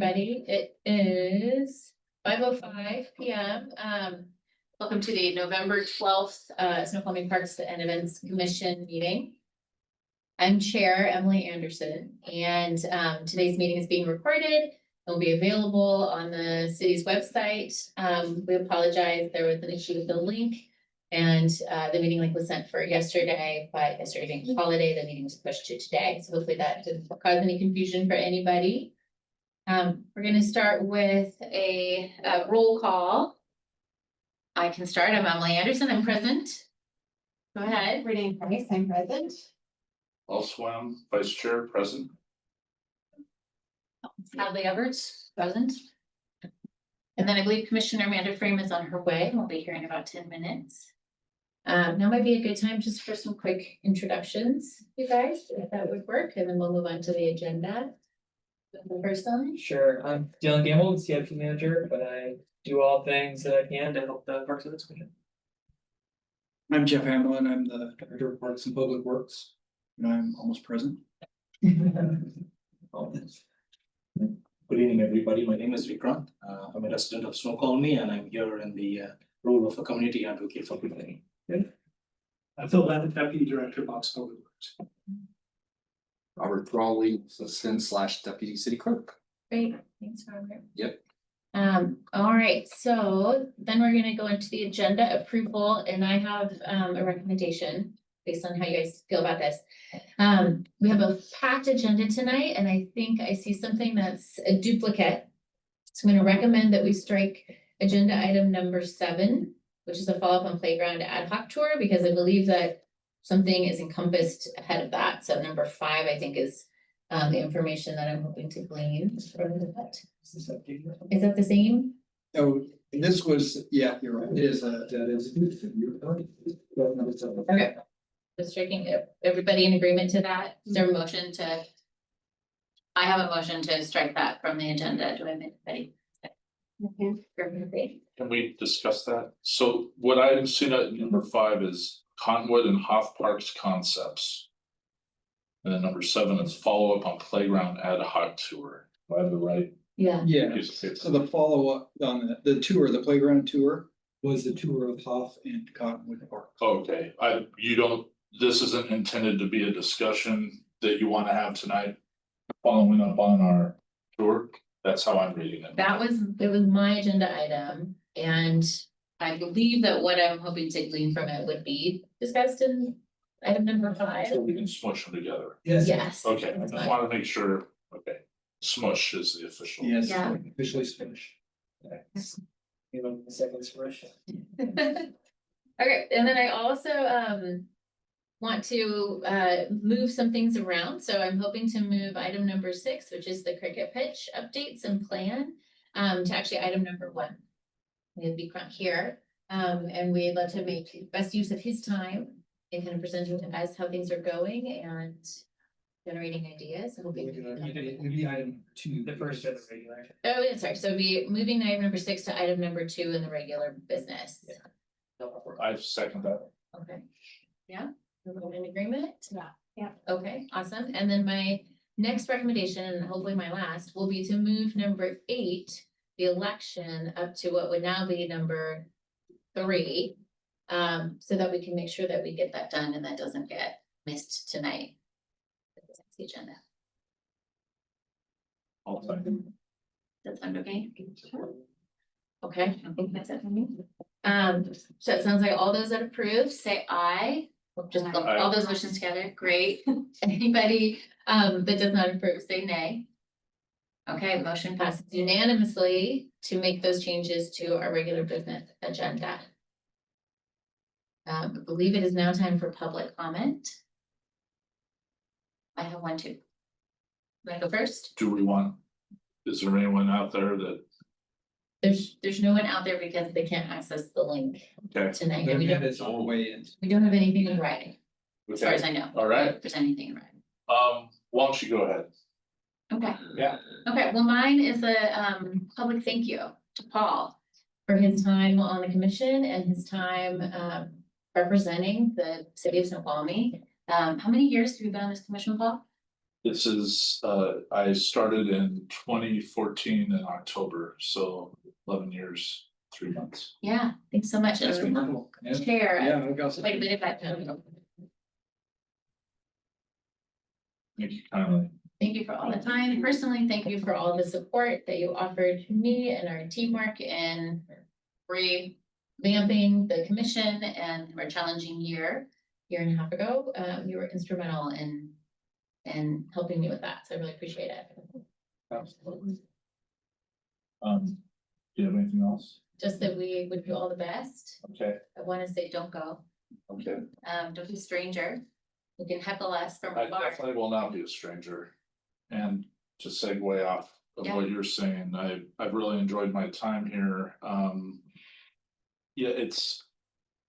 everybody. It is 5:05 p.m. Welcome to the November 12th Snoqualmie Parks and Events Commission meeting. I'm Chair Emily Anderson, and today's meeting is being recorded. It will be available on the city's website. We apologize, there was an issue with the link, and the meeting link was sent for yesterday, but yesterday being holiday, the meeting was pushed to today. So hopefully that didn't cause any confusion for anybody. We're going to start with a roll call. I can start. I'm Emily Anderson. I'm present. Go ahead. Renee Price, I'm present. Paul Swam, Vice Chair, present. Hadley Everts, present. And then I believe Commissioner Amanda Frame is on her way. We'll be here in about 10 minutes. Now might be a good time just for some quick introductions, you guys, if that would work, and then we'll move on to the agenda. The first one. Sure, I'm Dylan Gamble, CIP manager, but I do all things that I can to help the Parks and Events Commission. I'm Jeff Hamlin. I'm the Director of Parks and Public Works, and I'm almost present. Good evening, everybody. My name is Vikrant. I'm a resident of Snoqualmie, and I'm here in the role of a community advocate for people. I feel that Deputy Director, Box Public Works. Robert Thralley, Assistant / Deputy City Clerk. Great, thanks, Robert. Yep. All right, so then we're gonna go into the agenda approval, and I have a recommendation based on how you guys feel about this. We have a packed agenda tonight, and I think I see something that's a duplicate. So I'm gonna recommend that we strike agenda item number 7, which is a follow-up on playground ad hoc tour, because I believe that something is encompassed ahead of that. So number 5, I think, is the information that I'm hoping to glean from that. Is that the same? Oh, this was, yeah, you're right. It is Okay. So striking, everybody in agreement to that? Is there a motion to? I have a motion to strike that from the agenda. Do I have anybody? Okay. Can we discuss that? So what I see at number 5 is Cottonwood and Hoff Parks concepts. And then number 7 is follow-up on playground ad hoc tour. Do I have the right? Yeah. Yeah, piece of paper? so the follow-up on the tour, the playground tour, was the tour of Hoff and Cottonwood Park. Okay, this isn't intended to be a discussion that you want to have tonight. Following up on our tour, that's how I'm reading it. It was my agenda item, and I believe that what I'm hoping to glean from it would be discussed in item number 5. So we can smush them together. Yes. Okay, I just want to make sure, okay, smush is the official. Yes, Yeah. officially finished. Give them a second expression. Okay, and then I also want to move some things around. So I'm hoping to move item number 6, which is the cricket pitch updates and plan, to actually item number 1. We have Vikrant here, and we'd love to make best use of his time in kind of presenting to us how things are going and generating ideas. It'd be item 2. The first of the regular. Oh, yeah, sorry. So we'll be moving item number 6 to item number 2 in the regular business. I second that. Okay. Yeah, everyone in agreement? Yeah. Okay, awesome. And then my next recommendation, and hopefully my last, will be to move number 8, the election, up to what would now be number 3. So that we can make sure that we get that done and that doesn't get missed tonight. That's the agenda. I'll second. That sound okay? Okay, I think that's it for me. So it sounds like all those that approve, say aye. Just Aye. all those motions together, great. Anybody that does not approve, say nay. Okay, motion passes unanimously to make those changes to our regular business agenda. I believe it is now time for public comment. I have one too. Want to go first? Is there anyone out there that, There's no one out there because they can't access the link okay, tonight. The And hand is all the way in. we don't have anything in writing, as far as okay, I know. all right, If there's anything in writing. why don't you go ahead? Okay. Yeah. Okay, well, mine is a public thank you to Paul for his time on the commission and his time representing the city of Snoqualmie. How many years have you been on this commission, Paul? This is, I started in 2014 in October, so 11 years, 3 months. Yeah, thanks so much. That's And remarkable. Chair. Yeah, I've got some. Like, minute by minute. Thank you kindly. Thank you for all the time. Personally, thank you for all the support that you offered me and our teamwork in revamping the commission and our challenging year and a half ago. You were instrumental in helping me with that, so I really appreciate it. Absolutely. Do you have anything else? Just that we would do all the best. Okay, I want to say, don't go. okay. Don't be a stranger. You can heckle us from I afar. definitely will not be a stranger. And to segue off of Yeah. what you're saying, I've really enjoyed my time here. Yeah, it's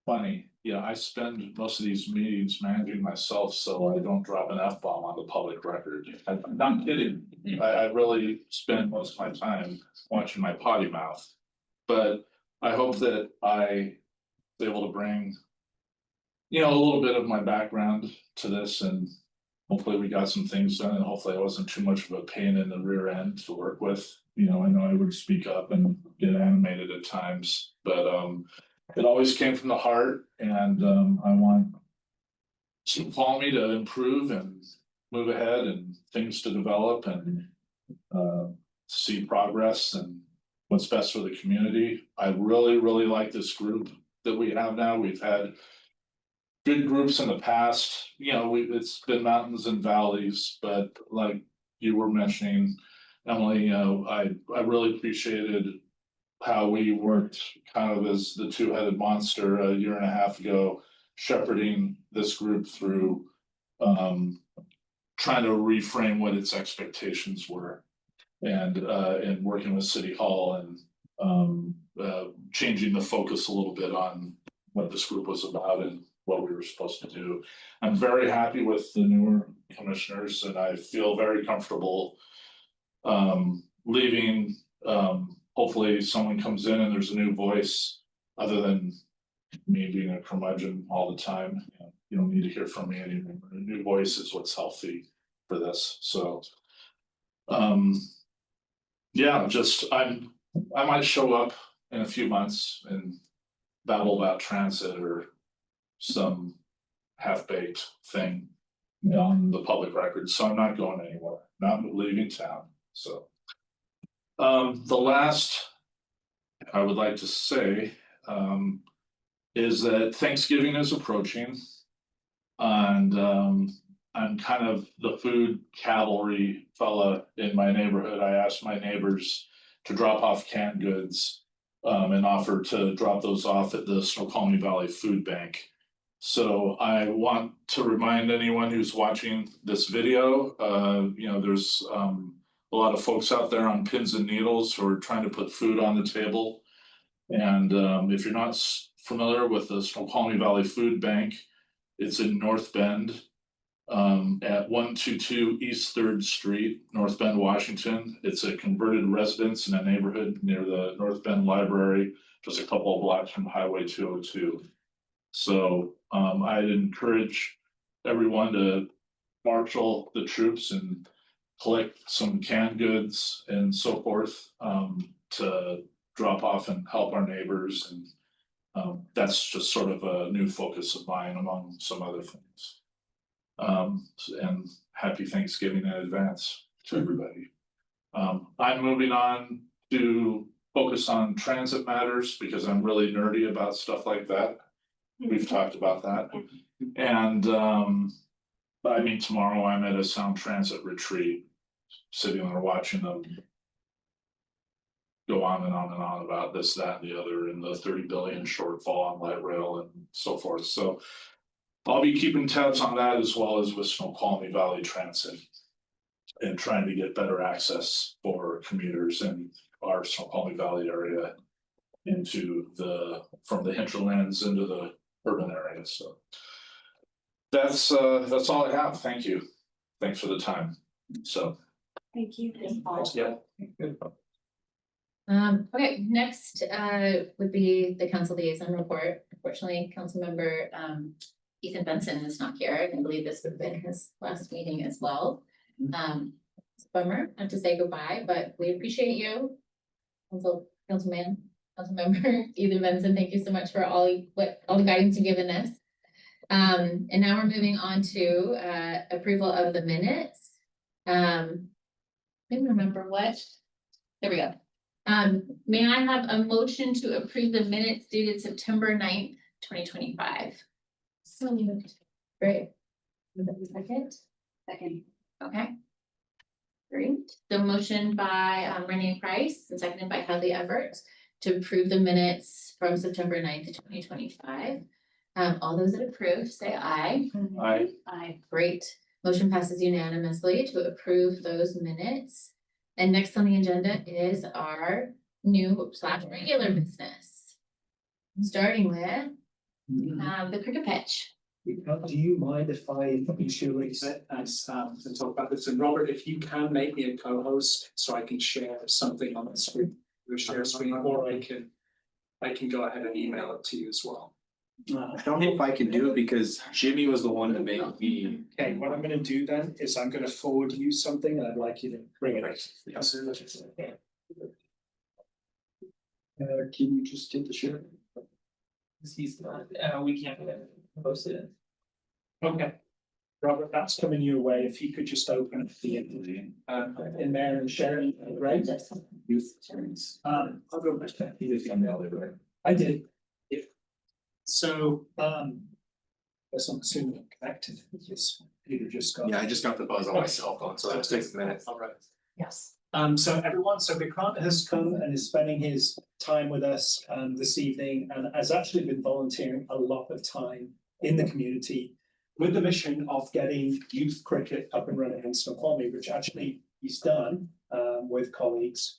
funny. Yeah, I spend most of these meetings managing myself, so I don't drop an F-bomb on the public record. I'm not kidding. I really spend most of my time watching my potty mouth. But I hope that I was able to bring, a little bit of my background to this, and hopefully we got some things done, and hopefully I wasn't too much of a pain in the rear end to work with. I know I would speak up and get animated at times, but it always came from the heart, and I want Snoqualmie to improve and move ahead and things to develop and see progress and what's best for the community. I really, really like this group that we have now. We've had good groups in the past, it's been mountains and valleys, but like you were mentioning, Emily, I really appreciated how we worked kind of as the two-headed monster a year and a half ago, shepherding this group through trying to reframe what its expectations were, and working with City Hall and changing the focus a little bit on what this group was about and what we were supposed to do. I'm very happy with the newer commissioners, and I feel very comfortable leaving. Hopefully someone comes in and there's a new voice, other than me being a curmudgeon all the time. You don't need to hear from me anymore. A new voice is what's healthy for this. So yeah, I might show up in a few months and babble about transit or some half-baked thing on the public record, so I'm not going anywhere, not leaving town. So the last I would like to say is that Thanksgiving is approaching, and I'm kind of the food cavalry fella in my neighborhood. I asked my neighbors to drop off canned goods and offer to drop those off at the Snoqualmie Valley Food Bank. So I want to remind anyone who's watching this video, there's a lot of folks out there on pins and needles who are trying to put food on the table. And if you're not familiar with the Snoqualmie Valley Food Bank, it's in North Bend at 122 East 3rd Street, North Bend, Washington. It's a converted residence in a neighborhood near the North Bend Library, just a couple of blocks from Highway 202. So I'd encourage everyone to marshal the troops and collect some canned goods and so forth to drop off and help our neighbors. And that's just sort of a new focus of mine among some other things. And happy Thanksgiving in advance to everybody. I'm moving on to focus on transit matters because I'm really nerdy about stuff like that. We've talked about that. And tomorrow I'm at a Sound Transit retreat, sitting there watching them go on and on and on about this, that, and the other, and the 30 billion shortfall on light rail and so forth. So I'll be keeping tabs on that, as well as with Snoqualmie Valley Transit, and trying to get better access for commuters in our Snoqualmie Valley area from the hinterlands into the urban area. So that's all I have. Thank you. Thanks for the time. So Thank you. yeah. Okay, next would be the council liaison report. Unfortunately, Councilmember Ethan Benson is not here. I believe this would have been his last meeting as well. It's a bummer, not to say goodbye, but we appreciate you. Councilmember Ethan Benson, thank you so much for all the guidance you've given us. And now we're moving on to approval of the minutes. I didn't remember what. There we go. May I have a motion to approve the minutes dated September 9th, 2025? So moved. Great. Second? Second. Okay. Great. The motion by Renee Price and seconded by Hadley Everett to approve the minutes from September 9th, 2025. All those that approve, say aye. Aye. Aye. Great. Motion passes unanimously to approve those minutes. And next on the agenda is our new / regular business. Starting with the cricket pitch. Do you mind if I issue a reset as to talk about this? And Robert, if you can make me a co-host so I can share something on the screen, or share screen, or I can go ahead and email it to you as well. I don't know if I can do it because Jimmy was the one that made me. Okay, what I'm gonna do then is I'm gonna forward you something and I'd like you to bring it. Yes. Can you just take the share? He's not, we can't post it. Okay. Robert, that's coming your way. If you could just open up the in there and share it, right? I'll go back. I did. Yeah. So, guess I'm assuming I'm connected. Yes, Peter just got. Yeah, I just got the buzz on my cell phone, so that takes a minute. All right. Yes. So everyone, so Vikrant has come and is spending his time with us this evening and has actually been volunteering a lot of time in the community with the mission of getting youth cricket up and running in Snoqualmie, which actually he's done with colleagues.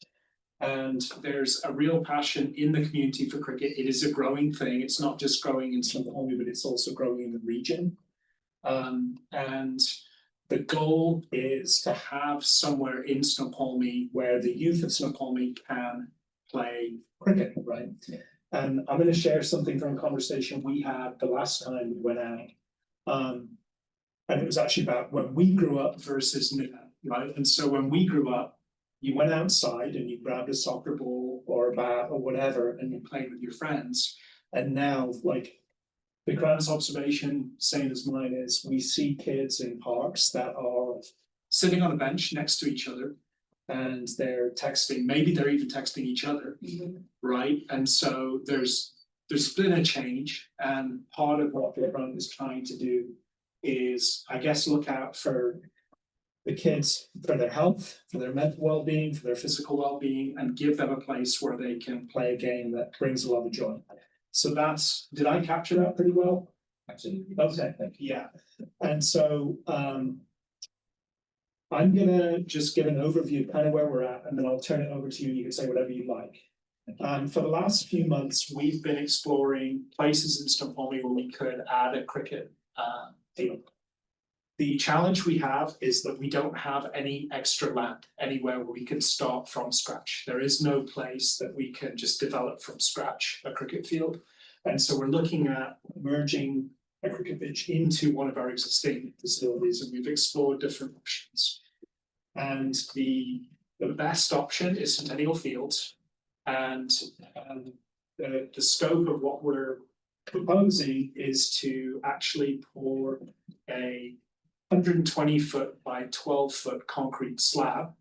And there's a real passion in the community for cricket. It is a growing thing. It's not just growing in Snoqualmie, but it's also growing in the region. And the goal is to have somewhere in Snoqualmie where the youth of Snoqualmie can play cricket, right? And I'm going to share something from a conversation we had the last time we went out. And it was actually about when we grew up versus now, right? And so when we grew up, you went outside and you grabbed a soccer ball or a bat or whatever, and you played with your friends. And now, like, the Grant's observation, same as mine, is we see kids in parks that are sitting on a bench next to each other and they're texting, maybe they're even texting each other, right? And so there's been a change, and part of what the Grant is trying to do is, I guess, look out for the kids, for their health, for their mental well-being, for their physical well-being, and give them a place where they can play a game that brings a lot of joy. So did I capture that pretty well? Absolutely. Okay, thank you. Yeah. And so I'm gonna just give an overview of kind of where we're at, and then I'll turn it over to you. You can say whatever you like. For the last few months, we've been exploring places in Snoqualmie where we could add a cricket field. The challenge we have is that we don't have any extra land anywhere where we can start from scratch. There is no place that we can just develop from scratch a cricket field. And so we're looking at merging a cricket pitch into one of our existing facilities, and we've explored different options. And the best option is Centennial Fields. And the scope of what we're proposing is to actually pour a 120-foot by 12-foot concrete slab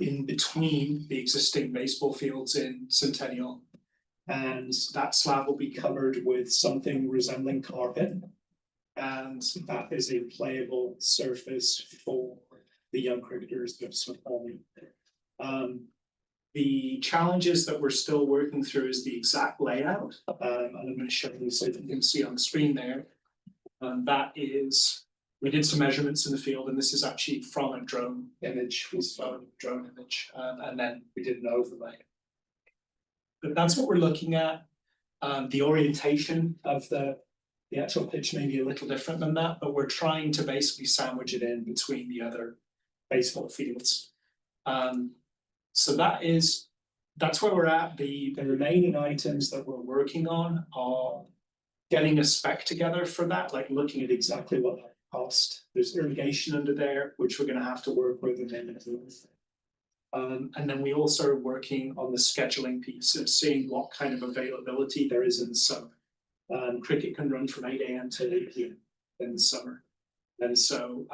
in between the existing baseball fields in Centennial. And that slab will be covered with something resembling carpet. And that is a playable surface for the young cricketers of Snoqualmie. The challenges that we're still working through is the exact layout. And I'm going to show you so that you can see on the screen there. That is, we did some measurements in the field, and this is actually from a drone image. We saw a drone image, and then we did an overlay. But that's what we're looking at. The orientation of the actual pitch may be a little different than that, but we're trying to basically sandwich it in between the other baseball fields. So that's where we're at. The remaining items that we're working on are getting a spec together for that, like looking at exactly what that cost. There's irrigation under there, which we're gonna have to work with and then improve. And then we also are working on the scheduling piece of seeing what kind of availability there is in the summer. Cricket can run from 8 AM to 8 PM in the summer. And so,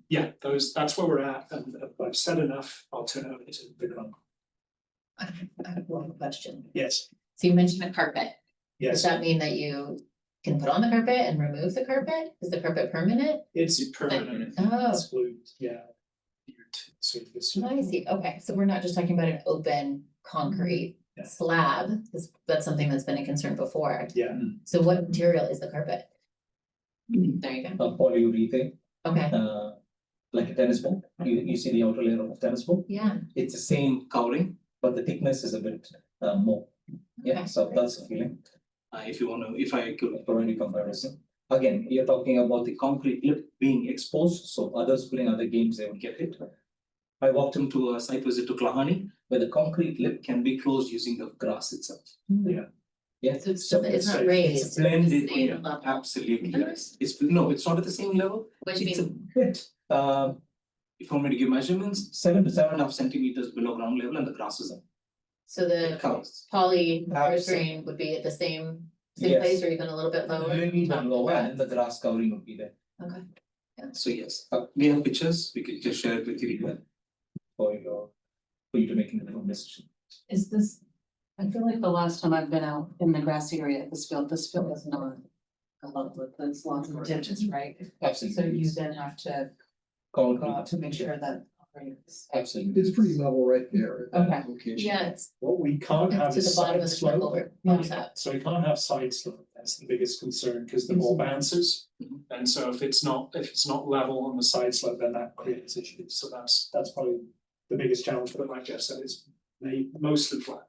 yeah, that's where we're at, and I've said enough, I'll turn it over to Vikram. I have one question. Yes, So you mentioned a carpet. Does yes, that mean that you can put on the carpet and remove the carpet? Is the carpet permanent? it's permanent. Oh. It's glued, yeah. Surface. I see, okay, so we're not just talking about an open concrete Yeah. slab, because that's something that's been a concern before. Yeah, So what material is the carpet? There you go, Polyurethane, okay, like a tennis ball. You see the outer layer of a tennis ball. yeah, It's the same covering, but the thickness is a bit more. Yeah, Okay. so that's the feeling. If I could provide you comparison. Again, you're talking about the concrete lip being exposed, so others playing other games, they would get it. I walked into a site visit to Klahani, where the concrete lip can be closed using the grass itself. yeah. Yeah. so it's So it's not it's raised. It's blended same in, level. absolutely, yes. It's not at the same level. What do you It's a mean? bit, if I were to give measurements, 7 to 7.5 centimeters below ground level and the grass is up. So It the covers. poly Absolutely. screen would be at the same Yes. place or even a little bit A lower? little bit top of lower and the grass? grass covering would be there. Okay, So yes, we have pictures, we could just share it with you again. For you to make an informed decision. Is this, I feel like the last time I've been out in the grassy area at this field is not. There's lots of ditches, right? So Absolutely. you then have to go out Concrete, to make sure that. absolutely. It's pretty level right there. at that Okay. location. yeah, it's What we can't have to is the bottom of side the circle slope. where it pops up. So we can't have side slope, that's the biggest concern, because the ball bounces. Mhm. And so if it's not level on the side slope, then that creates issues, so that's probably the biggest challenge, but like Jeff said, it's mostly flat.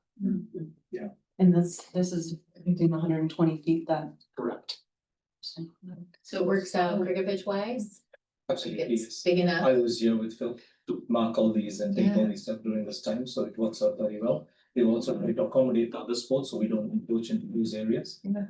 And this is within 120 feet that. Correct. So it works out cricket pitch wise, Absolutely, it's yes. big enough. I was here with Phil to mark all these and take all Yeah. these stuff during this time, so it works out very well. We also try to accommodate other sports, so we don't encroach into those areas. Yeah.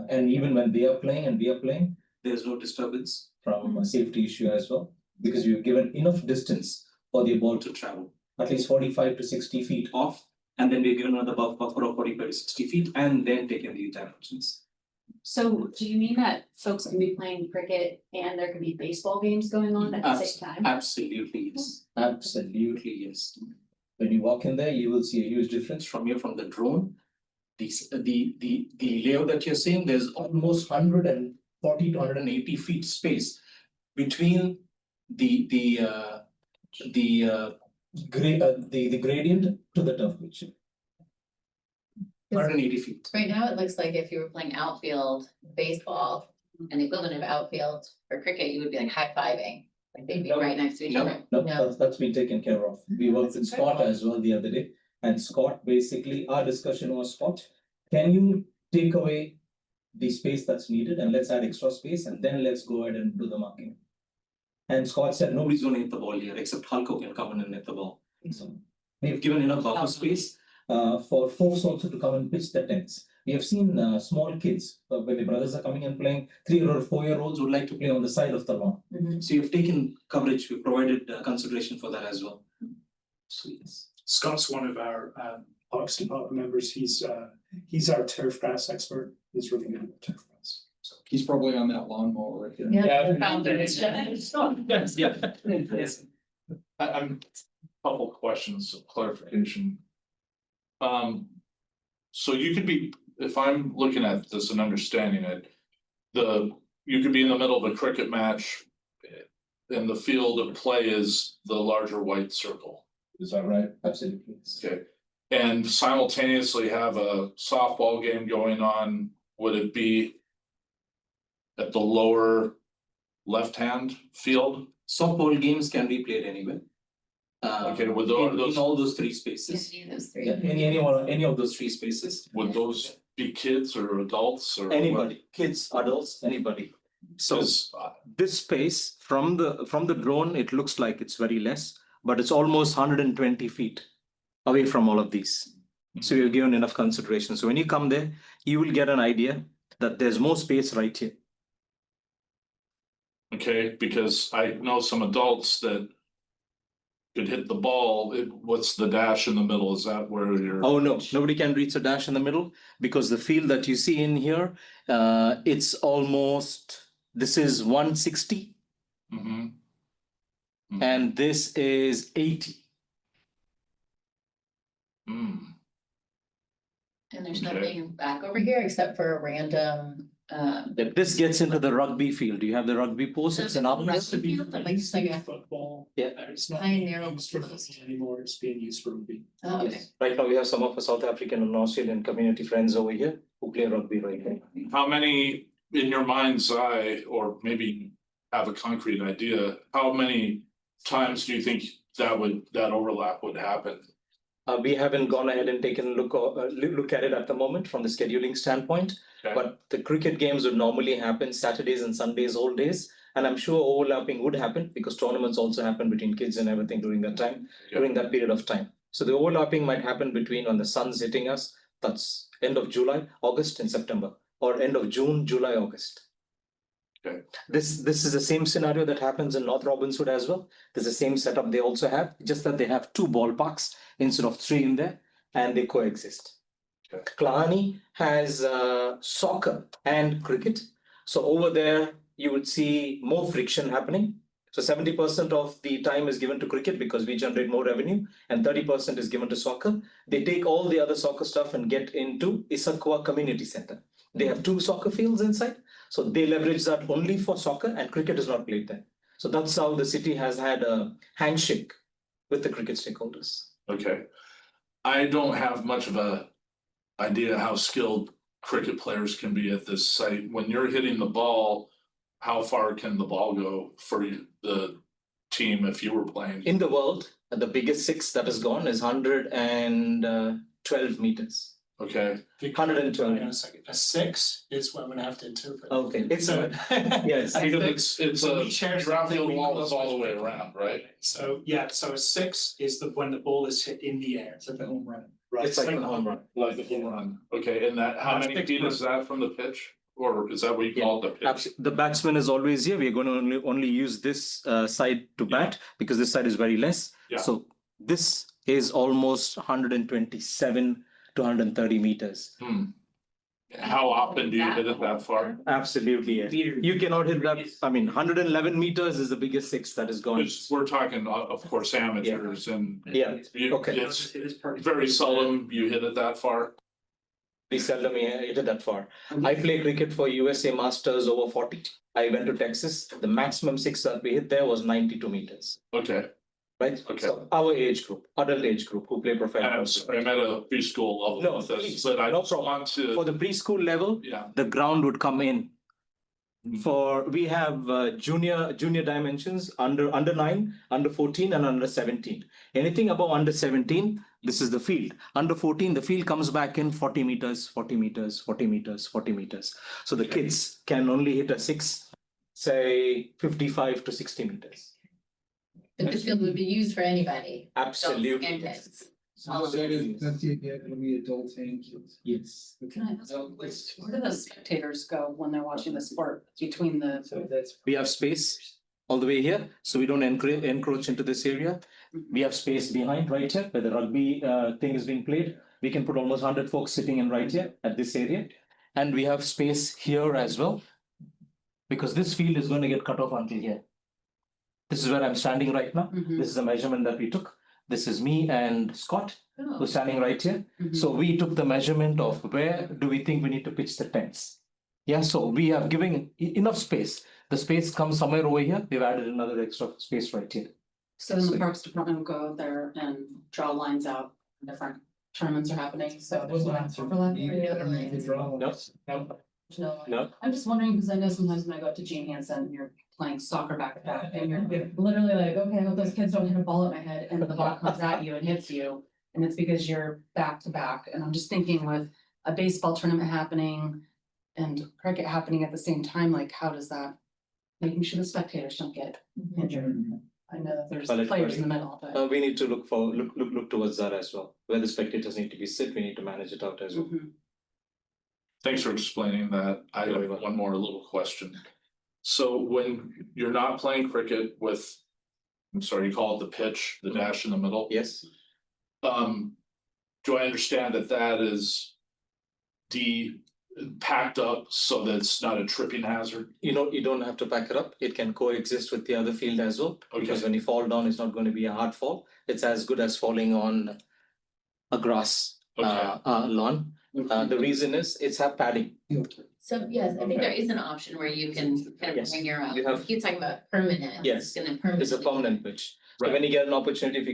And even when they are playing and we are playing, there's no disturbance from a safety issue as well. Because you've given enough distance for the ball to travel, at least 45 to 60 feet off. And then we've given another buffer of 45 to 60 feet and then taken the dimensions. So do you mean that folks can be playing cricket and there could be baseball games going on at the same time? Absolutely, yes. Absolutely, yes. When you walk in there, you will see a huge difference from the drone. The layout that you're seeing, there's almost 140 to 180 feet space between the gradient to the turf pitch. 180 feet. Right now, it looks like if you were playing outfield baseball and the equivalent of outfield for cricket, you would be like high-fiving. Like they'd be right next to each other. No, that's been taken care of. We worked with Scott as well the other day. And Scott, basically, our discussion was, Scott, can you take away the space that's needed and let's add extra space and then let's go ahead and do the marking. And Scott said, nobody's gonna hit the ball here except Hulko can come in and hit the ball. So we've given enough buffer space for folks also to come and pitch the tents. We have seen small kids, when the brothers are coming and playing, 3 or 4-year-olds would like to play on the side of the lawn. Mhm. So you've taken coverage, we've provided consideration for that as well. So yes. Scott's one of our Parks Department members, he's our turf grass expert, he's really good at turf grass. So he's probably on that lawnmower right there. Yeah. Found it. Yes, yeah. Yes. I'm, couple questions of clarification. So you could be, if I'm looking at this and understanding it, you could be in the middle of a cricket match. And the field of play is the larger white circle, is that right? Absolutely. Okay, and simultaneously have a softball game going on, would it be at the lower left-hand field? Softball games can be played anywhere. Okay, with in all those 3 spaces. Any of those three. Yeah, any of those 3 spaces. Would those be kids or adults or? what? Anybody, kids, adults, anybody. So Is- this space from the drone, it looks like it's very less, but it's almost 120 feet away from all of these. So you're given enough consideration. So when you come there, you will get an idea that there's more space right here. Okay, because I know some adults that could hit the ball, what's the dash in the middle, is that where you're? Oh, no, nobody can reach the dash in the middle because the field that you see in here, it's almost, this is 160 Mhm. and this is 80. Mm, And there's Okay. nothing back over here except for a random, This gets into the rugby field. Do you have the rugby post? It's an outlet. rugby field, but like just like a, Football. Yeah. It's not High being narrow used for post. football anymore, it's being used for rugby. oh, okay. Yes. Right now, we have some of our South African and Australian community friends over here who play rugby right now. how many, in your mind's eye, or maybe have a concrete idea, how many times do you think that overlap would happen? We haven't gone ahead and taken a look at it at the moment from the scheduling standpoint. Okay. But the cricket games would normally happen Saturdays and Sundays, all days. And I'm sure overlapping would happen because tournaments also happen between kids and everything during that time, during that period of time. So the overlapping might happen between when the sun's hitting us, that's end of July, August and September, or end of June, July, August. Okay. This is the same scenario that happens in North Robbinswood as well. There's the same setup they also have, just that they have 2 ballparks instead of 3 in there, and they coexist. Okay. Killarney has soccer and cricket. So over there, you would see more friction happening. So 70% of the time is given to cricket because we generate more revenue, and 30% is given to soccer. They take all the other soccer stuff and get into Issaquah Community Center. They have 2 soccer fields inside. So they leverage that only for soccer, and cricket is not played there. So that's how the city has had a handshake with the cricket stakeholders. Okay. I don't have much of a idea how skilled cricket players can be at this site. When you're hitting the ball, how far can the ball go for the team if you were playing? In the world, the biggest 6 that has gone is 112 meters. Okay. 112. Hang on a second, a 6 is what I'm gonna have to interpret. Okay, it's So- yes. It's So a we share ground something field we wall call is all the way switch. around, right? So, yeah, so a 6 is when the ball is hit in the air. It's like a home run. Right. It's like a home run. Like the home run. Okay, and that, how That's many big feet for- is that from the pitch? Or is that what you call it, the pitch? Absolutely. The batsman is always here. We're going to only use this side to bat because this side is very less. Yeah. So this is almost 127 to 130 meters. How often do you hit it that far? Absolutely. Yes. You cannot hit that. I mean, 111 meters is the biggest 6 that is gone. Because we're talking, of course, amateurs and Yeah. you, Okay. it's very seldom you hit it that far. We seldom hit it that far. I play cricket for USA Masters over 40. I went to Texas. The maximum 6 that we hit there was 92 meters. Okay. Right? Okay. So our age group, adult age group who play I'm professional. sorry, I'm at a preschool level No, with this, please, but I no just problem. want For to, the preschool level, yeah. the ground would come in. Mhm. We have junior dimensions under 9, under 14 and under 17. Anything above under 17, this is the field. Under 14, the field comes back in 40 meters, 40 meters, 40 meters, 40 meters. So the kids can only hit a 6, say 55 to 60 meters. But this field would be used for anybody. Absolutely. And Yes. kids. That's the idea, it'll be adults and kids. Yes. Can I ask, where do the spectators go when they're watching the sport between the? So that's. We have space all the way here, so we don't encroach into this area. We have space behind right here where the rugby thing is being played. We can put almost 100 folks sitting in right here at this area. And we have space here as well, because this field is going to get cut off until here. This is where I'm standing right now. Mhm. This is the measurement that we took. This is me and Scott Oh. who's standing right here. Mhm. So we took the measurement of where do we think we need to pitch the tents. Yeah, so we have given enough space. The space comes somewhere over here. We've added another extra space right here. So then the Parks Department will go out there and draw lines out, different tournaments are happening, so there's no overlap. No. No, I'm just wondering, because I know sometimes when I go up to Gene Hansen, and you're playing soccer back to back, and you're literally like, okay, I hope those kids don't hit a ball at my head, and the ball comes at you and hits you. And it's because you're back to back, and I'm just thinking with a baseball tournament happening and cricket happening at the same time, like, how does that? Making sure the spectators don't get injured. I know that there's Valid players in point. the middle, but. We need to look towards that as well. Where the spectators need to be sit, we need to manage it out as well. Mhm. Thanks for explaining that. I You're have welcome. one more little question. So when you're not playing cricket with, I'm sorry, you call it the pitch, the dash in the middle? Yes, Do I understand that that is packed up so that it's not a tripping hazard? you don't have to pack it up. It can coexist with the other field as well. Because Okay. when you fall down, it's not going to be a hard fall. It's as good as falling on a grass Okay. lawn. The reason is it's have padding. So, yes, I think Okay. there is an option where you can kind of Yes, bring your own, you have- you're talking about permanent. Yes, It's gonna It's a permanently. permanent pitch. So Right. when you get an opportunity, if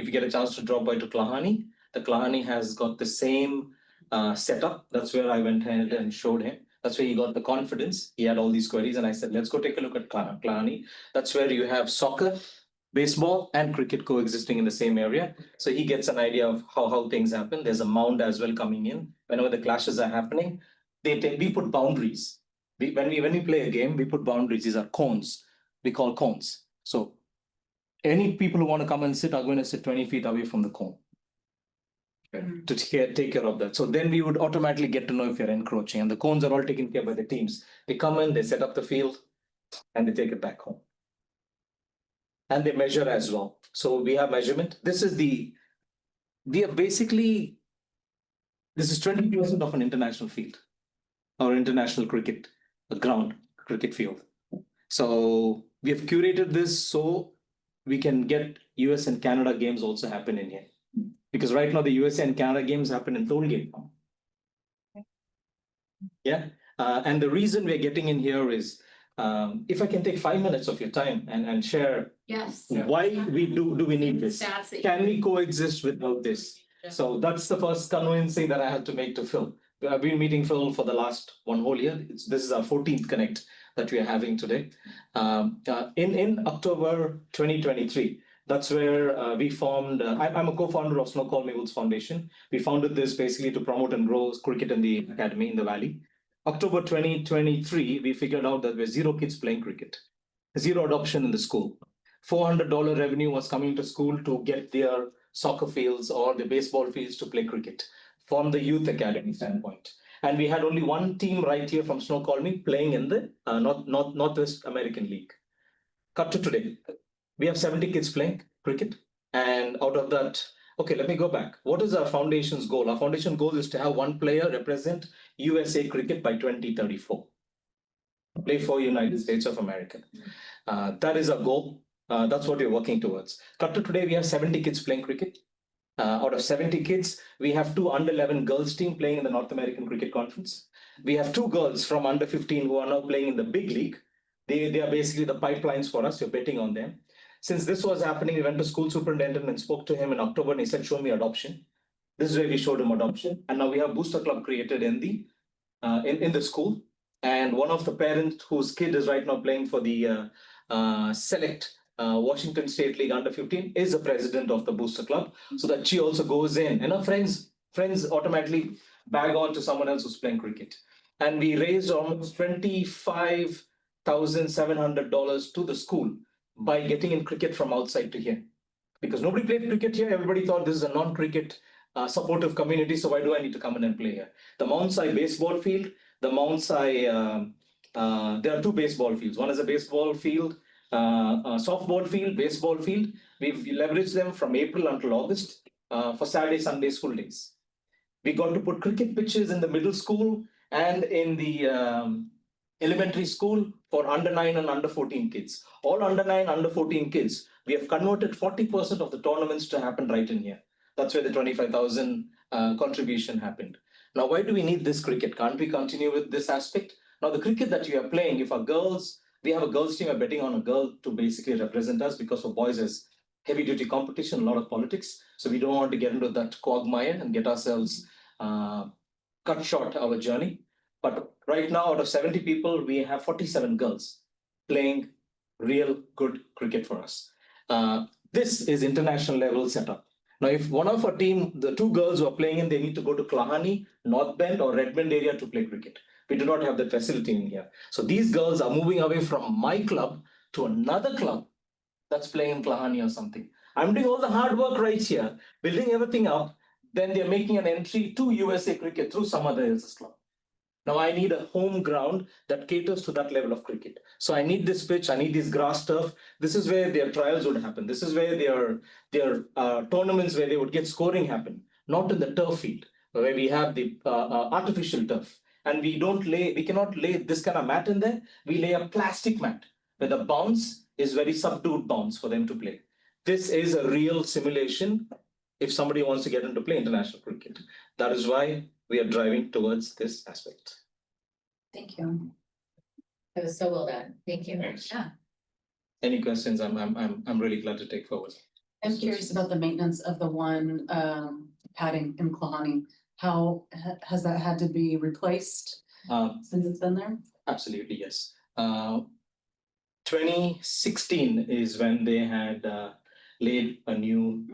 you get a chance to drop by to Klahani, the Klahani has got the same setup. That's where I went ahead and showed him. That's where he got the confidence. He had all these queries, and I said, let's go take a look at Klahani. That's where you have soccer, baseball, and cricket coexisting in the same area. So he gets an idea of how things happen. There's a mound as well coming in. Whenever the clashes are happening, we put boundaries. When we play a game, we put boundaries. These are cones. We call cones. So any people who want to come and sit are going to sit 20 feet away from the cone to take care of that. So then we would automatically get to know if you're encroaching, and the cones are all taken care by the teams. They come in, they set up the field, and they take it back home. And they measure as well. So we have measurement. This is 20% of an international field or international cricket ground, cricket field. So we have curated this so we can get US and Canada games also happen in here. Because right now the USA and Canada games happen in Tollgate. Yeah, and the reason we're getting in here is, if I can take 5 minutes of your time and share Yes. why do we need this? Stats that you- Can we coexist without this? So that's the first convincing that I had to make to Phil. I've been meeting Phil for the last one whole year. This is our 14th connect that we are having today. In October 2023, that's where we formed. I'm a co-founder of Snoqualmie Foundation. We founded this basically to promote and grow cricket in the academy in the valley. October 2023, we figured out that there's 0 kids playing cricket, 0 adoption in the school. $400 revenue was coming to school to get their soccer fields or the baseball fields to play cricket from the youth academy standpoint. And we had only one team right here from Snoqualmie playing in the Northwest American League. Cut to today, we have 70 kids playing cricket. And out of that, okay, let me go back. What is our foundation's goal? Our foundation goal is to have one player represent USA cricket by 2034. Play for United States of America. That is our goal. That's what we're working towards. Cut to today, we have 70 kids playing cricket. Out of 70 kids, we have 2 under 11 girls team playing in the North American Cricket Conference. We have 2 girls from under 15 who are now playing in the big league. They are basically the pipelines for us. We're betting on them. Since this was happening, we went to school superintendent and spoke to him in October, and he said, show me adoption. This is where we showed him adoption. And now we have Booster Club created in the school. And one of the parents whose kid is right now playing for the select Washington State League under 15 is the president of the Booster Club, so that she also goes in, and her friends automatically bag on to someone else who's playing cricket. And we raised almost $25,700 to the school by getting in cricket from outside to here. Because nobody played cricket here, everybody thought this is a non-cricket supportive community, so why do I need to come in and play here? The Mount Si baseball field, the Mount Si, there are 2 baseball fields. One is a baseball field, softball field, baseball field. We've leveraged them from April until August for Saturday, Sunday school days. We got to put cricket pitches in the middle school and in the elementary school for under 9 and under 14 kids. All under 9, under 14 kids. We have converted 40% of the tournaments to happen right in here. That's where the 25,000 contribution happened. Now, why do we need this cricket? Can't we continue with this aspect? Now, the cricket that you are playing, if our girls, we have a girls team, we're betting on a girl to basically represent us, because for boys there's heavy duty competition, a lot of politics. So we don't want to get into that quagmire and get ourselves cut short our journey. But right now, out of 70 people, we have 47 girls playing real good cricket for us. This is international level setup. Now, if one of our team, the 2 girls who are playing in, they need to go to Klahani, North Bend, or Redmond area to play cricket. We do not have that facility in here. So these girls are moving away from my club to another club that's playing in Klahani or something. I'm doing all the hard work right here, building everything up. Then they're making an entry to USA cricket through some other else's club. Now I need a home ground that caters to that level of cricket. So I need this pitch, I need this grass turf. This is where their trials would happen. This is where their tournaments where they would get scoring happen, not in the turf field, where we have the artificial turf. And we cannot lay this kind of mat in there. We lay a plastic mat where the bounce is very subdued bounce for them to play. This is a real simulation if somebody wants to get into play international cricket. That is why we are driving towards this aspect. Thank you. It was so well done. Thank you. Thanks. Yeah. Any questions? I'm really glad to take forward. I'm curious about the maintenance of the one padding in Snoqualmie. How has that had to be replaced since it's been there? Absolutely, yes. 2016 is when they had laid a new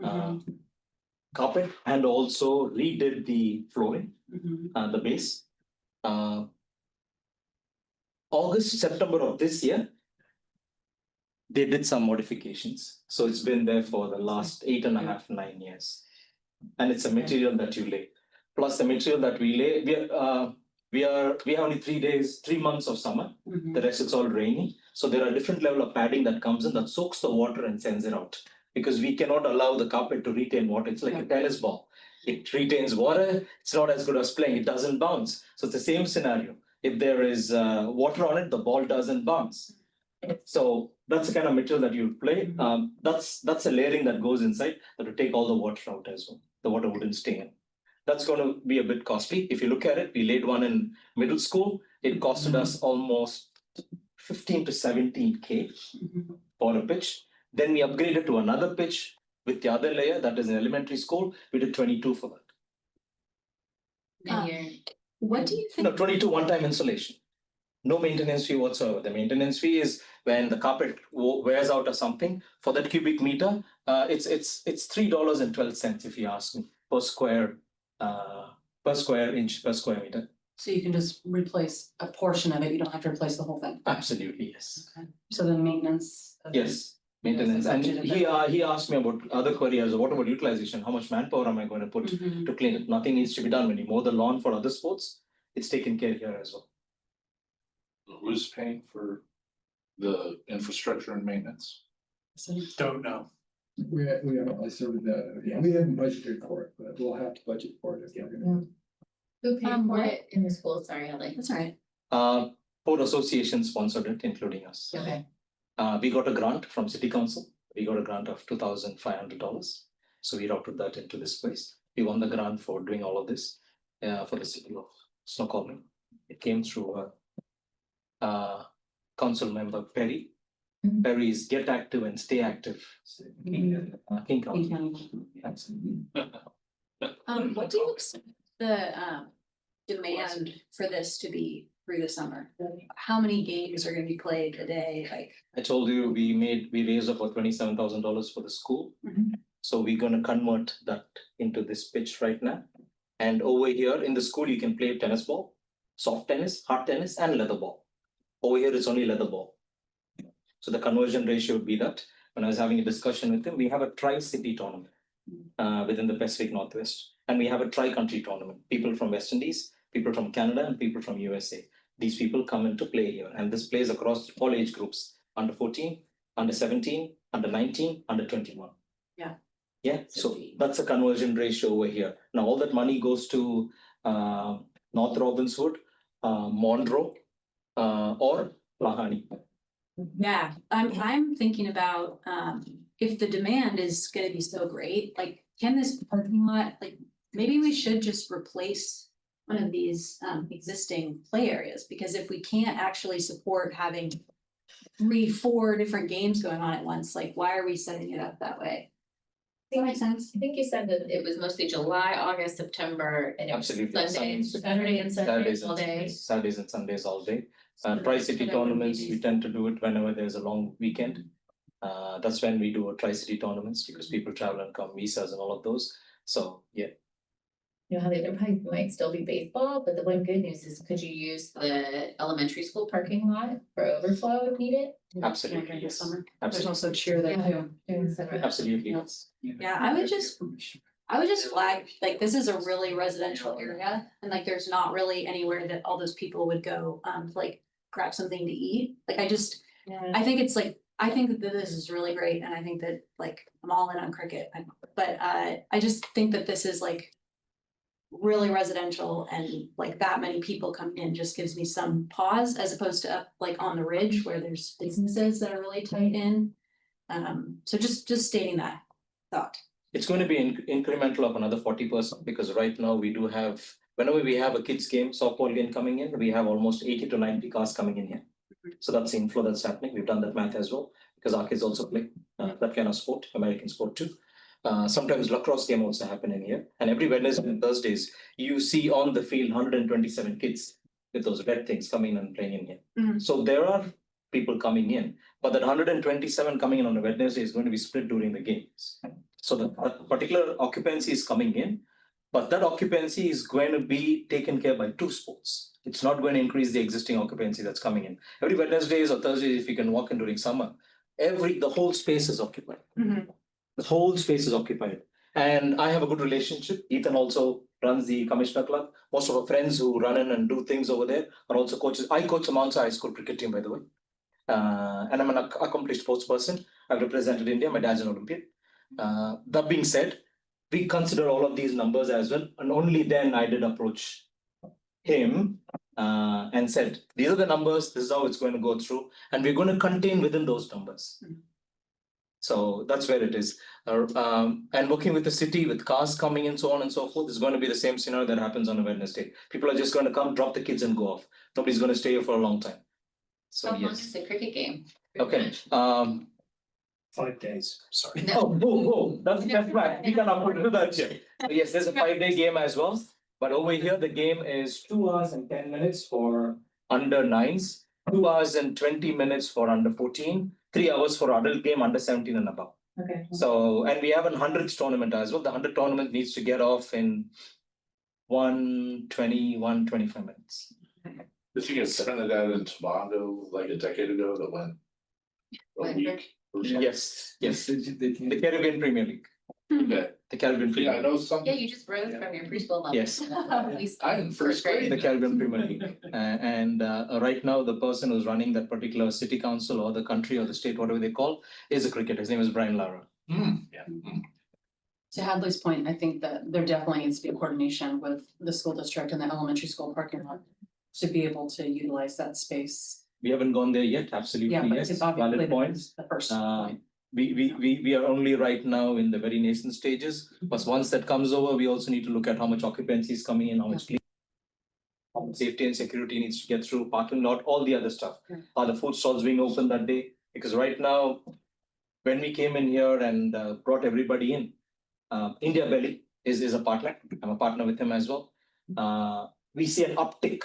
carpet and also redid the flooring, the base. August, September of this year, they did some modifications. So it's been there for the last 8.5, 9 years. And it's a material that you lay. Plus the material that we lay, we have only 3 months of summer. The rest it's all rainy. So there are different level of padding that comes in that soaks the water and sends it out. Because we cannot allow the carpet to retain water. It's like a tennis ball. It retains water. It's not as good as playing. It doesn't bounce. So it's the same scenario. If there is water on it, the ball doesn't bounce. So that's the kind of material that you play. That's a layering that goes inside that will take all the water out as well. The water wouldn't stay in. That's going to be a bit costly. If you look at it, we laid one in middle school. It costed us almost 15 to 17K for a pitch. Then we upgraded to another pitch with the other layer that is in elementary school. We did 22 for that. And you're What do you think? No, 22 one-time installation. No maintenance fee whatsoever. The maintenance fee is when the carpet wears out or something. For that cubic meter, it's $3.12 if you ask me per square inch per square meter. So you can just replace a portion of it. You don't have to replace the whole thing. Absolutely, yes. Okay. So the maintenance. of it- Yes, maintenance. And budgeted he asked me about other queries. What about utilization? How much manpower am I going to put Mhm. to clean it? Nothing needs to be done. When you mow the lawn for other sports, it's taken care here as well. Who's paying for the infrastructure and maintenance? Don't know. We haven't sort of we haven't budgeted for it, but we'll have to budget for it if we're gonna. who paid for what- it in the school? Sorry, Ellie. That's all right. Port Association sponsored it, including us. Okay. We got a grant from City Council. We got a grant of $2,500. So we routed that into this place. We won the grant for doing all of this for the city of Snoqualmie. It came through council member Perry. Mhm. Perry's Get Active and Stay Active. King King County. County. Absolutely. What do you expect the demand for this to be through the summer? How many games are gonna be played a day? Like, I told you we raised about $27,000 for the school. Mhm. So we're gonna convert that into this pitch right now. And over here in the school, you can play tennis ball, soft tennis, hard tennis, and leather ball. Over here, it's only leather ball. So the conversion ratio would be that. When I was having a discussion with him, we have a tri-city tournament within the Pacific Northwest. And we have a tri-country tournament. People from West Indies, people from Canada, and people from USA. These people come in to play here. And this plays across all age groups, under 14, under 17, under 19, under 21. Yeah. Yeah, so that's a conversion ratio over here. Now, all that money goes to North Robbinswood, Monroe, or Lahani. yeah, I'm thinking about, if the demand is gonna be so great, like, can this parking lot, like, maybe we should just replace one of these, existing play areas, because if we can't actually support having 3, 4 different games going on at once, like, why are we setting it up that way? Does that make sense? I think you said that it was mostly July, August, September, and it was Absolutely. Saturday and Sunday all day. Saturdays and Sundays all day. So Tri-city that wouldn't be tournaments, we these- tend to do it whenever there's a long weekend. That's when we do a tri-city tournaments because people travel and come, visas and all of those. So, yeah, You know how the other probably might still be baseball, but the one good news is could you use the elementary school parking lot for overflow if needed? absolutely, During the yes. summer. There's Absolutely, also cheer there too. During the summer. absolutely, yes. Yeah, I would just, I would just flag, like, this is a really residential area, and like, there's not really anywhere that all those people would go, to like, grab something to eat. Like, I think it's like, I think that this is really great, and I think that, like, I'm all in on cricket, but, I just think that this is like really residential, and like that many people coming in just gives me some pause, as opposed to up, like, on the ridge where there's businesses that are really tight in. So just stating that thought. It's going to be incremental of another 40%, because right now we do have, whenever we have a kids game, softball game coming in, we have almost 80 to 90 cars coming in here. So that's the inflow that's happening. We've done that math as well, because our kids also play that kind of sport, American sport too. Sometimes lacrosse game also happen in here, and every Wednesday and Thursdays, you see on the field 127 kids with those red things coming and playing in here. So there are people coming in, but that 127 coming in on a Wednesday is going to be split during the games. So the particular occupancy is coming in, but that occupancy is going to be taken care by two sports. It's not going to increase the existing occupancy that's coming in. Every Wednesdays or Thursdays, if you can walk in during summer, the whole space is occupied. The whole space is occupied. And I have a good relationship. Ethan also runs the Commissioner Club. Most of our friends who run in and do things over there are also coaches. I coach the Mount High School cricket team, by the way. And I'm an accomplished sports person. I've represented India. My dad's an Olympian. That being said, we consider all of these numbers as well. And only then I did approach him and said, these are the numbers, this is how it's going to go through, and we're going to contain within those numbers. So that's where it is. And working with the city, with cars coming in, so on and so forth, is going to be the same scenario that happens on a Wednesday. People are just going to come, drop the kids and go off. Nobody's going to stay here for a long time. So How long yes. is the cricket game? Okay. 5 days, sorry. Oh, that's right. We can afford to do that. So yes, there's a 5-day game as well. But over here, the game is 2 hours and 10 minutes for under 9s, 2 hours and 20 minutes for under 14, 3 hours for adult game under 17 and above. Okay. So, and we have a 100th tournament as well. The 100th tournament needs to get off in 125 minutes. The thing is, Trinidad and Tobago, like a decade ago, that went a week or something. Yes. The Caribbean Premier League. Okay. The Caribbean Yeah, Premier I League. know some. Yeah, you just rose from your preschool level. Yes. At least I'm in first grade. The Caribbean Premier League. And right now, the person who's running that particular city council or the country or the state, whatever they call, is a cricketer. His name is Brian Lara. Yeah. To Hadley's point, I think that there definitely needs to be a coordination with the school district and the elementary school parking lot to be able to utilize that space. We haven't gone there yet, absolutely, Yeah, but yes, it's obviously valid points. the first Uh, point. We are only right now in the very nascent stages, but once that comes over, we also need to look at how much occupancy is coming in, how much safety and security needs to get through, parking lot, all the other stuff. Are the food stalls being open that day? Because right now, when we came in here and brought everybody in, India Belly is a partner. I'm a partner with him as well. We see an uptick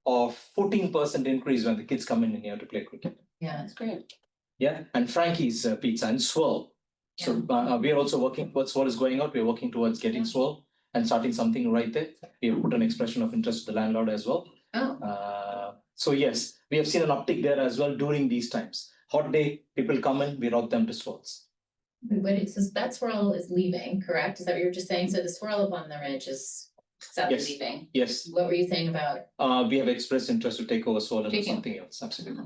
of 14% increase when the kids come in here to play cricket. Yeah, that's great. Yeah, and Frankie's Pizza and Swirl. So we are also working towards what is going out. We're working towards getting Swirl and starting something right there. We have put an expression of interest to the landlord as well. So yes, we have seen an uptick there as well during these times. Hot day, people come in, we route them to Swirls. But it says that swirl is leaving, correct? Is that what you were just saying? So the swirl up on the ridge is sadly Yes. leaving. Yes, What were you saying about? we have expressed interest to take over Swirl and do Taking- something else, absolutely.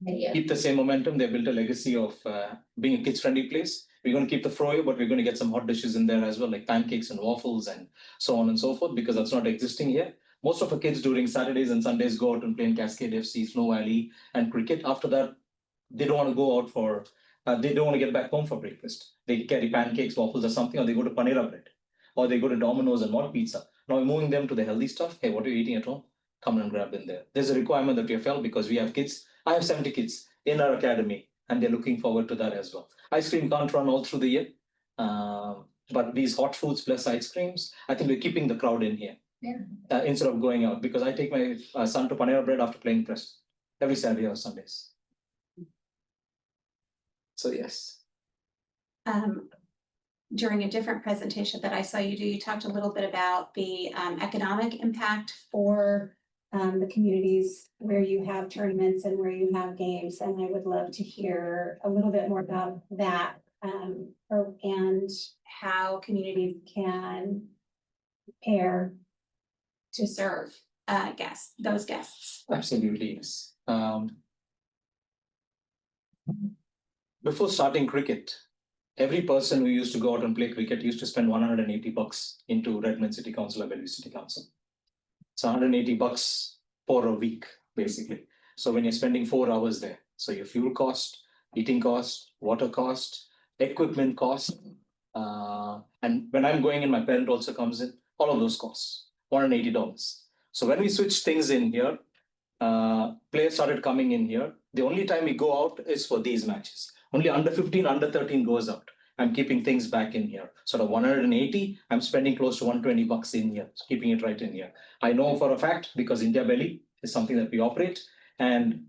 Yeah. Keep the same momentum. They built a legacy of being a kids-friendly place. We're going to keep the froyo, but we're going to get some hot dishes in there as well, like pancakes and waffles and so on and so forth, because that's not existing here. Most of our kids during Saturdays and Sundays go out and play in Cascade FC, Snow Valley, and cricket. After that, they don't want to go out for, they don't want to get back home for breakfast. They carry pancakes, waffles or something, or they go to Panera Bread, or they go to Domino's and want pizza. Now we're moving them to the healthy stuff. Hey, what are you eating at home? Come and grab in there. There's a requirement that we have felt because we have kids. I have 70 kids in our academy, and they're looking forward to that as well. Ice cream can't run all through the year, but these hot foods plus ice creams, I think we're keeping the crowd in here. Instead of going out, because I take my son to Panera Bread after playing Preston every Saturday or Sundays. So yes. During a different presentation that I saw you do, you talked a little bit about the economic impact for the communities where you have tournaments and where you have games, and I would love to hear a little bit more about that. and how communities can prepare to serve those guests. Absolutely, yes. Before starting cricket, every person who used to go out and play cricket used to spend $180 into Redmond City Council or Bellevue City Council. So $180 for a week, basically. So when you're spending 4 hours there, so your fuel cost, eating cost, water cost, equipment cost, and when I'm going in, my parent also comes in, all of those costs, $180. So when we switch things in here, players started coming in here. The only time we go out is for these matches. Only under 15, under 13 goes out. I'm keeping things back in here. Sort of 180, I'm spending close to $120 in here, keeping it right in here. I know for a fact because India Belly is something that we operate, and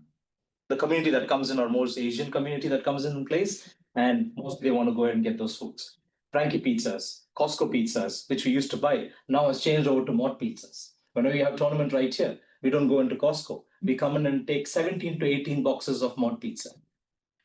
the community that comes in are most Asian community that comes in place, and mostly they want to go ahead and get those foods. Frankie pizzas, Costco pizzas, which we used to buy, now has changed over to Mott pizzas. Whenever we have tournament right here, we don't go into Costco. We come in and take 17 to 18 boxes of Mott pizza,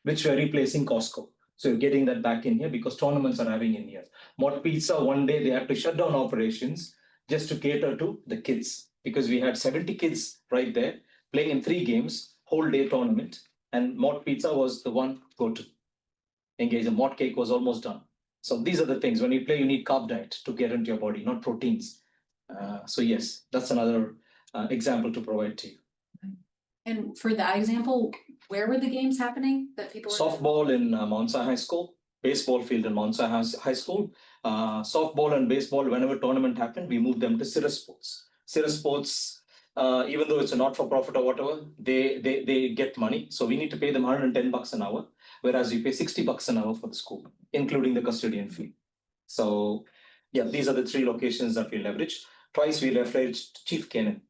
which we're replacing Costco. So you're getting that back in here because tournaments are having in here. Mott pizza, one day they had to shut down operations just to cater to the kids because we had 70 kids right there playing in 3 games, whole day tournament. And Mott pizza was the one go to engage. A Mott cake was almost done. So these are the things. When you play, you need carb diet to get into your body, not proteins. So yes, that's another example to provide to you. And for that example, where were the games happening that people were? Softball in Mount Si High School, baseball field in Mount Si High School. Softball and baseball, whenever tournament happened, we moved them to Cirrus Sports. Cirrus Sports, even though it's a not-for-profit or whatever, they get money. So we need to pay them $110 an hour, whereas we pay $60 an hour for the school, including the custodian fee. So yeah, these are the 3 locations that we leverage. Twice we leveraged Chief Cannon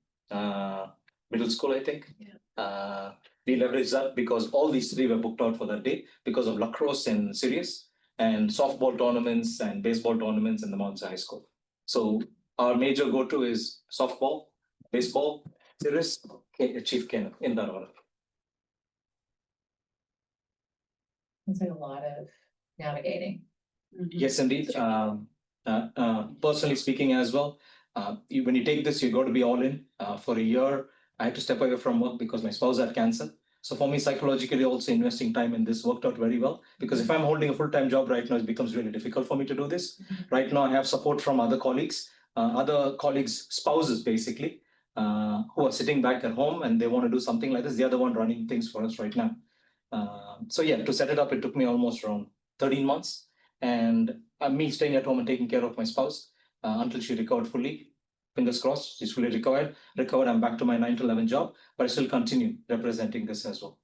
Middle School, I think. Yeah. We leveraged that because all these 3 were booked out for that day because of lacrosse and Sirius and softball tournaments and baseball tournaments in the Mount Si High School. So our major go-to is softball, baseball, Sirius, Chief Cannon in that order. It's like a lot of navigating. Yes, indeed. Personally speaking as well, when you take this, you got to be all in. For a year, I had to step away from work because my spouse had cancer. So for me, psychologically, also investing time in this worked out very well. Because if I'm holding a full-time job right now, it becomes really difficult for me to do this. Right now, I have support from other colleagues, spouses, basically, who are sitting back at home and they want to do something like this. They're the one running things for us right now. So yeah, to set it up, it took me almost around 13 months. And me staying at home and taking care of my spouse until she recovered fully. Fingers crossed, she's fully recovered. I'm back to my 9 to 11 job, but I still continue representing this as well.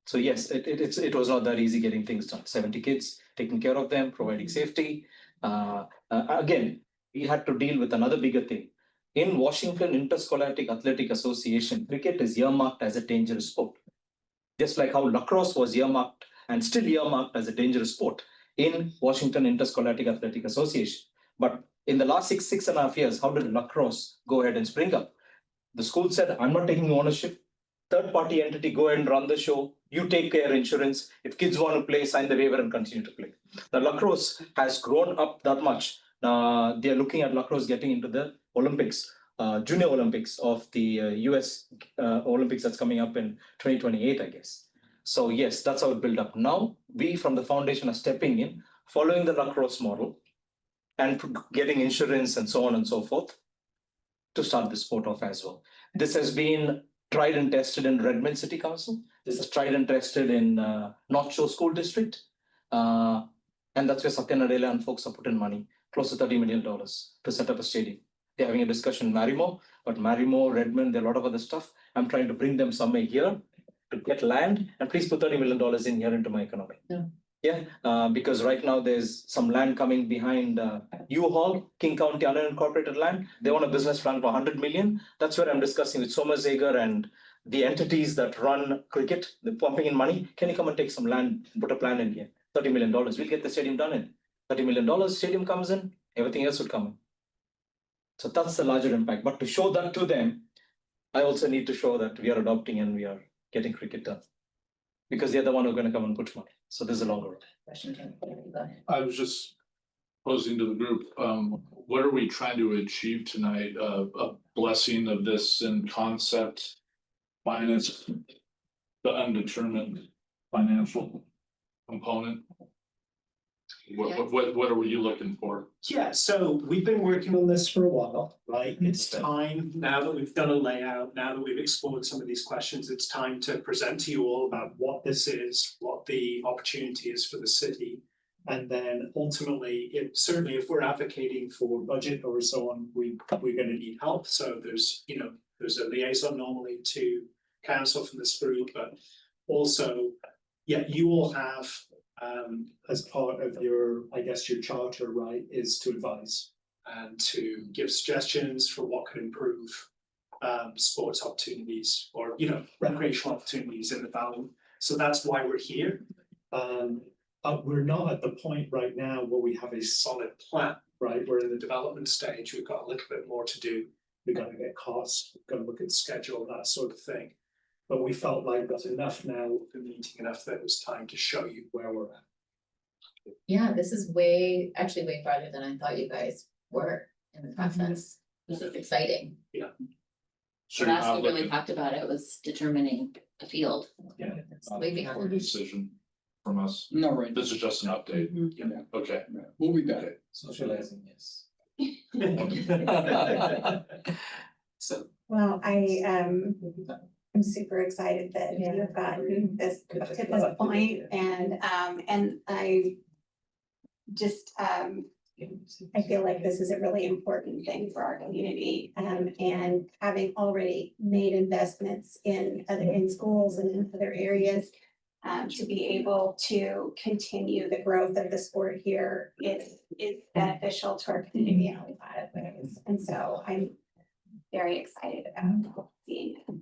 So yes, it was not that easy getting things done. 70 kids, taking care of them, providing safety. Again, we had to deal with another bigger thing. In Washington Interscholastic Athletic Association, cricket is earmarked as a dangerous sport. Just like how lacrosse was earmarked and still earmarked as a dangerous sport in Washington Interscholastic Athletic Association. But in the last 6.5 years, how did lacrosse go ahead and spring up? The school said, I'm not taking ownership. Third-party entity, go ahead and run the show. You take care insurance. If kids want to play, sign the waiver and continue to play. The lacrosse has grown up that much. They're looking at lacrosse getting into the Olympics, Junior Olympics of the US Olympics that's coming up in 2028, I guess. So yes, that's how it built up. Now, we from the foundation are stepping in, following the lacrosse model and getting insurance and so on and so forth to start the sport off as well. This has been tried and tested in Redmond City Council. This is tried and tested in North Shore School District. And that's where Satya Nadella and folks are putting money, close to $30 million to set up a stadium. They're having a discussion in Marymore, but Marymore, Redmond, there are a lot of other stuff. I'm trying to bring them somewhere here to get land and please put $30 million in here into my economy. Yeah, because right now there's some land coming behind U-Haul, King County unincorporated land. They want a business plan for 100 million. That's where I'm discussing with Soma Zager and the entities that run cricket. They're pumping in money. Can you come and take some land, put a plan in here? $30 million. We'll get the stadium done in. $30 million, stadium comes in, everything else would come in. So that's the larger impact. But to show that to them, I also need to show that we are adopting and we are getting cricket done. Because they're the one who are gonna come and put money, so there's a longer run. Question, Kim, go ahead. I was just posing to the group, what are we trying to achieve tonight? A blessing of this in concept minus the undetermined financial component? What are you looking for? Yeah, so we've been working on this for a while, right? It's time, now that we've done a layout, now that we've explored some of these questions, it's time to present to you all about what this is, what the opportunity is for the city. And then ultimately, certainly if we're advocating for budget or so on, we're gonna need help. So there's a liaison normally to council from this group, but also, yeah, you all have as part of your, I guess, your charter, right, is to advise and to give suggestions for what could improve sports opportunities or, recreational opportunities in the valley. So that's why we're here. We're not at the point right now where we have a solid plan, right? We're in the development stage. We've got a little bit more to do. We've got to get costs, we've got to look at schedule, that sort of thing. But we felt like that's enough now, the meeting enough that it was time to show you where we're at. Yeah, this is actually way farther than I thought you guys were in the process. This is exciting. So The you're last not we really looking talked about it was determining a field. Yeah. It's way for a beyond. decision from us. No, right. This is just an update. Mhm. Okay. We'll be back. Socializing, yes. So, well, I'm super excited that you've gotten this to this point and I just, I feel like this is a really important thing for our community, and having already made investments in schools and in other areas. To be able to continue the growth of the sport here is beneficial to our community in a lot of ways. And so I'm very excited about seeing it.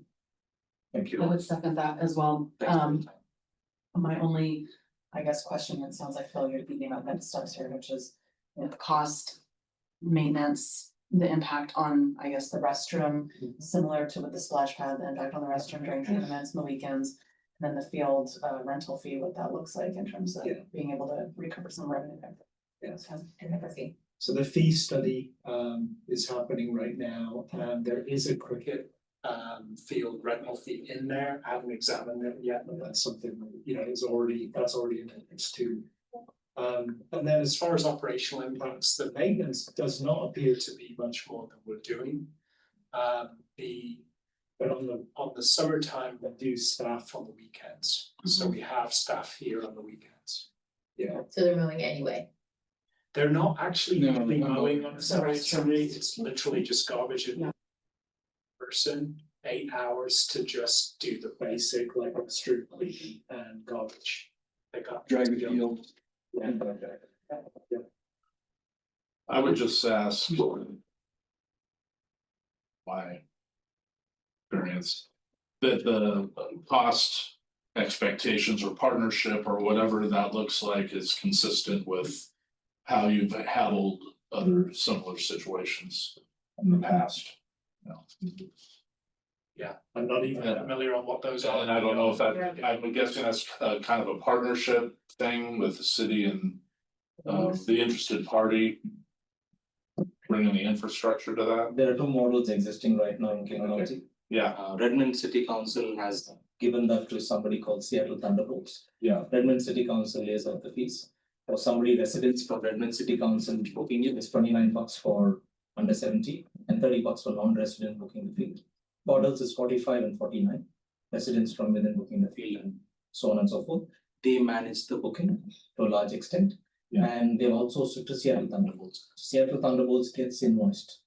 Thank I you. would second that as well. My only, I guess, question, it sounds like Phil, you're thinking about next steps here, which is, the cost, maintenance, the impact on, I guess, the restroom, similar to with the splash pad, the impact on the restroom during tournaments and the weekends. And then the field rental fee, what that looks like in terms of being able to recover some revenue there. Yes. Empathy. So the fee study is happening right now, and there is a cricket field rental fee in there. I haven't examined it yet, but that's something, that's already in the next two. And then as far as operational impacts, the maintenance does not appear to be much more than we're doing. But on the summertime, we do staff on the weekends, so we have staff here on the weekends. Yeah. So they're moving anyway. They're not actually No, usually no. mowing on a Saturday, it's literally just garbage and person, 8 hours to just do the basic like restroom cleaning and garbage. Pick up. Drag the field. Yeah. I would just ask. My experience, that the cost expectations or partnership or whatever that looks like is consistent with how you've handled other similar situations in the past. Yeah, I'm not even familiar on what those are. And I don't know if that, I'm guessing that's kind of a partnership thing with the city and the interested party. Bringing the infrastructure to that. There are two models existing right now in King County. Yeah. Redmond City Council has given that to somebody called Seattle Thunderbolts. Yeah. Redmond City Council lays out the fees. For somebody residents from Redmond City Council booking it is $29 for under 70 and $30 for non-resident booking the field. For adults is 45 and 49. Residents from within booking the field and so on and so forth. They manage the booking to a large extent. Yeah. And they've also switched to Seattle Thunderbolts. Seattle Thunderbolts gets invoiced.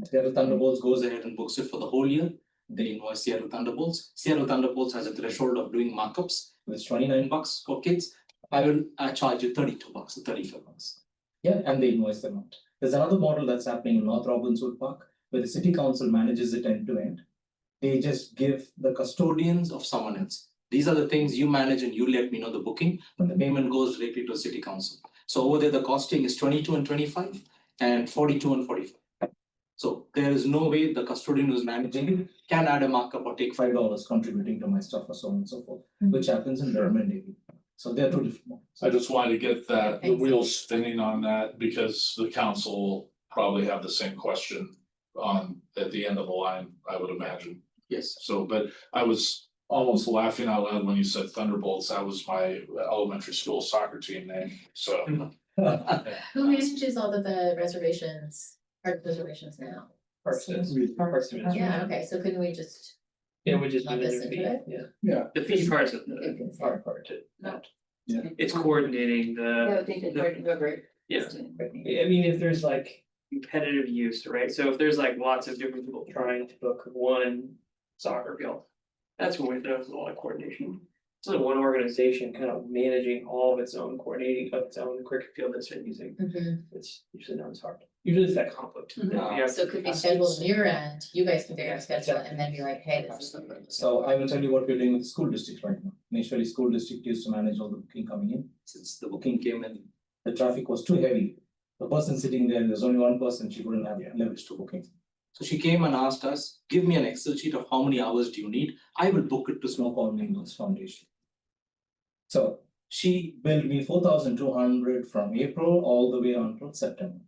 Seattle Thunderbolts goes ahead and books it for the whole year. They invoice Seattle Thunderbolts. Seattle Thunderbolts has a threshold of doing markups. It's $29 for kids. I will charge you $32 or $35. Yeah, and they invoice them out. There's another model that's happening in North Robbinswood Park, where the city council manages it end to end. They just give the custodians of someone else. These are the things you manage and you let me know the booking, but the payment goes directly to city council. So over there, the costing is 22 and 25 and 42 and 45. So there is no way the custodian who's managing it can add a markup or take $5 contributing to my stuff or so on and so forth, which happens in Durham and Davie. So they are two different models. I just wanted to get the Thanks. wheels spinning on that because the council will probably have the same question on at the end of the line, I would imagine. Yes. So, but I was almost laughing out loud when you said Thunderbolts. That was my elementary school soccer team name, so. Who manages all of the reservations, park reservations now? Parks and Yeah, okay, so couldn't we just, Yeah, we just Lump do this the into fee, it? yeah. Yeah. The fee part of You the can say. hard part to that. Yeah. It's coordinating I the, would think that whoever. Yeah. is doing coordinating. I mean, if there's like competitive use, right? So if there's like lots of different people trying to book one soccer field. That's when there's a lot of coordination. It's like one organization kind of managing all of its own coordinating of its own cricket field that's been using. Mhm. It's usually not as hard. Usually it's that conflict. Mhm. Yeah. So it could be scheduled on your end, you guys can figure out schedule and then be like, hey, this is. So I will tell you what we're doing with the school district right now. Initially, school district used to manage all the booking coming in. Since the booking came in, the traffic was too heavy. The person sitting there, there's only one person, she couldn't have leverage to booking. So she came and asked us, give me an Excel sheet of how many hours do you need? I will book it to Snoqualmie Foundation. So she billed me 4,200 from April all the way until September.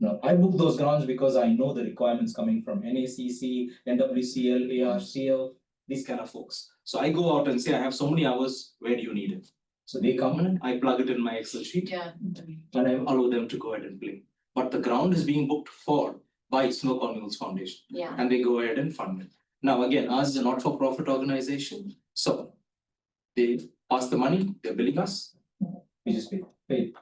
Now, I book those grounds because I know the requirements coming from NACC, NWCL, ARCL, these kind of folks. So I go out and say, I have so many hours, where do you need it? So they come in, I plug it in my Excel sheet. Yeah. And I allow them to go ahead and play. But the ground is being booked for by Snoqualmie Foundation. Yeah. And they go ahead and fund it. Now, again, ours is a not-for-profit organization, so they pass the money, they're billing us, we just pay.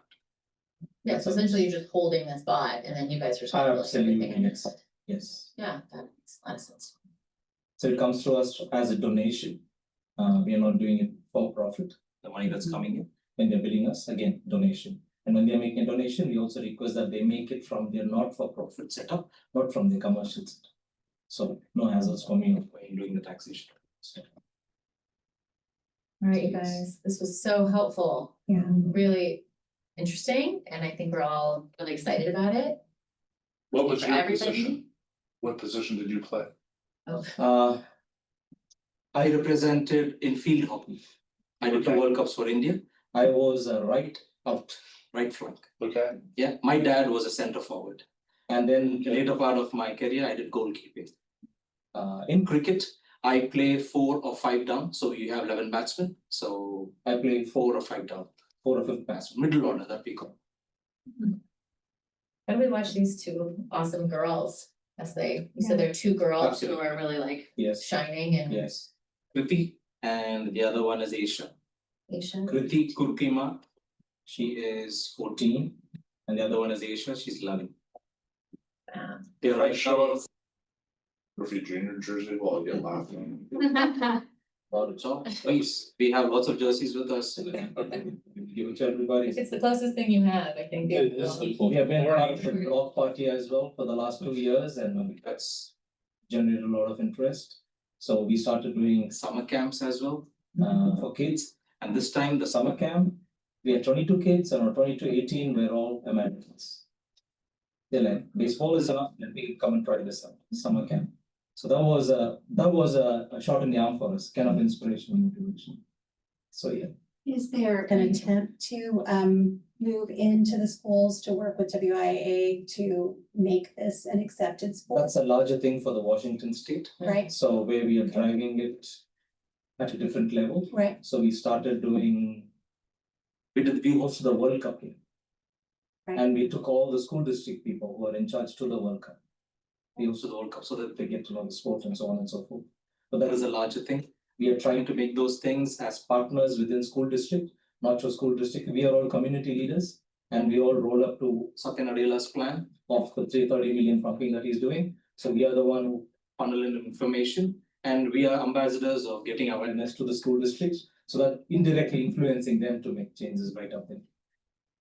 Yeah, so essentially you're just holding this spot and then you guys are responsible for everything in it. Yes, yes. Yeah, that makes a lot of sense. So it comes to us as a donation. We are not doing it for profit, the money that's coming in. When they're billing us, again, donation. And when they're making a donation, we also request that they make it from their not-for-profit setup, not from the commercial setup. So no hazards for me in doing the taxation. All right, you guys, this was so helpful. Yeah. Really interesting, and I think we're all really excited about it. What was For your everybody. position? What position did you play? I represented in field hockey. I did 2 World Cups for India. I was a right flank. Okay. Yeah, my dad was a center forward. And then the later part of my career, I did goalkeeping. In cricket, I play 4 or 5 down. So you have 11 batsmen. So I play 4 or 5 down, 4 or 5 batsmen, middle order that we call. How do we watch these two awesome girls as you said there are 2 girls Absolutely. who are really like Yes, shining and. yes. Kriti and the other one is Aisha. Asian. Kriti Kurkima, she is 14. And the other one is Aisha, she's 11. Wow. They're right now. Murphy Junior jersey, well, I get laughing. Not at all. Please, we have lots of jerseys with us. Give it to everybody. It's the closest thing you have, I think. It is the We have been part of the block party as well for the last 2 years, and that's generated a lot of interest. So we started doing summer camps as well for kids. And this time the summer camp, we had 22 kids, and 22, 18 were all Americans. They're like, baseball is enough, let me come and try this out, summer camp. So that was a shot in the arm for us, kind of inspiration and motivation. So yeah. Is there an attempt to move into the schools to work with WIA to make this an accepted sport? That's a larger thing for the Washington state. Right, So where we are driving it at a different level. right, So we started doing, we hosted the World Cup here. Right. And we took all the school district people who are in charge to the World Cup. We hosted the World Cup so that they get to know the sport and so on and so forth. But that is a larger thing. We are trying to make those things as partners within school district, not just school district. We are all community leaders and we all roll up to Satya Nadella's plan of the 330 million pumping that he's doing. So we are the one who funnel in information and we are ambassadors of getting awareness to the school districts so that indirectly influencing them to make changes right up there.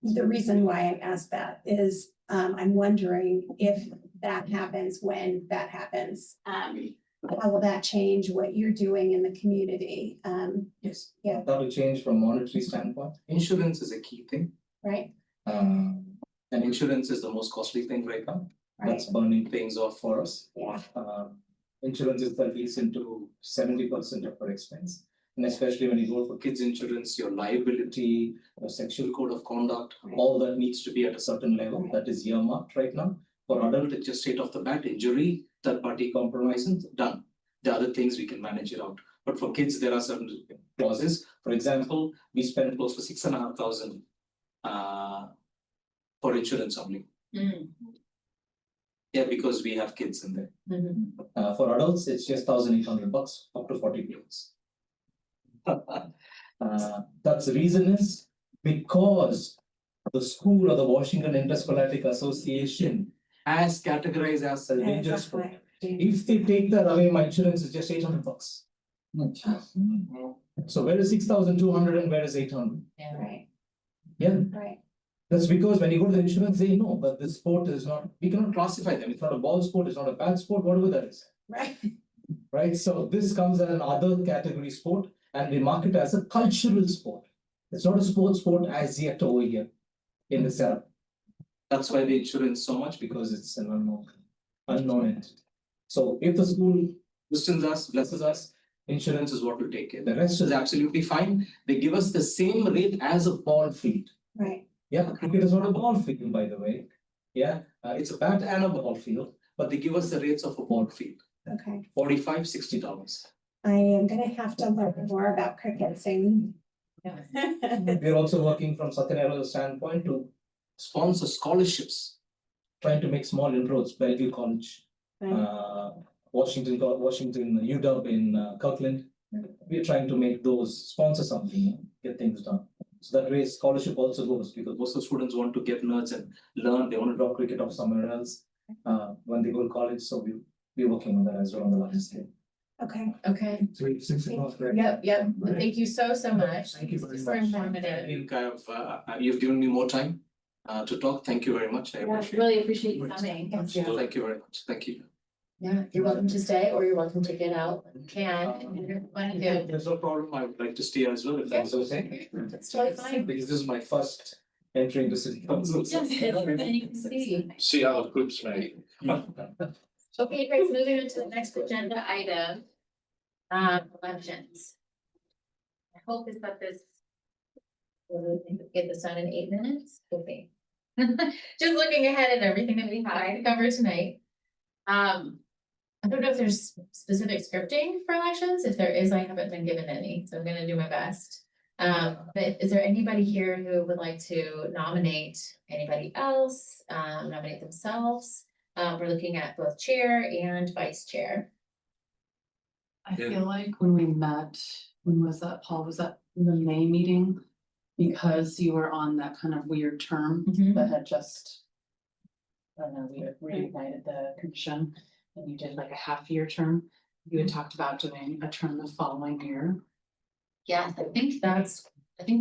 the reason why I asked that is, I'm wondering if that happens, when that happens. How will that change what you're doing in the community? Yes. Yeah. That will change from monetary standpoint. Insurance is a key thing. Right, And insurance is the most costly thing right now. that's burning things off for us. Yeah, Insurance is at least into 70% of our expense. And especially when you go for kids insurance, your liability, your sexual code of conduct, all that needs to be at a certain level that is earmarked right now. For adult, it's just straight off the bat, injury, third party compromising, done. The other things we can manage it out. But for kids, there are certain clauses. For example, we spend close to 6,500 for insurance only. Yeah, because we have kids in there. For adults, it's just $1,800 up to 40 kids. That's the reason is because the school or the Washington Interscholastic Association has categorized as a dangerous sport. If they take that away, my insurance is just $800. So where is 6,200 and where is 800? Yeah. right, Yeah, right. that's because when you go to the insurance, they know, but this sport is not, we cannot classify them. It's not a ball sport, it's not a bad sport, whatever that is. Right. Right, so this comes as an other category sport and we mark it as a cultural sport. It's not a sport as yet over here in the setup. That's why the insurance so much, because it's an unknown entity. So if the school listens us, blesses us, insurance is what will take care. The rest is absolutely fine. They give us the same rate as a ball field. Right. Yeah, cricket is not a ball field, by the way. Yeah, it's a bat and a ball field, but they give us the rates of a ball field. Okay, $45, $60. I am gonna have to learn more about cricket soon. We're also working from Satyanarayana's standpoint to sponsor scholarships, trying to make small inroads. Bellevue College, Washington, UW in Kirkland. We're trying to make those sponsor something, get things done. So that way scholarship also goes because most of the students want to get nerds and learn. They want to drop cricket off somewhere else when they go to college. So we're working on that as well on the larger scale. Okay. Okay, 6 o'clock, right? yep, thank you so much. Thank you very Super much. I informative. think you've given me more time to talk. Thank you very much. I appreciate it. Really appreciate you coming. Thank you very much. Thank you. Yeah, you're welcome to stay or you're welcome to get out. You can, if you want to do. There's no problem. I would like to stay as well if that's okay. That's totally fine. Because this is my first entry into city council. Yes, and you can see. See how the groups make. Okay, great, moving on to the next agenda item. Elections. My hope is that this. We'll get this done in 8 minutes, okay. Just looking ahead at everything that we had to cover tonight. I don't know if there's specific scripting for elections. If there is, I haven't been given any, so I'm gonna do my best. But is there anybody here who would like to nominate anybody else, nominate themselves? We're looking at both chair and vice chair. I feel like when we met, when was that, Paul, was that the May meeting? Because you were on that kind of weird term that had just. I don't know, we had reignited the commission and you did like a half-year term. You had talked about doing a term the following year. Yes, I think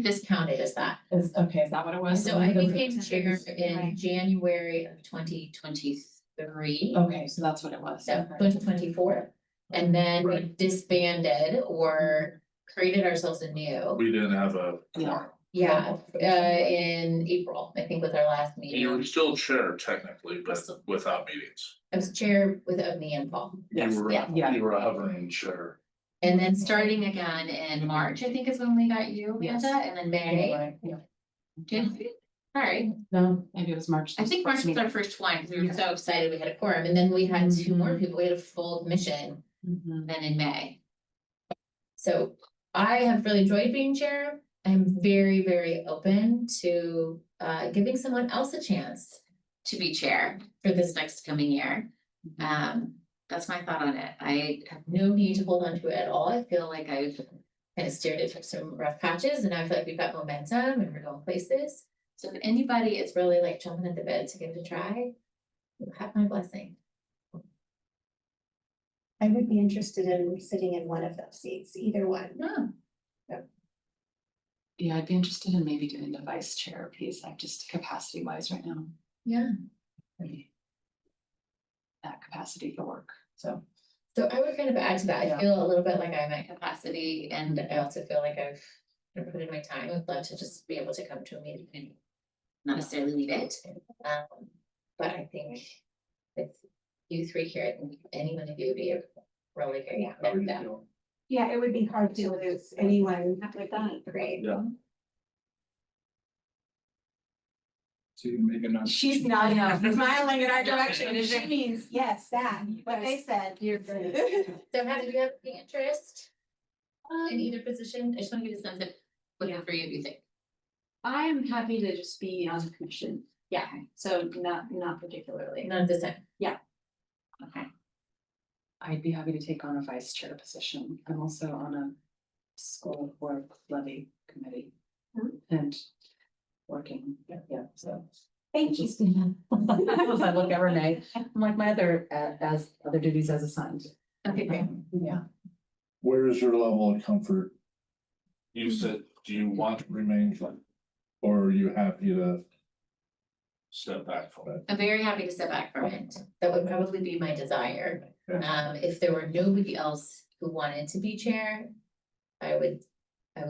this counted as that. Is that what it was? So I became chair in January of 2023. Okay, so that's what it was. So 2024. And then we disbanded or created ourselves anew. We didn't have a quorum. Yeah, in April, I think, with our last You were meeting. still chair technically, but without meetings. I was chair of me and Paul. You were, yeah. you were a hovering chair. And then starting again in March, I think is when we got you, Yes. Amanda, and then May. Yeah. All right, No, maybe it was March. I think March was our first one. We were so excited we had a quorum, and then we had 2 more people. We had a full commission then in May. So I have really enjoyed being chair. I'm very, very open to giving someone else a chance to be chair for this next coming year. That's my thought on it. I have no need to hold on to it at all. I feel like I've kind of steered it through some rough patches and I feel like we've got momentum and we're going places. So if anybody is really like jumping at the bit to give it a try, you have my blessing. I would be interested in sitting in one of those seats, either one. Yeah, I'd be interested in maybe doing the vice chair piece, like just capacity wise right now. Yeah. That capacity for work, so. So I would kind of add to that. I Yeah. feel a little bit like I'm at capacity and I also feel like I've put in my time. I'd love to just be able to come to a meeting and not necessarily lead it. But I think With you three here, I think any one of you would be a really great. Yeah. Yeah, it would be hard to lose anyone Like that. great. Yeah. So you can make a nomination. She's nodding, smiling in our direction, she means, yes, that, what they said. You're good. So how did you have the interest in either position? I just want to get a sense of what the three of you think. I'm happy to just be on the commission. Yeah, so not particularly. None of this time. Okay. I'd be happy to take on a vice chair position. I'm also on a school board levy committee. And working, so. Thank you. As I look at Renee, I'm like my other, as other duties as assigned. Okay, great. Yeah. Where is your level of comfort? You said, do you want to remain, or are you happy to step back from it? I'm very happy to step back from it. That would probably be my desire. If there were nobody else who wanted to be chair, I would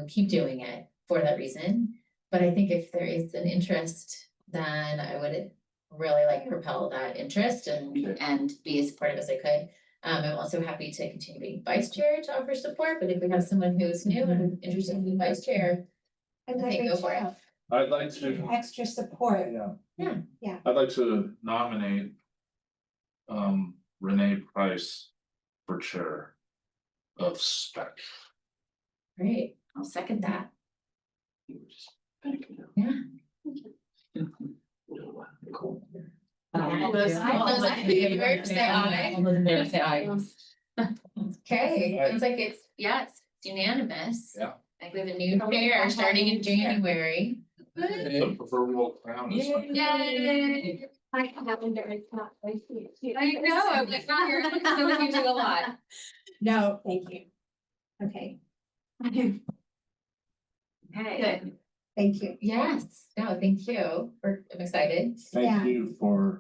keep doing it for that reason. But I think if there is an interest, then I would really like propel that interest and be as supportive as I could. I'm also happy to continue being vice chair to offer support, but if we have someone who's new and interested in being vice chair, I think go for it. I'd like to. Extra support. Yeah. I'd like to nominate Renee Price for chair of spec. Great, I'll second that. Yeah. Cool. All those in favor, say aye. All those in favor, say aye. Okay, sounds like it's unanimous. Yeah. I think we have a new chair starting in January. The proverbial crown is. Yay! I calendar is not. I know, I'm like, wow, you're you do a lot. No, thank you. Okay, Okay. good, thank you. Yes, no, thank you. I'm excited. Yeah. Thank you for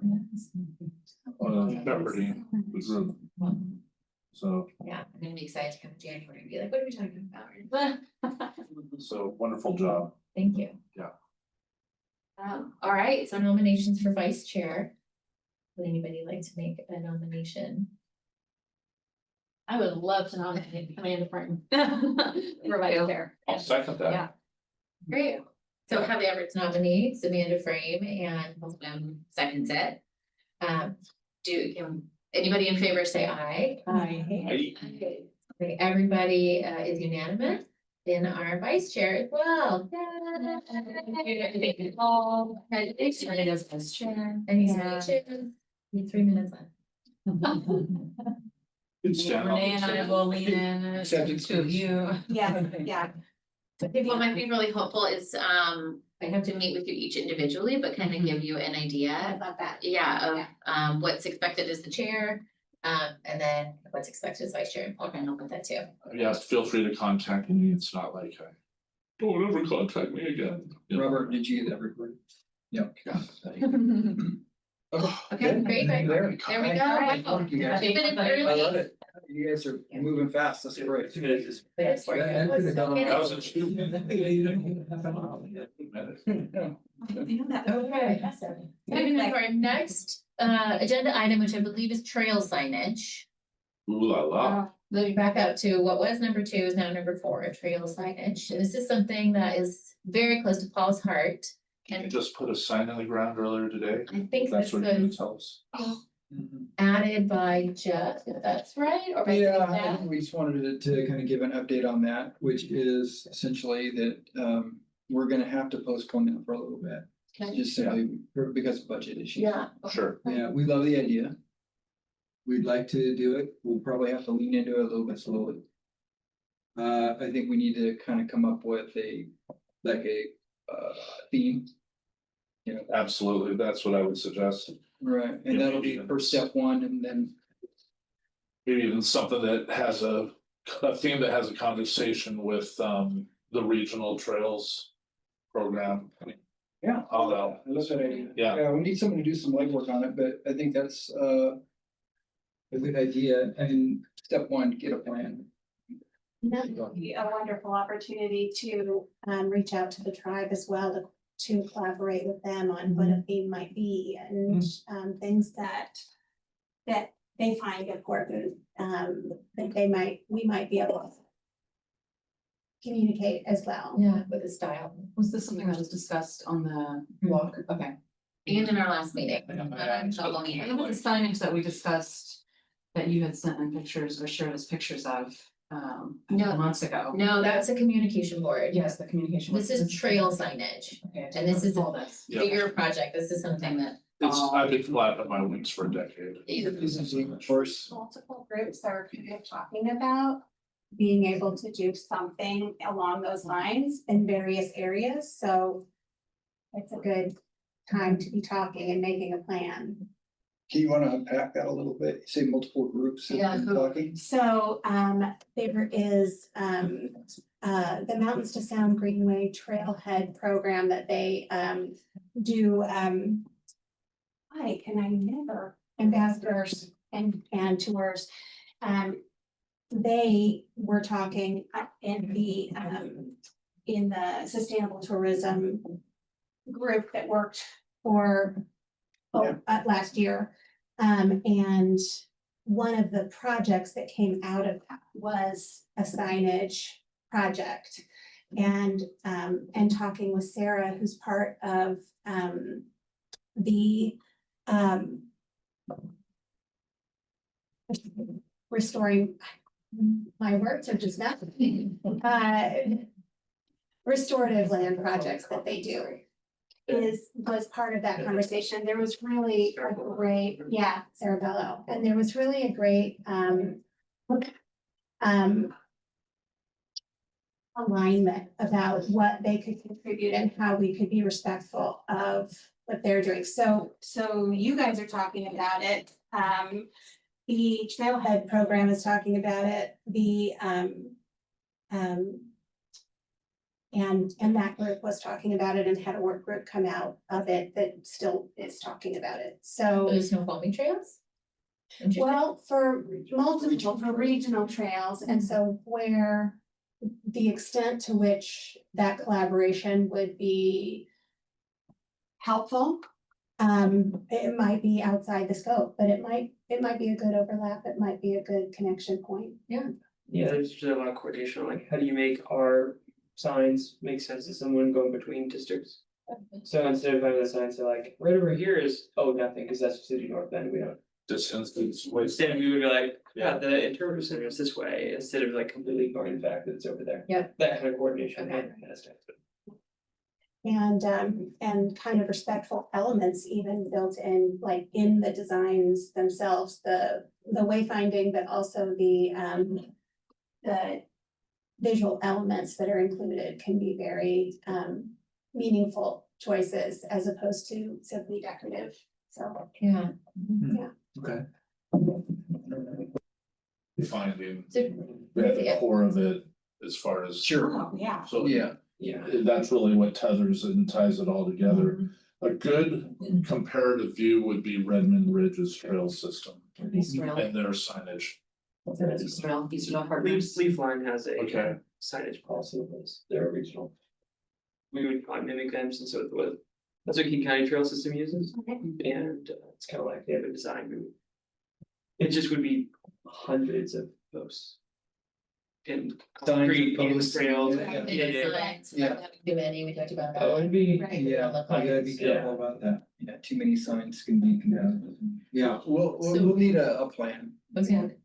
shepherding the group. So, Yeah, I'm gonna be excited to come in January and be like, what are we talking about? so wonderful job. Thank you. Yeah. All right, so nominations for vice chair. Would anybody like to make a nomination? I would love to nominate Amanda Frank for vice chair. I'll second that. Yeah. Great. So have Everett's nominates Amanda Frame and Holcomb seconds it. Anybody in favor say aye? Aye. Okay, everybody is unanimous in our vice chair as well. All Started as vice chair. Any Yeah. speeches? We have 3 minutes left. Good stand on Renee and I will lean in, Accepted two of you. Yeah, yeah. I think what might be really helpful is, I have to meet with you each individually, but kind of give you an I idea. love that. Yeah, of what's expected as the chair, and then what's expected as vice chair, and Paul can help with that too. Yes, feel free to contact me. It's not like don't ever contact me again. You know? Robert, did you get that recorded? Yeah. Okay, great, great. There we go. Alright, Wow. thank you guys. 2 minutes I early. love it. You guys are moving fast, that's great. That's for you. That was a Okay. Moving on to our next agenda item, which I believe is trail signage. Ooh la la. Moving back up to what was number 2 is now number 4, trail signage. This is something that is very close to Paul's heart. Can you just put a sign on the ground earlier today? I think That's this what you was tell us. added by Jeff, if that's right, or by Yeah, I Jeff? think we just wanted to kind of give an update on that, which is essentially that we're gonna have to postpone that for a little bit. Just simply because of budget issues. Yeah. Sure. Yeah, we love the idea. We'd like to do it. We'll probably have to lean into it a little bit slowly. I think we need to kind of come up with a theme. You know, Absolutely. That's what I would suggest. right, and that'll be for step 1, and then Maybe even something that has a theme that has a conversation with the regional trails program. yeah, How about, that's what I mean. Yeah. Yeah, we need someone to do some legwork on it, but I think that's a good idea. And step 1, get a plan. That would be a wonderful opportunity to reach out to the tribe as well, to collaborate with them on what a theme might be and things that that they find important, that we might be able to communicate as well. Yeah, with the style. Was this something that was discussed on the walk? Okay. And in our last meeting. So- Long meeting. What was the signage that we discussed that you had sent in pictures or shared us pictures of, a No. couple months ago? No, that's a communication board. Yes, the communication. This is trail signage, Okay. and this is all this. Yeah. bigger project. This is something that. I've been flapping my wings for a decade. Of course, Multiple groups are kind of talking about being able to do something along those lines in various areas, so it's a good time to be talking and making a plan. do you wanna unpack that a little bit? You say multiple groups have Yeah, been who- talking? So, there is, the Mountains to Sound Greenway Trailhead program that they, do, why can I never, ambassadors and tours. They were talking in the sustainable tourism group that worked for, last year. And one of the projects that came out of that was a signage project. And talking with Sarah, who's part of, the, restoring, my words are just not, restorative land projects that they do was part of that conversation. There was really a great, yeah, Sarah Bello, and there was really a great, alignment about what they could contribute and how we could be respectful of what they're doing. So you guys are talking about it. The Trailhead program is talking about it. The, and that group was talking about it and had a work group come out of it that still is talking about it. So. For the Snoqualmie trails? Interesting. Well, for regional trails, and so where the extent to which that collaboration would be helpful. It might be outside the scope, but it might be a good overlap, it might be a good connection point. Yeah, there's usually a lot of coordination, like how do you make our signs make sense to someone going between districts? So instead of having the signs say like, right over here is, oh, nothing, because that's city North Bend, we don't. Distance. Instead, we would be like, yeah, the interpreter center is this way, instead of like completely ignoring the fact that it's over there. Yep. That kind of coordination. Okay. And kind of respectful elements even built in, like in the designs themselves, the wayfinding, but also the visual elements that are included can be very meaningful choices as opposed to simply decorative, so. Yeah. Okay. Finding So, at the core of it as far as. Sure, Oh, yeah. So yeah, Yeah. that's really what tethers and ties it all together. A good comparative view would be Redmond Ridge's trail system East Rail, and their signage. East Rail Partners. Leaf Line has a Okay. signage policy in place, they're regional. We would probably mimic them since it was, that's what King County Trail System uses, and it's kind of like they have a design. It just would be hundreds of posts. In concrete, in posts, trails. yeah. Yeah. Too many, we talked about that. Oh, it'd be, Right. yeah, All the I gotta be plans. careful about that. Yeah, too many signs can be, yeah, we'll need a plan.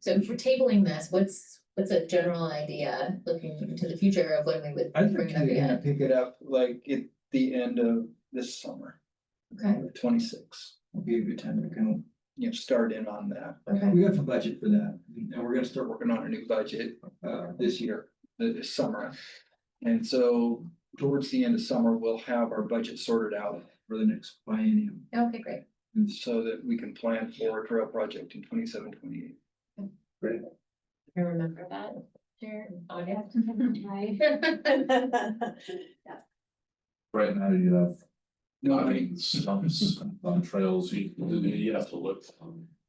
So if we're tabling this, what's a general idea looking into the future of when we would I bring think it up you're gonna again? pick it up like at the end of this summer, Okay, 26 will be a good time to kind of, start in on that. okay. We got the budget for that, and we're gonna start working on a new budget, this year, this summer. And so towards the end of summer, we'll have our budget sorted out for the next biennium. Okay, great. And so that we can plan for a trail project in 27, 28. Great. I remember that. Sure. August. Right now you have, No, I mean, stumps on trails, you have to look.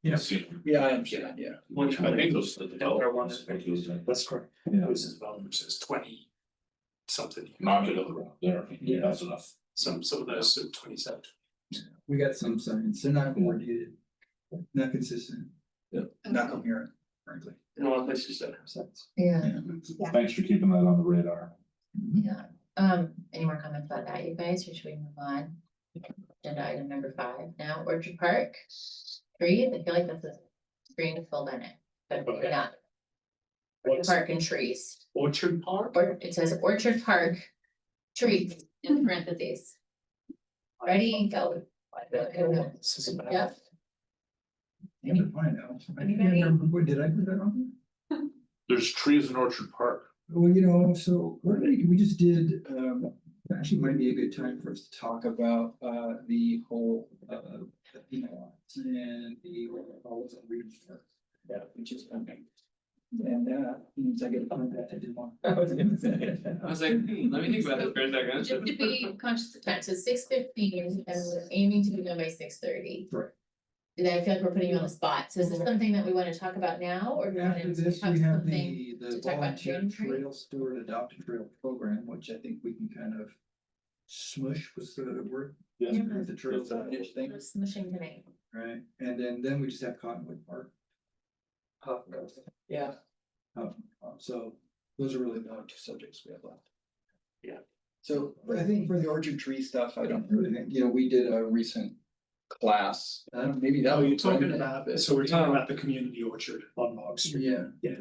Yeah. See. yeah, I understand, yeah. I think those are the developers. That's correct. Yeah. This is development says 20 something. Knock it over there, Yeah. that's enough. Some of those are 27. We got some signs, they're not coordinated, not consistent. not coherent, frankly. And a lot of places just don't have sense. Yeah, Thanks for keeping that on the radar. yeah. Any more comments about that, you guys, or should we move on? Agenda item number 5 now, Orchard Park. Trees, I feel like that's a screen to fill in it, but maybe not. Orchard What's Park and trees, Orchard Park? or it says Orchard Park trees in parentheses. Ready, go. This is about- Yep. I don't know. I can't Anybody? remember, what, did I put that on? There's trees in Orchard Park. Well, so we just did, actually might be a good time for us to talk about, the whole, and the, reading. Yeah, which is coming. And, means I get to find that I did one. I was like, let me think about it for a second. Just to be conscious of time, so 6:15 and we're aiming to be done by 6:30. Right. And I feel like we're putting you on the spot, so is this something that we wanna talk about now, or? do we wanna After this, have we have something the to talk about volunteer June tree? trail steward adopted trail program, which I think we can kind of smush was the word. Yeah. The trail signage thing, We're Smushing tonight. right? And then we just have Cottonwood Park. Yeah, So those are really the only 2 subjects we have left. Yeah. So I think for the orchard tree stuff, I don't really think, we did a recent class, maybe that. Oh, you're was- talking about, so we're talking about the community orchard on Mark Street. Yeah. yeah,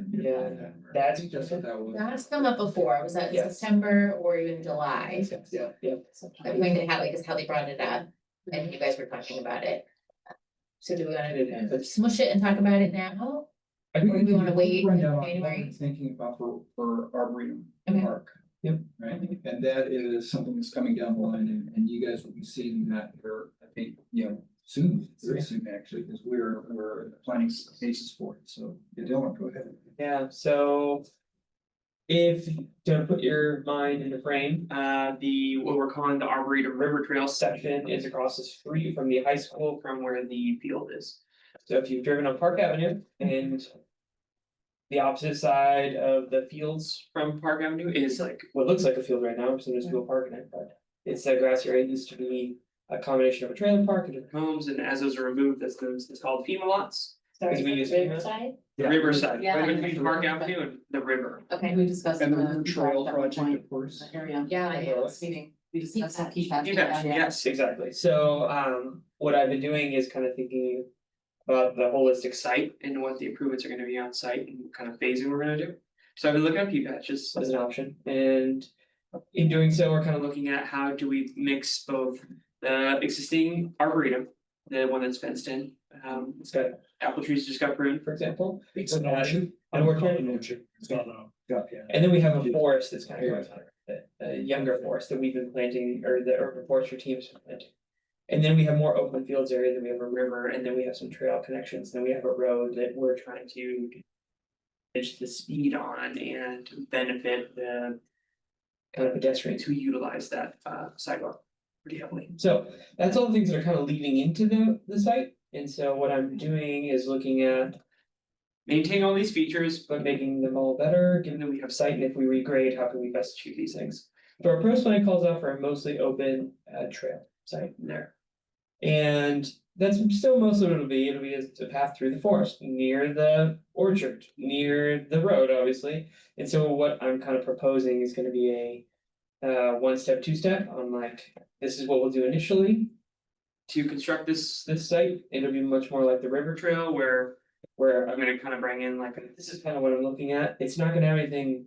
I that's think that's what that was. That has come up before, was that in Yes. September or even July? Yeah. I'm going to have, like, is how they brought it up, and you guys were talking about it. So do we wanna smush it and talk about it now? I think Or do we wanna wait run until down on what January? we're thinking about for Arboretum Okay. Park. Yep. Right, and that is something that's coming down the line, and you guys will be seeing that here, I think, soon, very soon, actually, because we're planning spaces for it, so, Dylan, go ahead. Yeah, so. If to put your mind in the frame, what we're calling the Arboretum River Trail section is across the street from the high school from where the field is. So if you've driven on Park Avenue and. The opposite side of the fields from Park Avenue is like what looks like a field right now, so there's people parking it, but. It's a grassy area, it used to be a combination of a trailer park and different homes, and as those are removed, it's called FEMA lots. Sorry, we use- Riverside? The riverside, Yeah. right between Park Avenue and the river. Okay. We discussed. And the river trail project, point, of course. the Area. Yeah, yeah. Last meeting, we discussed that PFAS. PFAS, yes, exactly. So, what I've been doing is kind of thinking about the holistic site and what the improvements are gonna be on site and what kind of phasing we're gonna do. So I've been looking at PFAS just as an option, and in doing so, we're kind of looking at how do we mix both the existing arboretum, the one that's fenced in, it's got apple trees just got pruned, for example. It's an orchard. An orchard. An orchard. It's got a, yeah. And then we have a forest that's kind of growing out of it, a younger forest that we've been planting, or the urban forestry team's been planting. And then we have more open fields area, then we have a river, and then we have some trail connections, then we have a road that we're trying to. Manage the speed on and benefit the. Kind of pedestrians who utilize that sidewalk pretty heavily. So that's all the things that are kind of leading into the site, and so what I'm doing is looking at. Maintaining all these features, but making them all better, given that we have site, and if we regrade, how can we best achieve these things? So our first plan calls out for a mostly open trail site in there. And that's still most of what it'll be a path through the forest, near the orchard, near the road, obviously. And so what I'm kind of proposing is gonna be a 1-step, 2-step on like, this is what we'll do initially. To construct this site, it'll be much more like the river trail where I'm gonna kind of bring in like, this is kind of what I'm looking at, it's not gonna have anything.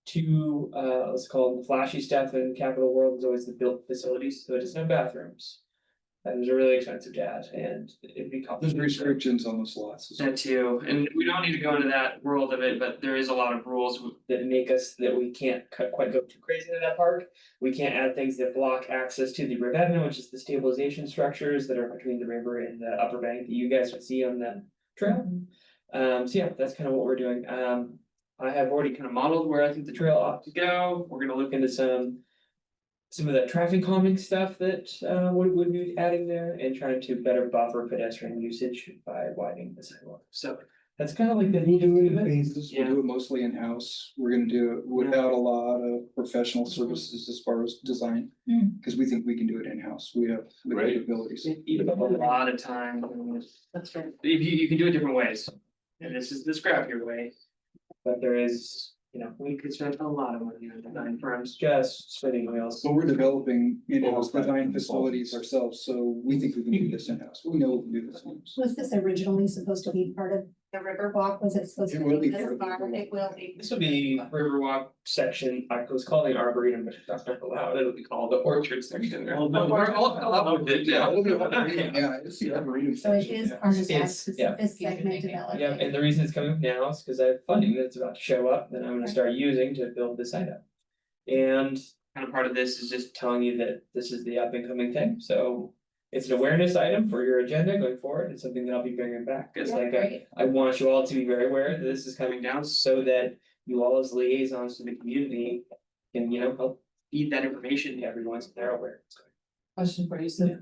Too, let's call them flashy stuff in Capital World is always the built facilities, so it doesn't have bathrooms. And those are really expensive to add, and it'd be There's complicated. restrictions on those lots. That too, and we don't need to go into that world of it, but there is a lot of rules that make us that we can't quite go too crazy into that park. We can't add things that block access to the revetment, which is the stabilization structures that are between the river and the upper bank that you guys would see on the trail. So yeah, that's kind of what we're doing. I have already kind of modeled where I think the trail ought to go. We're gonna look into some of that traffic calming stuff that would be adding there and trying to better buffer pedestrian usage by widening the sidewalk. So That's kind of like the We'll need to do it do in it. phases, we'll do it mostly in-house, we're gonna do it without a lot of professional services as far as design. Cause we think we can do it in-house, we have the Right. capabilities. It eats up a lot of time. That's right. If you can do it different ways, and this is the scrappier way. But there is, we could spend a lot of money on design firms just spinning wheels. So we're developing in-house Well, design right. facilities ourselves, so we think we can do this in-house, we know we can do this in-house. Was this originally supposed to be part of the Riverwalk? Was it supposed It to will be be this part of the far? Riverwalk. It will be. This would be Riverwalk section, I was calling it Arboretum, but that's not allowed, it'll be called the Orchard section. We're all up with it, Yeah, yeah. it'll be arboretum, yeah, it's the arboretum So it section, is yeah. part of that, It's- yeah. this segment development. Yeah, and the reason it's coming up now is because I have funding that's about to show up that I'm gonna start using to build this site up. And kind of part of this is just telling you that this is the up and coming thing, so. It's an awareness item for your agenda going forward, it's something that I'll be bringing back, cause like I want you all to be very aware that this is coming down so that. You all as liaisons to the community can, help feed that information to everyone so they're aware. Question for you, so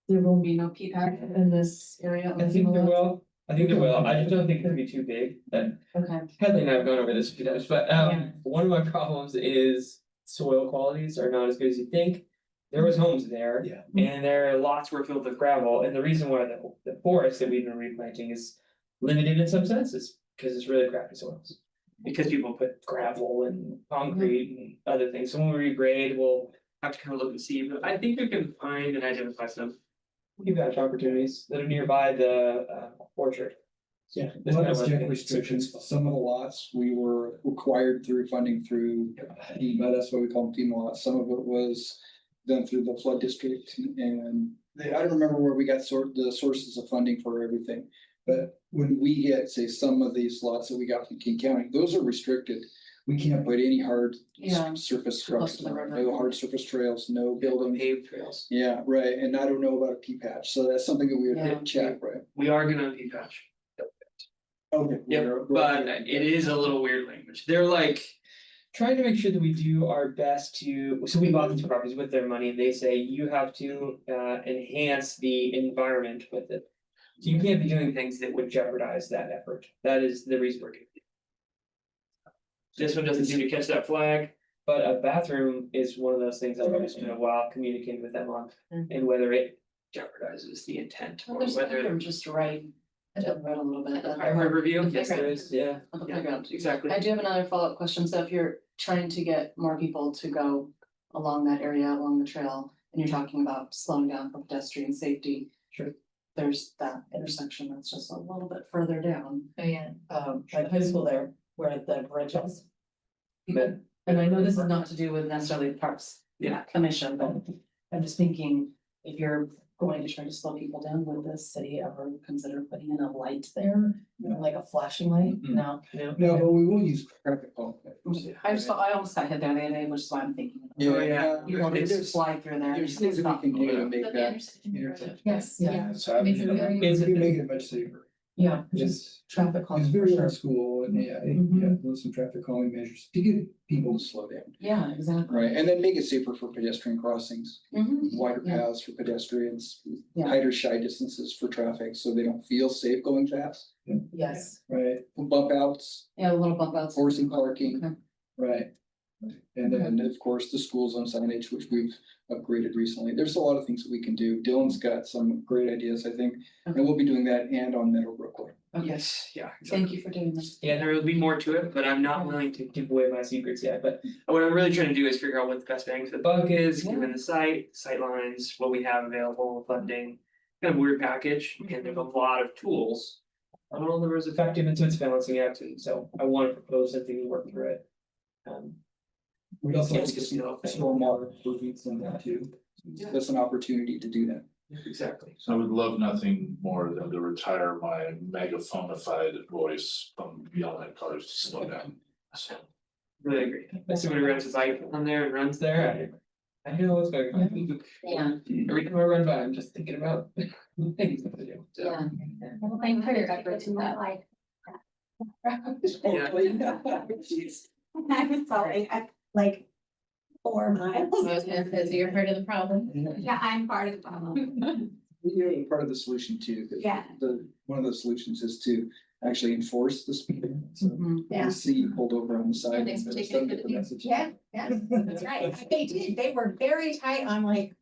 there will be no PPAC in this area? I think there will, I just don't think it'll be too big, and Okay, Headley and I have gone over this a few times, but Yeah. one of my problems is soil qualities are not as good as you think. There was homes there. Yeah. And their lots were filled with gravel, and the reason why the forest that we've been replanting is limited in some senses, because it's really crappy soils. Because people put gravel and concrete and other things, so when we regrade, we'll have to kind of look and see, but I think we can find and identify some. You've got opportunities that are nearby the orchard. Yeah, This kind of subject thing. restrictions, some of the lots we were required through funding through FEMA, that's why we call them FEMA lots, some of it was. Done through the flood district and I don't remember where we got the sources of funding for everything. But when we get, say, some of these lots that we got from King County, those are restricted. We can't put any hard Yeah. surface Close structures, to the river. no hard surface trails, no building. Paved trails. Yeah, right, and I don't know about a P patch, so that's something that we would Yeah. check, right? We are gonna be patch. Okay. Yeah, but it is a little weird language. They're like. Trying to make sure that we do our best to, so we bought these properties with their money, and they say you have to enhance the environment with it. So you can't be doing things that would jeopardize that effort. That is the reason we're doing it. This one doesn't seem to catch that flag, but a bathroom is one of those things I've always been a while communicating with them on. And whether it jeopardizes the intent or well, there's whether. another just right, down the road a little bit. Riverview, The yes, there playground. is, yeah. On the Yeah, playground. Exactly. I do have another follow-up question, so if you're trying to get more people to go along that area, along the trail, and you're talking about slowing down for pedestrian safety. Sure. There's that intersection that's just a little bit further down, Oh, yeah. by the high school there, where the bridge is. But- And I know this is not to do with necessarily the Parks Yeah. Commission, but I'm just thinking, if you're going to try to slow people down, would the city ever consider putting in a light there? Like a flashing light? No. No, but we will use traffic calming. I almost got hit there the other day, which is why I'm thinking. Oh, yeah. You want to just slide through there. There's things that we can do to make that. Yes, Yeah. yeah. It's happening. It's gonna make it much safer. Yeah, It's, just traffic it's calming for very sure. old school and yeah, Mhm. with some traffic calming measures to get people to slow down. Yeah, exactly. Right, and then make it safer for pedestrian crossings, Mhm. wider Yeah. paths for pedestrians, Yeah. tighter shy distances for traffic, so they don't feel safe going fast. Yes, Right, bump outs, yeah, a little bump outs. forcing parking, Okay. right. And then, of course, the school zone signage, which we've upgraded recently. There's a lot of things that we can do. Dylan's got some great ideas, I think, and we'll be doing that and on Meadowbrook Way. Okay, Yes, yeah. thank you for doing this. Yeah, there will be more to it, but I'm not willing to give away my secrets yet, but what I'm really trying to do is figure out what the best bang for the buck is, given the sight lines, what we have available, funding. Kind of weird package, and there's a lot of tools. I don't know if it was effective until it's balancing out, and so I want to propose something and work through it. We also Yeah, have it's just, some stormwater improvements in that too. That's an opportunity to do that. Exactly. I would love nothing more than to retire my megaphonified voice from yelling at cars to slow down. So, Really agree. As somebody who runs his bike on there and runs there, I know what's going on. Yeah. Every time I run by, I'm just thinking about things to do. So, Yeah. Well, thank you for your efforts in that. Jeez. I'm sorry, I like 4 miles. I was gonna say, so you're part of the problem. Yeah, I'm part of the problem. You're part of the solution too, 'cause Yeah. one of the solutions is to actually enforce the speed limit. So Yeah. I see you pulled over on the side. Thanks for and taking don't it get the to message. Yeah, that's right. They did. They were very tight. I'm like,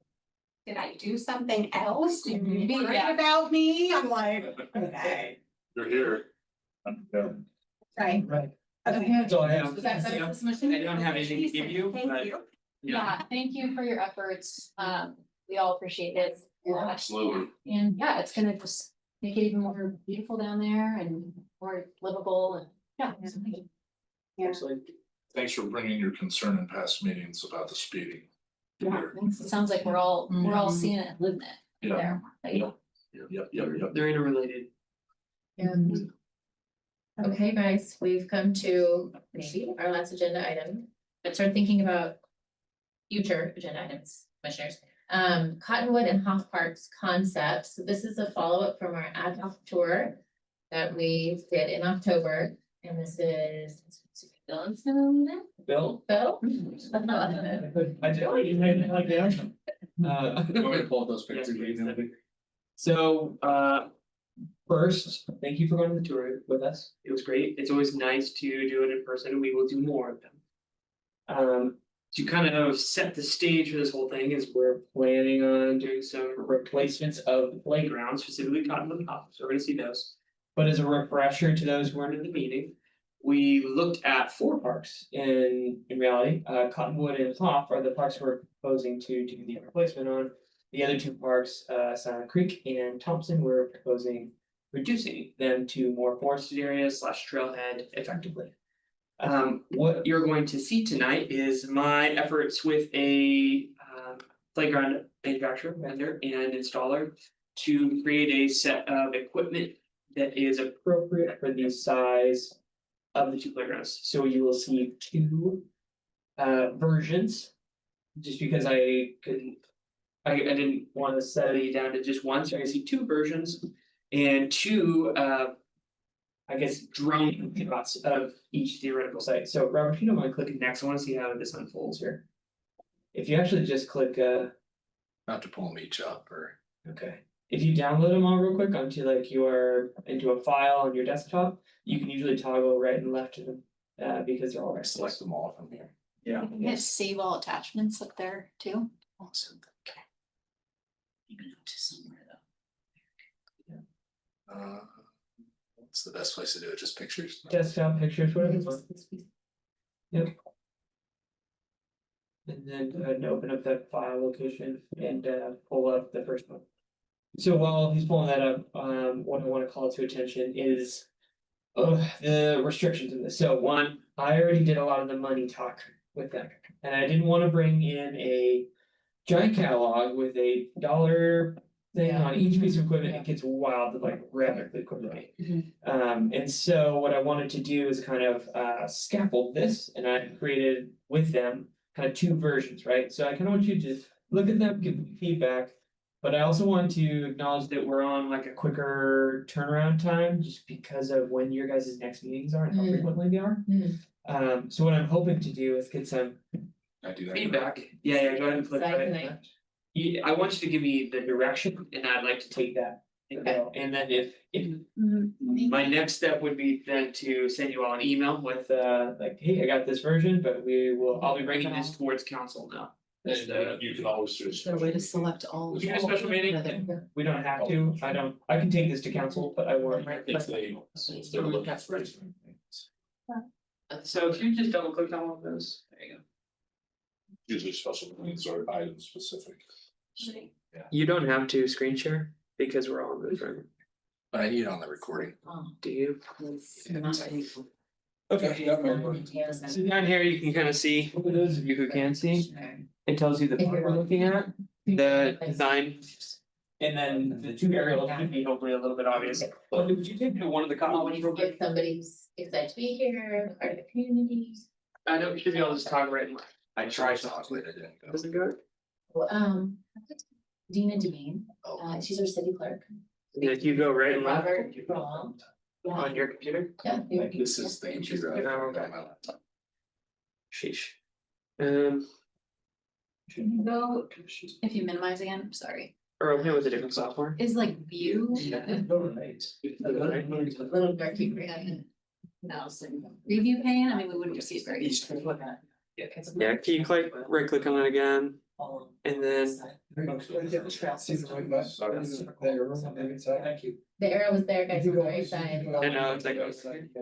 did I do something else? Did you be worried about me? I'm like, okay, You're here. right. Right. Okay. That's all I have. Was that the submission? I don't have anything to give you, Thank but you. Yeah, thank you for your efforts. We all appreciate it. Absolutely. And yeah, it's gonna just make it even more beautiful down there and more livable and yeah. Yeah. absolutely. Thanks for bringing your concern in past meetings about the speeding. Yeah, it sounds like we're all seeing it, living it Yeah. there. Like, Yep. They're interrelated. And. Okay, guys, we've come to maybe our last agenda item, but start thinking about future agenda items, commissioners. Cottonwood and Hoff Parks concepts. So this is a follow-up from our ad hoc tour that we did in October. And this is Bill. Bill? Bill? I did. Like the action. You want me to pull up those Yes, pictures? please. So, first, thank you for going on the tour with us. It was great. It's always nice to do it in person, and we will do more of them. To kind of set the stage for this whole thing is we're planning on doing some replacements of playgrounds, specifically Cottonwood and Hoff, so we're gonna see those. But as a refresher to those who weren't in the meeting, we looked at 4 parks in reality. Cottonwood and Hoff are the parks we're proposing to do the replacement on. The other 2 parks, Silent Creek and Thompson, we're proposing reducing them to more forested areas / trailhead effectively. What you're going to see tonight is my efforts with a playground manufacturer, vendor and installer to create a set of equipment that is appropriate for the size of the 2 playgrounds. So you will see 2 versions. Just because I didn't want to set it down to just one, so I see 2 versions and 2 I guess drone shots of each theoretical site. So Robert, if you don't mind clicking next, I want to see how this unfolds here. If you actually just click Not to pull them each up or. okay. If you download them all real quick onto like into a file on your desktop, you can usually toggle right and left to them because they're all right. Select them all from here. Yeah. You can save all attachments up there too. Awesome. What's the best place to do it? Just pictures? Desktop pictures, whatever. you want. Yep. And then go ahead and open up that file location and pull up the first one. So while he's pulling that up, what I want to call to attention is the restrictions in this. So one, I already did a lot of the money talk with them. And I didn't want to bring in a giant catalog with a dollar thing on each piece of equipment. It gets wild, like rapidly quickly. And so what I wanted to do is kind of scaffold this, and I created with them kind of 2 versions, right? So I kind of want you to look at them, give me feedback, but I also want to acknowledge that we're on like a quicker turnaround time just because of when your guys' next meetings are and how frequently they are. So what I'm hoping to do is get some I do that. feedback. Yeah, go ahead and click on it. I want you to give me the direction and I'd like to take that and go. And then if my next step would be then to send you all an email with like, hey, I got this version, but I'll be bringing this towards council now. And you can always do. Is there a way to select all? We can do a special meeting. We don't have to. I can take this to council, but I won't. If they're looking for it. So if you just double click on all of those, there you go. Usually special meetings are item specific. You don't have to screen share because we're all in this room. But I need it on the recording. Do you? Okay. So down here, you can kind of see, for those of you who can see, it tells you the part we're looking at, the design. And then the 2 aerials should be hopefully a little bit obvious. But would you take one of the copies real quick? If somebody's excited to be here, part of the community. I know, you should be able to just talk right in. I tried to talk, but it didn't go. Doesn't go? Well, Dina Devine, Oh. she's our city clerk. If you go right and left Robert Braun. on your computer. Yeah. This is the computer I found on my laptop. Sheesh. Go, if you minimize again, sorry. or open with a different software? Is like view. Right. Little darky green mouse and. Review pane, I mean, we wouldn't see it very easily. Yeah, can you right click on it again? And then, Thank you. The arrow was there, guys, on the right side. I know, it's like,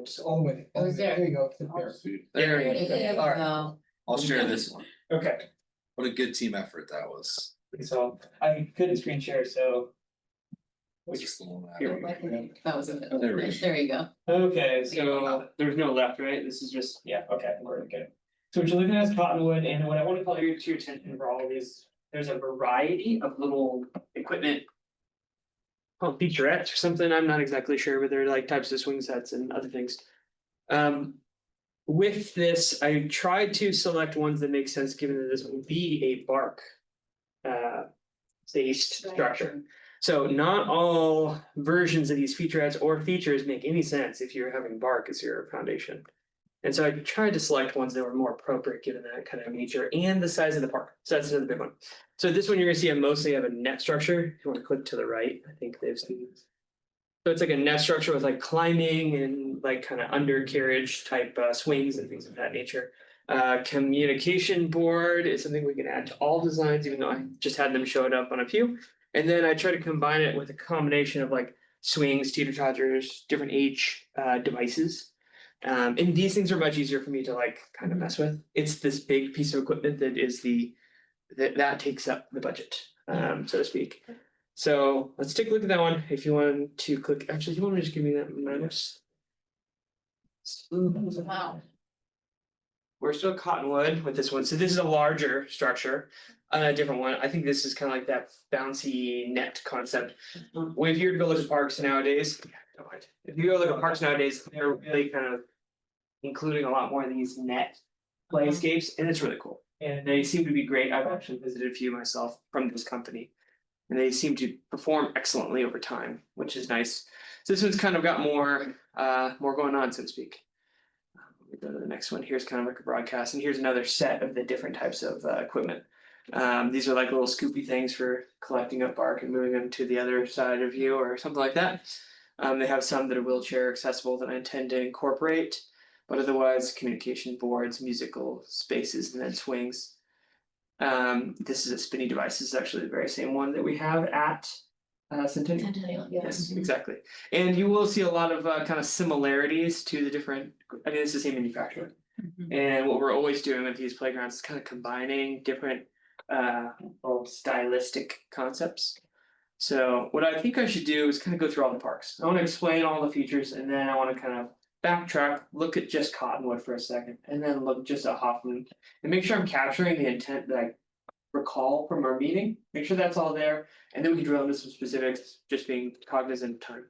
Just all the way. It was there. There you go. There. there, There we go. I'll share this one. okay, What a good team effort that was. so I couldn't screen share, so. Just the one that- Here we go. That was it. There we go. There you go. Okay, so there's no left, right? This is just, yeah, okay, we're good. So what you're looking at is cottonwood, and what I want to call your to your attention for all of these, there's a variety of little equipment. Called featurettes or something, I'm not exactly sure, but they're like types of swing sets and other things. With this, I tried to select ones that make sense, given that this will be a bark. Based structure. So not all versions of these featurettes or features make any sense if you're having bark as your foundation. And so I tried to select ones that were more appropriate given that kind of nature and the size of the park. So that's another big one. So this one you're gonna see I mostly have a net structure. If you want to click to the right, I think they've seen this. So it's like a net structure with like climbing and like kind of undercarriage type swings and things of that nature. Communication board is something we can add to all designs, even though I just had them showed up on a few. And then I try to combine it with a combination of like swings, teeter-totters, different age devices. And these things are much easier for me to like kind of mess with. It's this big piece of equipment that is that takes up the budget, so to speak. So let's take a look at that one. If you want to click, actually, you want to just give me that minus? Wow. We're still cottonwood with this one. So this is a larger structure, a different one. I think this is kind of like that bouncy net concept. If you were to go look at parks nowadays, if you go look at parks nowadays, they're really kind of including a lot more of these net playscapes, and it's really cool. And they seem to be great. I've actually visited a few myself from this company, and they seem to perform excellently over time, which is nice. So this one's kind of got more going on, so to speak. We go to the next one. Here's kind of like a broadcast, and here's another set of the different types of equipment. These are like little scoopy things for collecting up bark and moving them to the other side of you or something like that. They have some that are wheelchair accessible that I intend to incorporate, but otherwise communication boards, musical spaces, and then swings. This is a spinny device. This is actually the very same one that we have at Centennial. Centennial, Yes, exactly. And you will see a lot of kind of similarities to the different, I mean, it's the same manufacturer. And what we're always doing with these playgrounds is kind of combining different stylistic concepts. So what I think I should do is kind of go through all the parks. I want to explain all the features, and then I want to kind of backtrack, look at just Cottonwood for a second, and then look just at Hoffman, and make sure I'm capturing the intent that I recall from our meeting. Make sure that's all there, and then we can drill into some specifics, just being cognizant of time.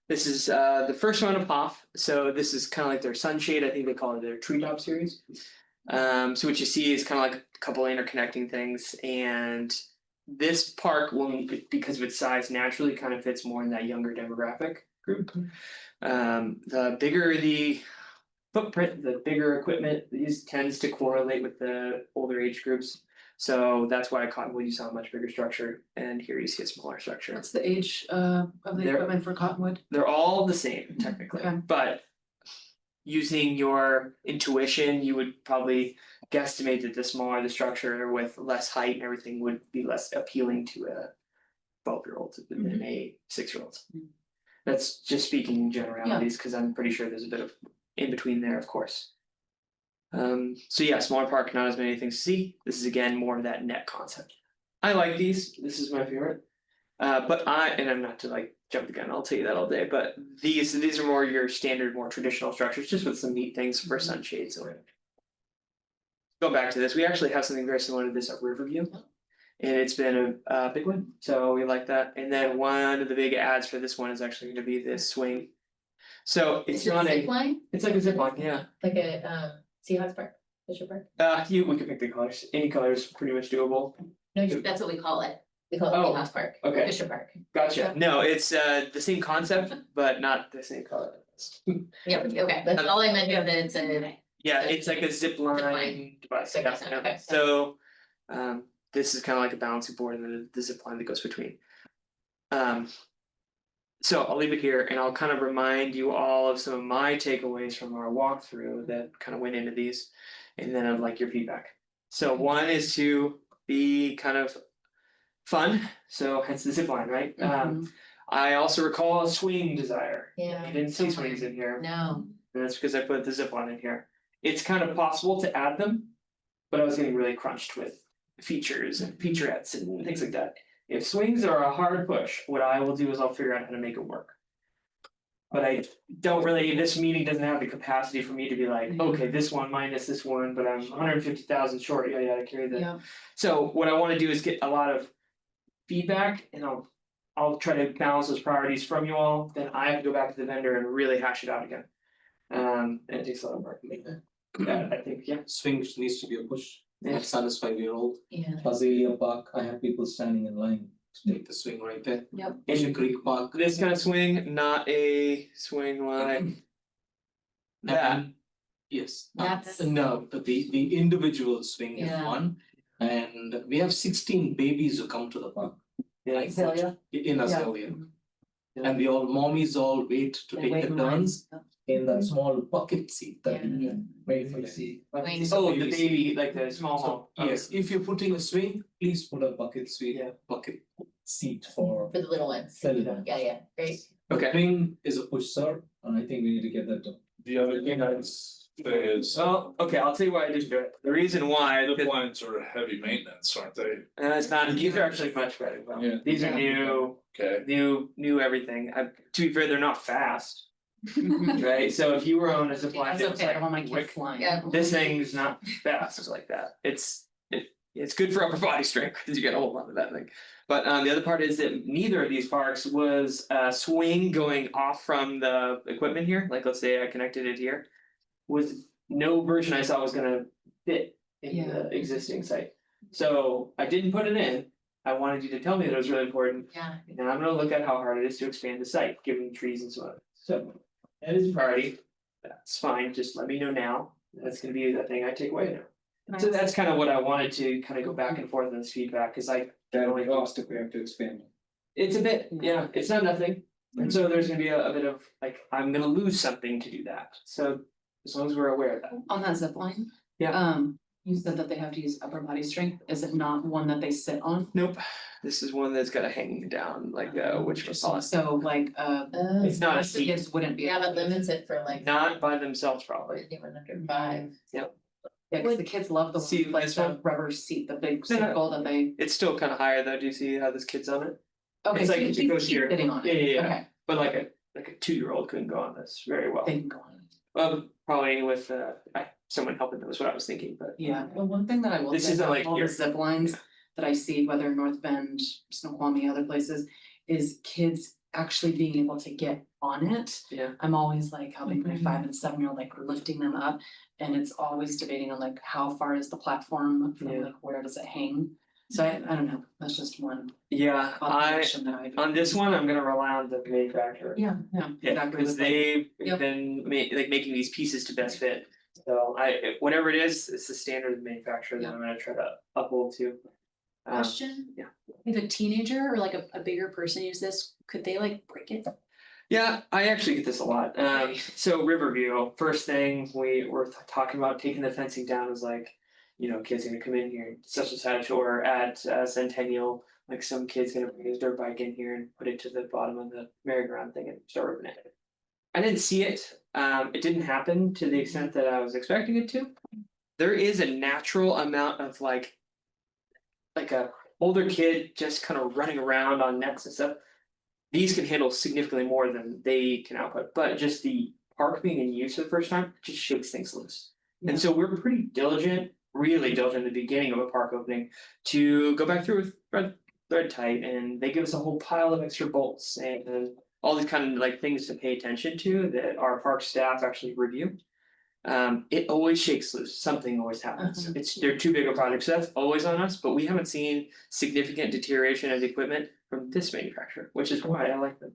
This is the first one of Hoff. So this is kind of like their sunshade. I think they call it their treetop series. So what you see is kind of like a couple interconnecting things, and this park will, because of its size, naturally kind of fits more in that younger demographic group. The bigger the footprint, the bigger equipment, these tends to correlate with the older age groups. So that's why Cottonwood, you saw a much bigger structure, and here you see a smaller structure. What's the age of the They're- equipment for Cottonwood? They're all the same technically, Okay. but using your intuition, you would probably guesstimate that the smaller the structure with less height and everything would be less appealing to a 12-year-old than a 6-year-old. That's just speaking in generalities, because I'm pretty sure there's a bit of in between there, of course. So yeah, smaller park, not as many things to see. This is again more of that net concept. I like these. This is my favorite. But and I'm not to like jump the gun, I'll tell you that all day, but these are more your standard, more traditional structures, just with some neat things for sunshades. So go back to this. We actually have something very similar to this at Riverview, and it's been a big one. So we like that. And then one of the big ads for this one is actually going to be this swing. So it's not zip line, it's like a zip line, yeah. like a Seahawks Park, Fisher Park. We can pick the colors. Any color is pretty much doable. No, that's what we call it. We call it Oh, Seahawks Park, okay. Fisher Park. Gotcha. No, it's the same concept, but not the same color. Yeah, okay, that's all I meant, is that it's a. Yeah, it's like a zip line line. device. Okay, Yeah, okay. So this is kind of like a balancing board and then the zip line that goes between. So I'll leave it here and I'll kind of remind you all of some of my takeaways from our walkthrough that kind of went into these. And then I'd like your feedback. So one is to be kind of fun, so hence the zip line, right? I also recall a swing desire. Yeah. You didn't see swings in here. No, And that's because I put the zip line in here. It's kind of possible to add them, but I was getting really crunched with features and featurettes and things like that. If swings are a hard push, what I will do is I'll figure out how to make it work. But I don't really, this meeting doesn't have the capacity for me to be like, okay, this one minus this one, but I'm 150,000 short, yada yada, carry that. Yeah. So what I want to do is get a lot of feedback and I'll try to balance those priorities from you all, then I have to go back to the vendor and really hash it out again. And it takes a lot of work to make that. Yeah, I think, yeah. Swing needs to be a push. Yeah. My son is 5-year-old. yeah. Azalea Park, I have people standing in line to take the swing right there. Yep. Asian Creek Park. This kind of swing, not a swing like that. And- Yes. That's- No, but the individual swing is Yeah. one. And we have 16 babies who come to the park. Yeah. Azalea? In Yeah. Azalea. And we all, mommies all wait to They take wait the in line. turns in that small bucket seat that you Yeah. can wait for the seat. Wings. Oh, the baby, like the small So, one. yes, if you're putting a swing, please put a bucket Yeah. seat for. For the little ones. The little ones. Yeah, great. Okay. Swing is a push, sir, and I think we need to get that done. The other thing I'd say is, Well, okay, I'll tell you why I didn't do it. The reason why, zip because lines are heavy maintenance, aren't they? it's not, these are actually much better. Well, Yeah. these are Yeah. Okay, new everything. To be fair, they're not fast, right? So if you were on a zip line, That's that was okay, I like don't want my quick, kids flying. Yeah. this thing's not fast like that. It's good for upper body strength because you get a whole lot of that thing. But the other part is that neither of these parks was a swing going off from the equipment here. Like let's say I connected it here, was no version I saw was gonna fit in Yeah. the existing site. So I didn't put it in. I wanted you to tell me that it was really important. Yeah. And I'm gonna look at how hard it is to expand the site, given the trees and so on. So that is a priority. That's fine. Just let me know now. That's gonna be the thing I take away now. So that's kind of what I wanted to kind of go back and forth in this feedback, because That'll be lost if we have to expand. it's a bit, yeah, it's not nothing. And so there's gonna be a bit of like, I'm gonna lose something to do that. So as long as we're aware of that. On that zip line. Yeah. You said that they have to use upper body strength. Is it not one that they sit on? Nope, this is one that's got a hanging down, like which was call it. So like It's not a most of the seat. kids wouldn't be. Yeah, able but to use it. limits it for like. Not by themselves probably. Anyone under 5. Yeah, cause the kids love the See, ones like this the one? rubber seat, the big No, no. circle that they. It's still kind of higher though. Do you see how this kid's on it? Okay, It's so like you it can goes keep here. sitting on it. Yeah, yeah, yeah. Okay, But like a 2-year-old couldn't go on this very well. they can go on it. Probably with someone helping them is what I was thinking, but. Yeah, the one thing that I will This say isn't about like all here. the zip lines that I see, whether in North Bend, Snoqualmie, other places, is kids actually being able to get on it. Yeah. I'm always like helping my 5 and 7-year-old, like lifting them up, and it's always debating on like how far is the platform from Yeah. like where does it hang? So I don't know, that's just one Yeah, observation that I. on this one, I'm gonna rely on the manufacturer. Yeah, Yeah, exactly. because they've Yep. been making these pieces to best fit. So whatever it is, it's the standard of the manufacturer that I'm gonna try to uphold to. Question? yeah. If a teenager or like a bigger person use this, could they like break it? Yeah, I actually get this a lot. So Riverview, first thing we were talking about taking the fencing down was like, kids gonna come in here, such and such, or at Centennial, like some kid's gonna bring his dirt bike in here and put it to the bottom of the merry-go-round thing and start ripping it. I didn't see it. It didn't happen to the extent that I was expecting it to. There is a natural amount of like a older kid just kind of running around on nets and stuff. These can handle significantly more than they can output, but just the park being in use for the first time just shakes things loose. And so we're pretty diligent, really diligent at the beginning of a park opening to go back through with thread tight, and they give us a whole pile of extra bolts and all these kind of like things to pay attention to that our park staff actually review. It always shakes loose, something always happens. They're too big a project, so that's always on us, but we haven't seen significant deterioration of the equipment from this manufacturer, which is why I like them.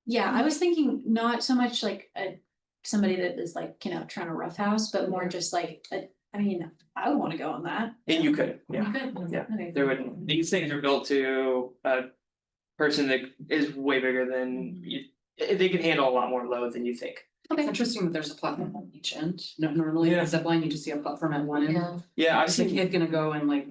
Yeah, I was thinking not so much like somebody that is like, trying to roughhouse, but more just like I mean, I would wanna go on that. And you could, You yeah, could. yeah. Okay. There would, these things are built to a person that is way bigger than you, they can handle a lot more load than you think. It's interesting that there's a platform on each end. No, normally in Yeah. a zip line, you just see a platform at one end. Yeah, Yeah, I've Is the seen, kid gonna go and like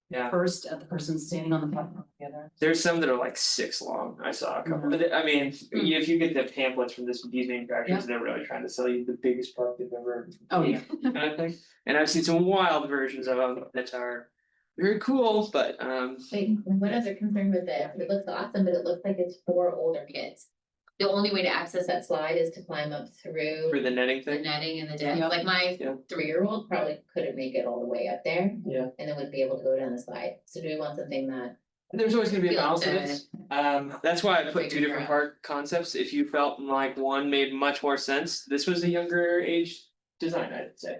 yeah, first at the person standing on the platform together? there's some that are like 6 long, I saw a couple, I mean, if you get the pamphlets from these manufacturers, they're really trying to sell you the biggest park they've ever. Oh, yeah. Kind of thing, and I've seen some wild versions of them that are very cool, but wait, one other concern with it, it looks awesome, but it looks like it's for older kids. The only way to access that slide is to climb up through for the netting the thing, netting and the deck, Yeah. like my Yeah. 3-year-old probably couldn't make it all the way up there. Yeah. And then wouldn't be able to go down the slide, so do we want something that, there's always gonna be a Feel balance of that- this. That's why I put 2 Figure different out. park concepts, if you felt like one made much more sense, this was a younger age design, I'd say.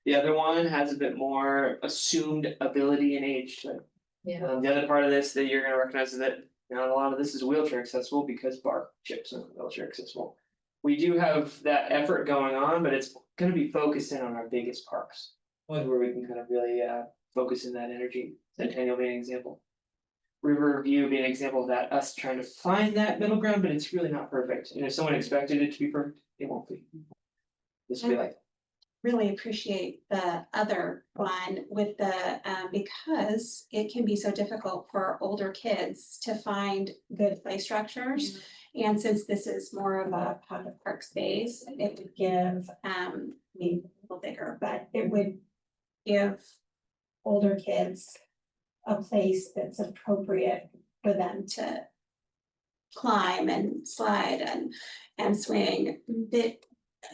The other one has a bit more assumed ability and age to it. yeah, The other part of this that you're gonna recognize is that not a lot of this is wheelchair accessible because bark chips are wheelchair accessible. We do have that effort going on, but it's gonna be focused in on our biggest parks. Ones where we can kind of really focus in that energy, Centennial being an example. Riverview being an example of that, us trying to find that middle ground, but it's really not perfect, and if someone expected it to be perfect, it won't be. This will be like, Really appreciate the other one with the, because it can be so difficult for older kids to find good play structures. And since this is more of a pocket park space, it would give, maybe a little bigger, but it would give older kids a place that's appropriate for them to climb and slide and swing that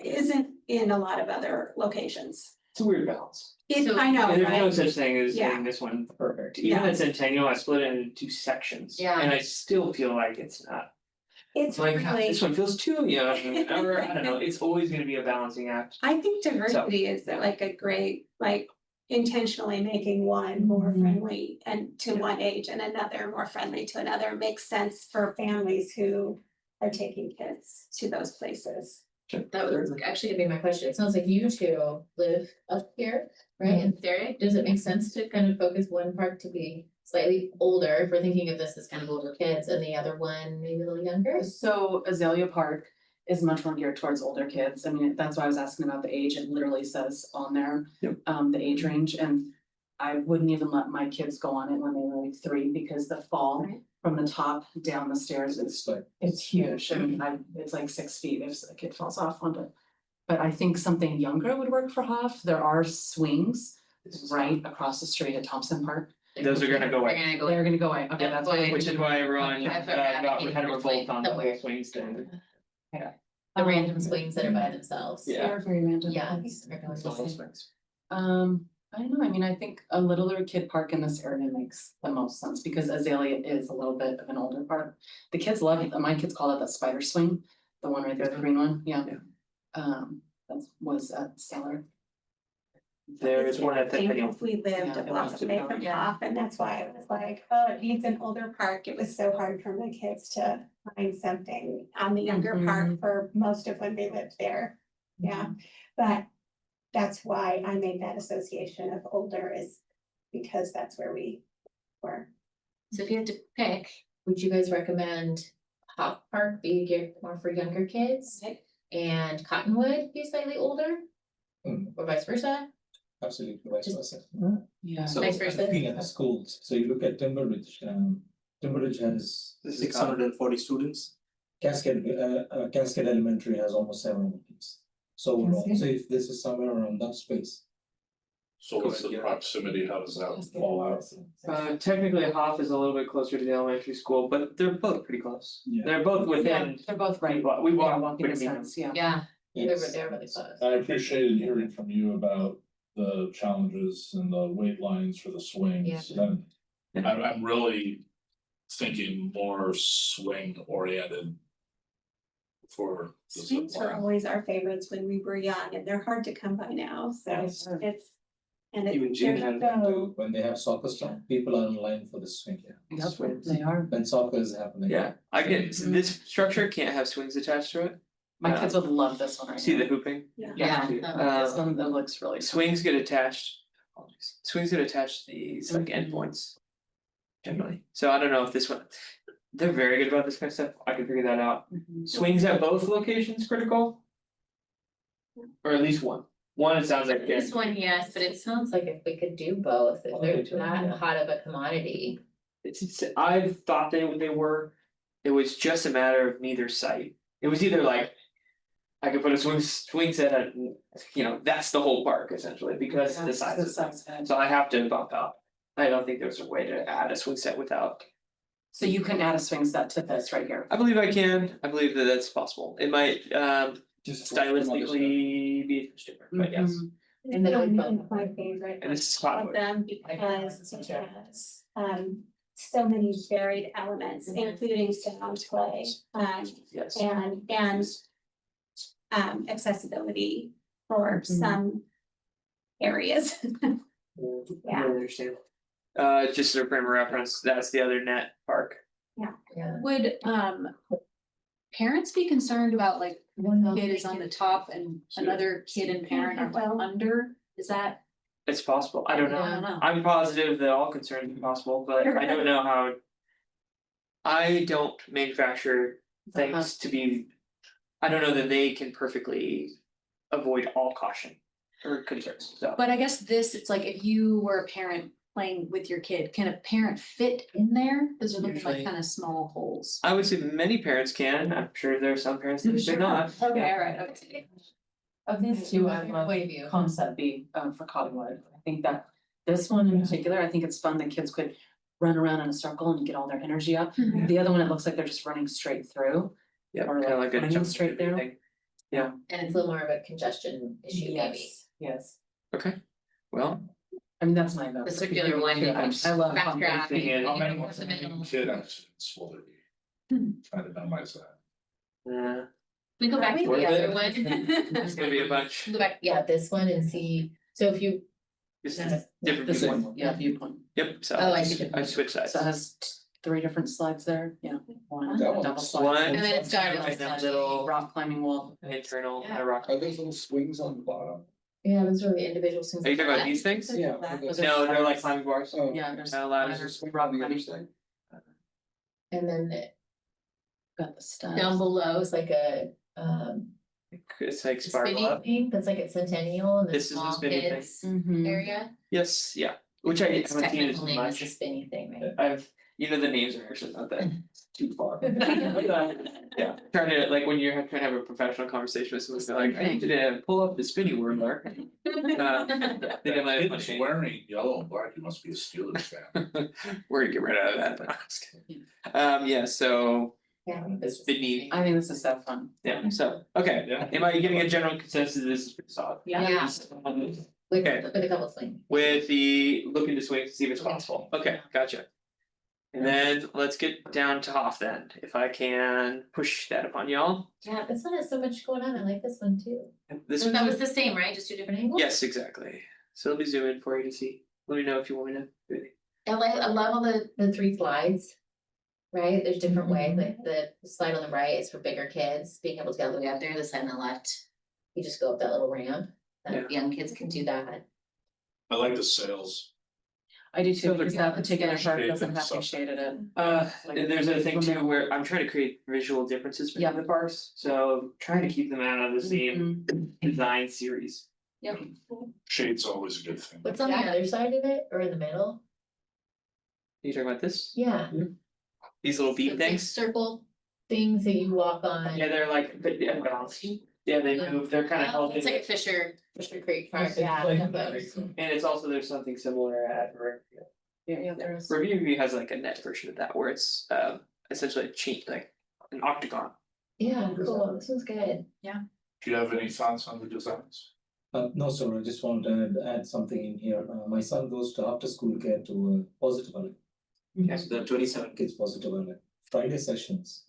isn't in a lot of other locations. it's a weird balance. So- I know, And there's no right? such thing as Yeah. saying this one perfect, even Yeah. at Centennial, I split it into 2 sections. Yeah. And I still feel like it's not, It's like, really, this one feels too young, or I don't know, it's always gonna be a balancing act. I think diversity is like a great, like intentionally making one more friendly and to one age and another more friendly to another makes sense for families who are taking kids to those places. that was actually gonna be my question, it sounds like you two live up here, right, in theory, does it make sense to kind of focus one park to be slightly older, if we're thinking of this as kind of older kids, and the other one maybe a little younger? So Azalea Park is much more geared towards older kids. I mean, that's why I was asking about the age. It literally says on there. Yep. The age range, and I wouldn't even let my kids go on it when they were like 3 because the fall Right. from the top down the stairs is, it's huge. I mean, it's like 6 feet if a kid falls off onto it. But I think something younger would work for Hoff. There are swings right across the street at Thompson Park. Those are gonna go We're away, gonna go. They're gonna go away. Okay, That's that's why. why- which is why everyone That's what got advocating kind of for revolt on the somewhere. whole swing stand. The random swings that are by themselves. Yeah. They're very random. Yeah. It's all those swings. I don't know, I mean, I think a littler kid park in this area makes the most sense because Azalea is a little bit of an older park. The kids love it, my kids call it the spider swing, the one right there, the green one, yeah. Yeah. That was at Stellar. There is one at I think Centennial. if we lived Yeah, a it block was away too. from Yeah. Hoff, and that's why I was like, oh, it needs an older park. It was so hard for my kids to find something on the younger park for most of when they lived there. Yeah, but that's why I made that association of older is because that's where we were. So if you had to pick, would you guys recommend Hop Park be geared more for younger kids? And Cottonwood be slightly older? Mm. Or vice versa? Absolutely vice versa. Yeah. So Vice versa. looking at the schools, so you look at Timber Ridge, has This is 640 students. Cascade Elementary has almost 700 kids. So overall, so if this is somewhere around that space. So what's the proximity, how does that fall out? Technically Hoff is a little bit closer to the elementary school, but they're both pretty close. Yeah. They're both Yeah, within, they're both right. we Yeah, walk walking between them. distance, yeah. Yeah, Yes. they're really close. I appreciated hearing from you about the challenges and the wait lines for the swings. And I'm really thinking more swing oriented for the zip Swings were line. always our favorites when we were young and they're hard to come by now, so Yes. it's. And Even Jim they're had so- When they have soccer stuff, people are in line for the swing. Yep, Swings. they are. When soccer is happening. Yeah, I get, so this structure can't have swings attached to it. My kids would love this one right See the now. hooping? Yeah. This one that looks really. Swings get attached. Apologies. Swings get attached to these like endpoints. Generally, so I don't know if this one, they're very good about this kind of stuff, I can figure that out. Mhm. Swings at both locations critical? Or at least one, it sounds like, yeah. This one, yes, but it sounds like if we could do both, if they're Okay, that yeah. hot of a commodity. I thought they were, it was just a matter of neither site, it was either like. I could put a swing set at, you know, that's the whole park essentially, because the size of it, so I have to bump out. I don't think there's a way to add a swing set without, So you can add a swing set to this right here. I believe I can, I believe that that's possible, it might Just stylistically be different, but yes. Mhm. And then One I of my favorite And this is of hot. them because it has so many varied elements, including sound play, Yes. and accessibility for some areas. I understand. Just as a frame of reference, that's the other net park. Yeah. Would parents be concerned about like one kid is on the top and another kid and parent are like under? Is that? It's possible, I don't know. I don't know. I'm positive that all concerns are possible, but I don't know how. I don't manufacture things to be. I don't know that they can perfectly avoid all caution or concerns, so. But I guess this, it's like if you were a parent playing with your kid, can a parent fit in there? Those are looking Usually- like kind of small holes. I would say many parents can, I'm sure there are some parents that do not. Okay, all right, okay. Of these two, I love Point of view. concept B for Cottonwood. I think that this one in particular, I think it's fun that kids could run around in a circle and get all their energy up. Mhm. The other one, it looks like they're just running straight through. Yeah, Or kinda like like a running jump straight there. thing. And it's a little more of a congestion issue maybe. Yes, Okay, well. I mean, that's my vote. The circular one, I love. Fast concept track. B. Yeah. How many Yeah. more kid accidents will there be? Trying to minimize that. We go back to Worth the it? other one. It's gonna be a bunch. Go back, yeah, this one and see, so if you, This is different This viewpoint. one, yeah, viewpoint. Yep, so Oh, I see. I switched sides. So it has 3 different slides there, yeah, one That one double looks slide. One. and then it's got Like a that little Rock climbing wall. internal Yeah. rock. Are those little swings on the bottom? yeah, those are the individual things. Are you talking about these things? Yeah. No, they're like climbing bars. Oh. Yeah, there's. Not allowed. ladders, rock On the other climbing. side? And then Got the stuff. down below is like a It's like sparkle spinny up. thing, that's like at Centennial and the This is the small spinny thing. kids Mhm. area. Yes, yeah, which I haven't Its seen as technical name is much. a spinny thing, right? I've, you know, the names are actually not that too far. Yeah, trying to, like, when you're trying to have a professional conversation with someone, they're like, I need you to pull up the spinny word mark. They didn't let it Kids funny. wearing yellow and black, you must be a Steelers fan. We're gonna get rid of that. No, I'm just kidding. Yeah, so, Yeah. this is- spinny, I think this is so fun. yeah, so, okay, Yeah. am I getting a general consensus, this is pretty solid? Yeah. With, Okay. with a couple of swings. With the looking to swing to see if it's possible, okay, gotcha. And then let's get down to Hoff then, if I can push that upon y'all. Yeah, this one has so much going on, I like this one too. This So that was one, the same, right, just two different angles? yes, exactly, so let me zoom in for you to see, let me know if you want me to. do anything. I love all the 3 slides. Right, there's different ways, like the slide on the right is for bigger kids, being able to get all the way up there, the slide on the left. You just go up that little ramp, that young kids can do that. I like the sails. I do too, So because yeah, that particular yeah. part Shade doesn't and have to be stuff. shaded in. And there's a thing too where I'm trying to create visual differences between the parks, so trying to keep them out of the same design series. Yep. Shade's always a good thing. What's on the other side of it, or in the middle? You talking about this? Yeah. These little The bead big things? circle things that you walk on. Yeah, they're like, but yeah, they move, they're kind of Oh, held in. it's like a Fisher Creek Park, It's yeah. like- And it's also, there's something similar at Review. Yeah, there is. Review has like a net version of that where it's essentially a cheat, like an octagon. Yeah, cool, this one's good. Do you have any thoughts on the designs? No, sir, I just want to add something in here. My son goes to after school care to Positive Island. Yes. So there are 27 kids Positive Island. Friday sessions,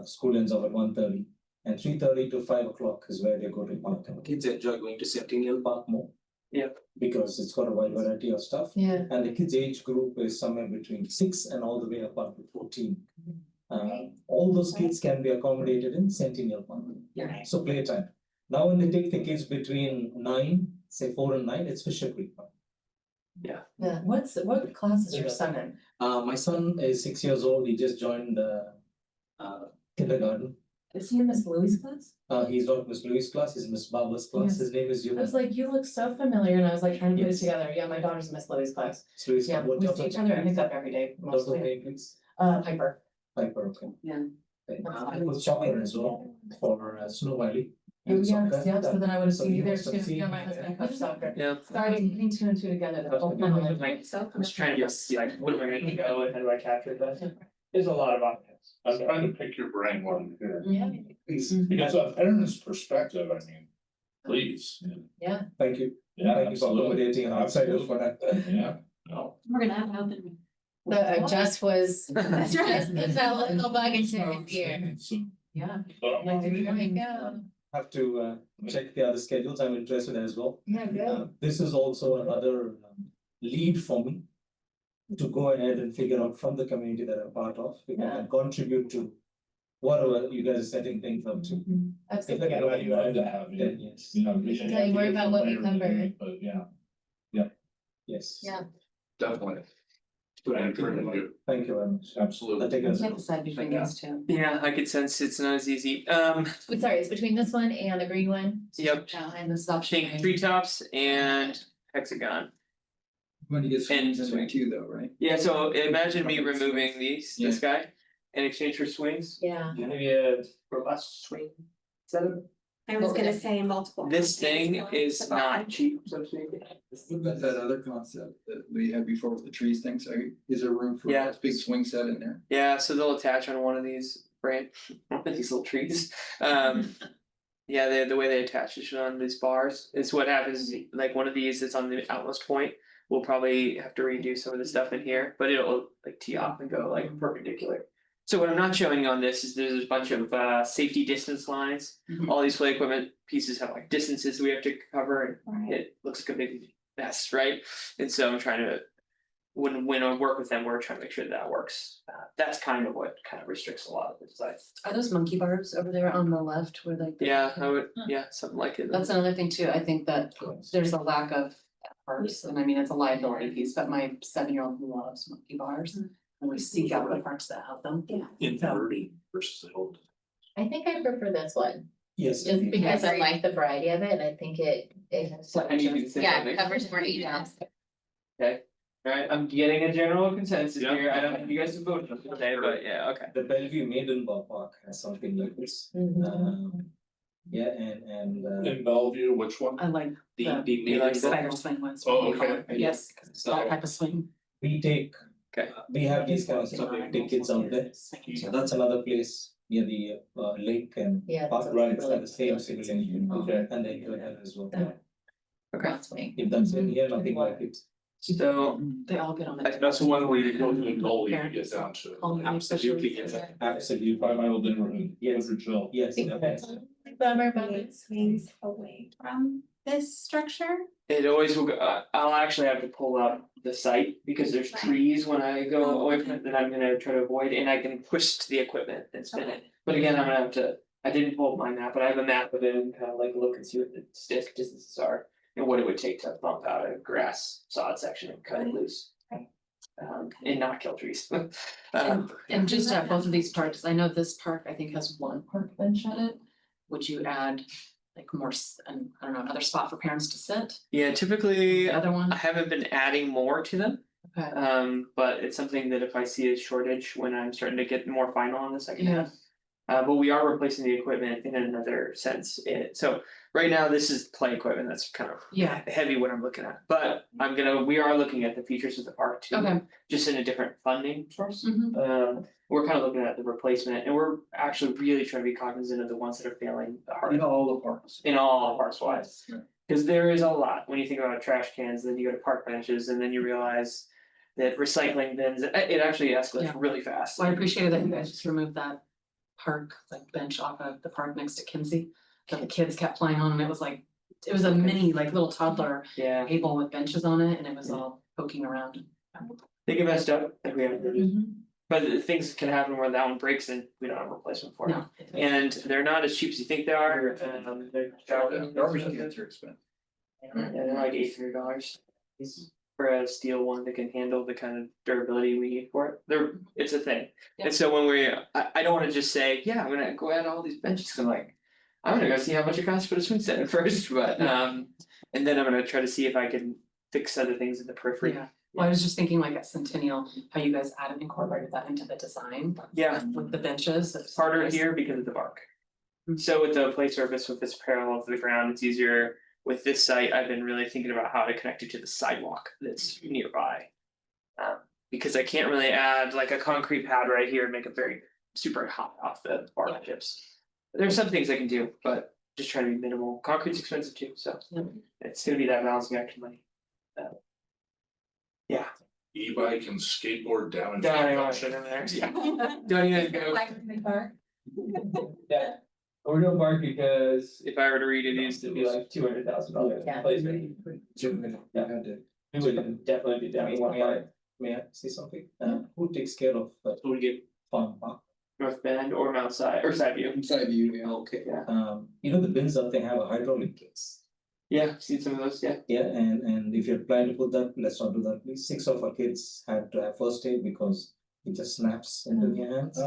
school ends up at 1:30, and 3:30 to 5 o'clock is where they go to park. And kids enjoy going to Centennial Park more. Yeah. Because it's got a wide variety of stuff. Yeah. And the kids' age group is somewhere between 6 and all the way up to 14. All those kids can be accommodated in Centennial Park. Yeah. So playtime. Now, when they take the kids between 9, say 4 and 9, it's Fisher Creek Park. Yeah, what class is your son in? My son is 6 years old. He just joined kindergarten. Is he in Miss Louie's class? He's not Miss Louis' class, he's Miss Barber's class. Yes. His name is I was like, you look so familiar, and I was like trying to put it Yes. together. Yeah, my daughter's in Miss Louie's class. Louis. Yeah, What we job see each is other, I it? think up every day, What's the mostly. name, please? Piper. Piper, okay. Yeah. Okay. I was shopping as well for Snoqualmie. Oh, And yes, soccer. yeah, so then I would have So seen you you there must too. have seen Yeah, my me husband there. coached soccer. Yeah. Sorry, putting 2 and 2 together. The whole family. I was trying to just see like, what am I gonna go and how do I capture that? There's a lot of options. I'm trying to pick your brain while I'm here. Yeah. Because a parent's perspective, I mean, please, Thank you. yeah, Thank you for absolutely. accommodating an outsider for that. Yeah, no, We're gonna have to open. Just was. That's right. It's a little bug into his ear. so, Yeah. but There we go. Have to check the other schedules. I'm interested as well. Yeah, This is also another lead for me to go ahead and figure out from the community that I'm part of, if I can contribute to whatever you guys are setting things up to. Absolutely. yeah, I'd love to have you. Then yes, Yeah, Tell you more about what we covered. But yeah, yes. Yeah. definitely. Thank you. Thank you very much. Absolutely. I'll take it. Can't decide between these two. Yeah, I could sense it's not as easy. Wait, sorry, it's between this one and the green one? Yep, And the stop Pink shading. treetops and hexagon. When you get And swings in there too, though, right? Yeah, so imagine me removing this guy in exchange for swings, Yeah. maybe a robust swing setup. I was gonna say multiple. This thing is not cheap, so to speak. What about that other concept that we had before with the trees thing? So is there room for Yeah. a big swing set in there? Yeah, so they'll attach on one of these these little trees. Yeah, the way they attach it on these bars, it's what happens, is, like one of these that's on the outmost point. We'll probably have to redo some of the stuff in here, but it'll like tee off and go like perpendicular. So what I'm not showing on this is there's a bunch of safety distance lines. Mhm. All these play equipment pieces have like distances we have to cover and Right. it looks like a big mess, right? And so I'm trying to, when I work with them, we're trying to make sure that works. That's kind of what kind of restricts a lot of the design. Are those monkey bars over there on the left where like? Yeah, I would, yeah, something like it. That's another thing too. I think that there's a lack of parks, and I mean, it's a liability piece, but my 7-year-old loves monkey bars. And we seek out the parks that have them. Yeah. In thirty versus the old. I think I prefer this one, Yes. just because I like the variety of it, and I think it So I need to say yeah, something. covers more ages. Alright, I'm getting a general consensus Yeah. here. I don't know if you guys have voted on it today, but yeah, okay. The Bellevue Maidenbough Park has something like this. Yeah, and In Bellevue, which one? I like The the like spider swing ones. Oh, what we call okay. it. Yes, because it's that type of swing. we take, Okay. we have these kind of stuff, we take kids out there. So that's another place near the lake and Yeah. park that's rides really are the same similarity. Okay. And they go there as well. That's me. If that's in here, nothing like it. So They all get on the. That's the one where you go to the goal, you get down to. Call me Absolutely, especially- yes. Absolutely. 5 Mile neighborhood, Yes. Woodridgeville. Yes. Bummer, Create swings away from this structure. it always will go, I'll actually have to pull up the site because there's trees when I go away from it that I'm gonna try to avoid and I can push the equipment and spin it. But again, I'm gonna have to, I didn't pull up my map, but I have a map of it and kind of like look and see what the stick distances are. And what it would take to bump out a grass sod section and cut it loose. Right. And not kill trees. And just at both of these parks, I know this park, I think has one park bench at it. Would you add like more, and I don't know, another spot for parents to sit? Yeah, typically, The other one? I haven't been adding more to them. Okay. But it's something that if I see a shortage when I'm starting to get more final on the second Yeah. half. But we are replacing the equipment in another sense. So right now, this is play equipment. That's kind of Yeah. heavy what I'm looking at. But we are looking at the features of the park too. Okay. Just in a different funding source. Mhm. We're kind of looking at the replacement and we're actually really trying to be cognizant of the ones that are failing the In hardest all the parks. in all parks wise. Yeah. Cause there is a lot, when you think about trash cans, then you go to park benches and then you realize. That recycling bins, it actually escalates Yeah. really fast. So I appreciated that you guys just removed that park, like bench off of the park next to Kinsey. That the kids kept playing on and it was like, it was a mini, like little toddler Yeah, table with benches on it and it was all poking around. they get messed up, like we have, But the things can happen where that one breaks and we don't have a replacement for it. No. And they're not as cheap as you think they are, they're. Garbage cans are expensive. Yeah, they're like $800. For a steel one that can handle the kind of durability we need for it. It's a thing. Yeah. And so when I don't wanna just say, yeah, I'm gonna go add all these benches, 'cause I'm like. I'm gonna go see how much it costs to put a swing set in first, but and then I'm gonna try to see if I can fix other things in the periphery. Yeah, well, I was just thinking like at Centennial, how you guys incorporated that into the design. Yeah. With the benches. It's harder here because of the bark. So with the play surface, with this parallel to the ground, it's easier. With this site, I've been really thinking about how to connect it to the sidewalk that's nearby. Because I can't really add like a concrete pad right here and make it very super hot off the bark chips. There's some things I can do, but just trying to be minimal. Concrete's expensive too, so it's gonna be that balancing act of money. Yeah. E-bike and skateboard down. Don't even wanna show them there, yeah. Don't even go. Yeah. Or no park because If I were to read it, it'd be like $200,000 Yeah. replacement. We would definitely be down. May I say something? Who takes care of the What do you get, farm park? North Bend or Mount Side or Side View? Inside you, yeah. Okay. Yeah. You know the bins that they have a hydraulic case. Yeah, seen some of those, yeah. Yeah, and if you're planning to put that, let's not do that, please. 6 of our kids had to have first aid because it just snaps into your hands.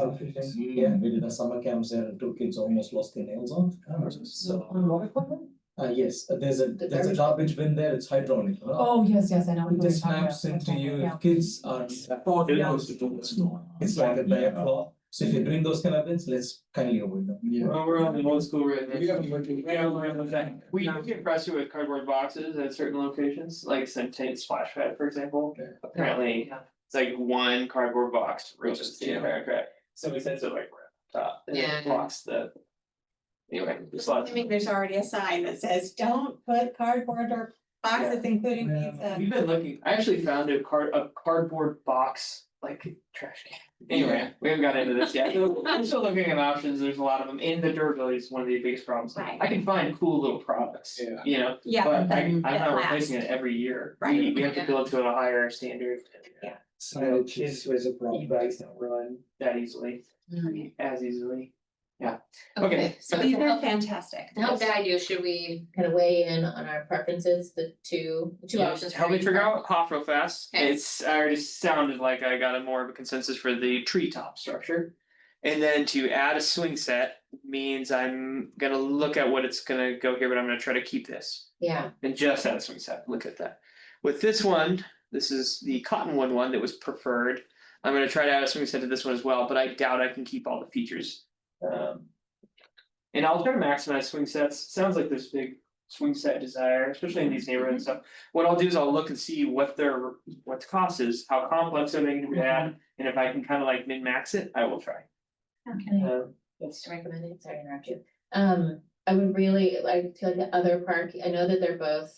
Yeah, we did a summer camps there and 2 kids almost lost their nails off. So, yes, there's a garbage bin there, it's hydraulic. Oh, yes, I know. It just snaps into you, if kids are. It's like a bare claw, so if you're doing those kind of bins, let's kindly avoid them. Well, we're on the old school right now. We haven't looked at- We get frustrated with cardboard boxes at certain locations, like Centennial Splash Pad, for example. Okay. Apparently, Yeah. it's like one cardboard box ruins the entire track. So we said so like right on top, and Yeah. it blocks the. Anyway, there's lots. I mean, there's already a sign that says, don't put cardboard or boxes, including pizza. We've been looking, I actually found a cardboard box, like trash can. Anyway, we haven't got into this yet. I'm still looking at options. There's a lot of them, and the durability is one of the biggest problems. Right. I can find cool little products, Yeah. you know, Yeah, but I'm that not lasts. replacing it every year. Right. We have to build to a higher standard. Yeah. Signage is a problem. E-bikes don't run that easily, as easily. Okay, so These to are help fantastic. guide you, should we kind of weigh in on our preferences, the two options? for Help me each figure park? out Hoff real fast. Okay. I already sounded like I got a more of a consensus for the treetop structure. And then to add a swing set means I'm gonna look at what it's gonna go here, but I'm gonna try to keep this. Yeah, And just add a swing set, look at that. With this one, this is the cottonwood one that was preferred. I'm gonna try to add a swing set to this one as well, but I doubt I can keep all the features. And I'll try to maximize swing sets. Sounds like there's big swing set desire, especially in these neighborhoods and stuff. What I'll do is I'll look and see what the cost is, how complex are they gonna be at, and if I can kind of like min-max it, I will try. okay, That's recommended, sorry to interrupt you. I would really like to, like the other park, I know that they're both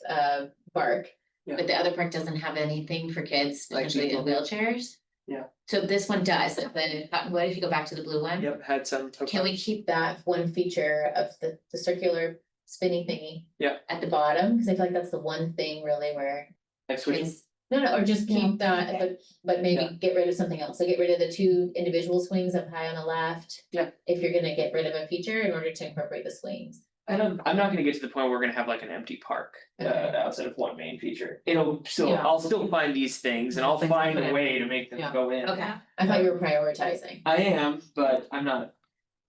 bark. Yeah. But the other park doesn't have anything for kids, Like especially in wheelchairs. Yeah. So this one does, like the cottonwood, if you go back to the blue one. Yep, had some. Can we keep that one feature of the circular spinny thingy? Yeah. At the bottom, cause I feel like that's the one thing really where Next week. kids, no, or just keep that, but maybe Yeah. get rid of something else, so get rid of the 2 individual swings up high on the left. Yeah. If you're gonna get rid of a feature in order to incorporate the swings. I'm not gonna get to the point where we're gonna have like an empty park Okay. outside of one main feature. It'll still, Yeah. I'll still find these things and I'll Things to find put a in. way to make them Yeah. go in. Okay, I thought you were prioritizing. I am, but I'm not.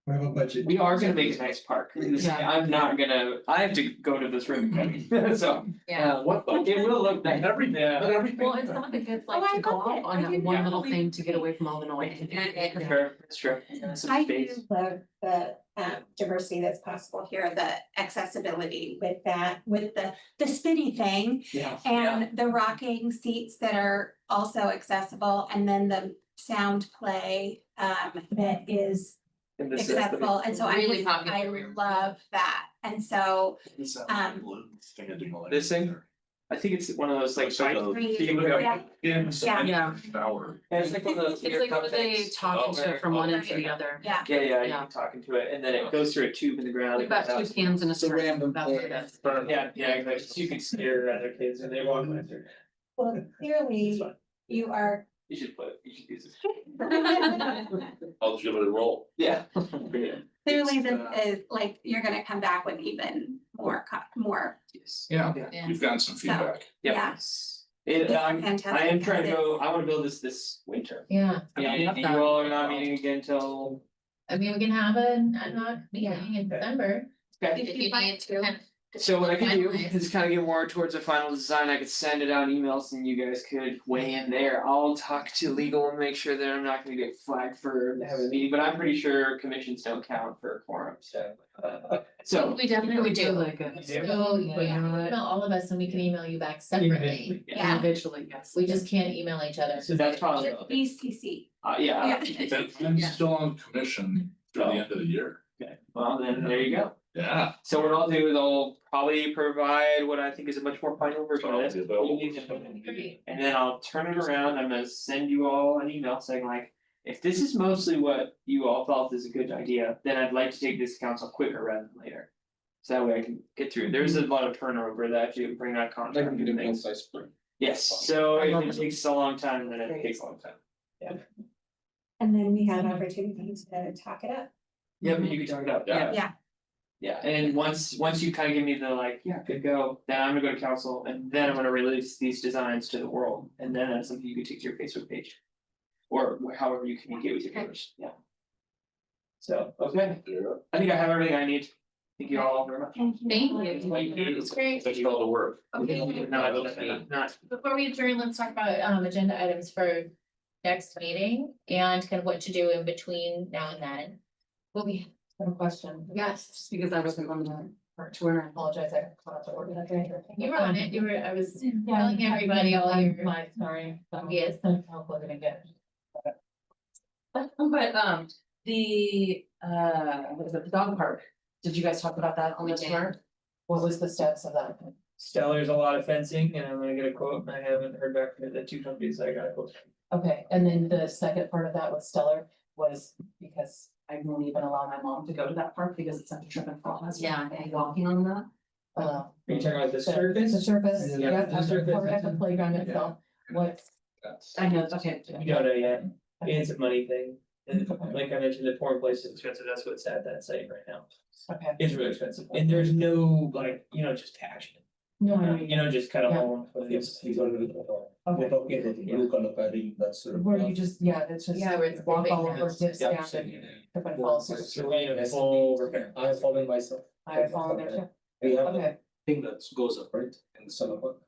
We have a budget. We are gonna make a nice park. Yeah. I'm not gonna, I have to go to this ribbon cutting, so. Yeah. What, it will look nice. Everything, but everything. Well, it's not the kids Oh, like I to go love it. out on I that do one not little believe thing to get away from all the noise. Sure, that's true. Some I do space. love the diversity that's possible here, the accessibility with that, with the spinny thing. Yeah. And the rocking seats that are also accessible, and then the sound play that is And this is the- accessible, and so Really popular I here. love that, and so. This thing? I think it's one of those like. It's like a- Yeah. Yeah. Hour. Yeah, it's like one of those. It's like when they talk into it from one end to the other. Yeah. Yeah, Yeah. you're talking to it, and then it goes through a tube in the ground. We've got 2 cans in a It's a string. random That's what it is. Yeah, exactly, so you can scare other kids and they walk right through. Well, It's clearly, fine. you are You should use it. I'll give it a roll. Yeah. Clearly, this is like, you're gonna come back with even more, more. Yeah, Yeah. you've gotten some feedback. Yeah. It, I am Fantastic. trying to go, I wanna build this winter. Yeah, And you all are not meeting again till. I mean, we can have a ad hoc meeting in December. Okay. If you need to. So what I could do Finalize. is kind of get more towards a final design, I could send it out emails and you guys could weigh in there. I'll talk to legal and make sure that I'm not gonna get flagged for having a meeting, but I'm pretty sure commissions don't count for a quorum, so. So, We definitely do. Like a. So, Yeah. email all of us and we can email you back separately. Yeah. Individually, yes. We just can't email each other. so that's probably, BCC. yeah. I'm still on commission through the end of the year. Okay, well, then there you go. Yeah. So what I'll do is I'll probably provide what I think is a much more final version of this. Great. And then I'll turn it around, I'm gonna send you all an email saying like, if this is mostly what you all felt is a good idea, then I'd like to take this to council quicker rather than later. So that way I can get through, there's a lot of turnover that you bring that I contract can and do things. concise spring. Yes, so if it takes a long time, then it takes a long time. And then we have opportunities to talk it up. Yeah, but you can talk it up, Yeah. Yeah. Yeah, and once you kind of give me the like, yeah, good go, then I'm gonna go to council and then I'm gonna release these designs to the world. And then that's something you can take to your Facebook page. Or however you communicate with your neighbors, yeah. So, okay, I think I have everything I need. Thank you all very much. Thank you. Thank you. Thank you. It's great. Thanks for all the work. Okay. Not. Before we adjourn, let's talk about agenda items for next meeting and kind of what to do in between now and then. What we, I have a question, yes, just because I wasn't on the part to where I apologize, I caught up to order that day. you were on it, I was telling everybody all your. My, sorry. Yes. I'll plug it again. But, the, what is it, the dog park, did you guys talk about that on We this did. tour? What was the status of that? Stellar's a lot of fencing and I'm gonna get a quote and I haven't heard back from the two companies I got a quote. Okay, and then the second part of that with Stellar was because I won't even allow my mom to go to that park because it's such a trip and fall. Yeah. And walking on that. Are you talking about the The surface? surface, Yeah, yeah, the at the surface. park, at the playground itself, what's, I know, okay. You don't know yet, it's a money thing. And like I mentioned, the porn place is expensive, that's what's at that site right now. Okay. It's really expensive, and there's no like, just patching it. No, I know. Just cut a Yeah. hole. Yes, he's already, we're talking about the blue color padding, that's sort of. Where you just, yeah, it's just. Yeah, where it's Walk all moving over, now. dip Yeah. down and trip and fall. So So we need a full repair. I have fallen myself. I have fallen there too. We have a Okay, thing that goes up, right, in the summer park,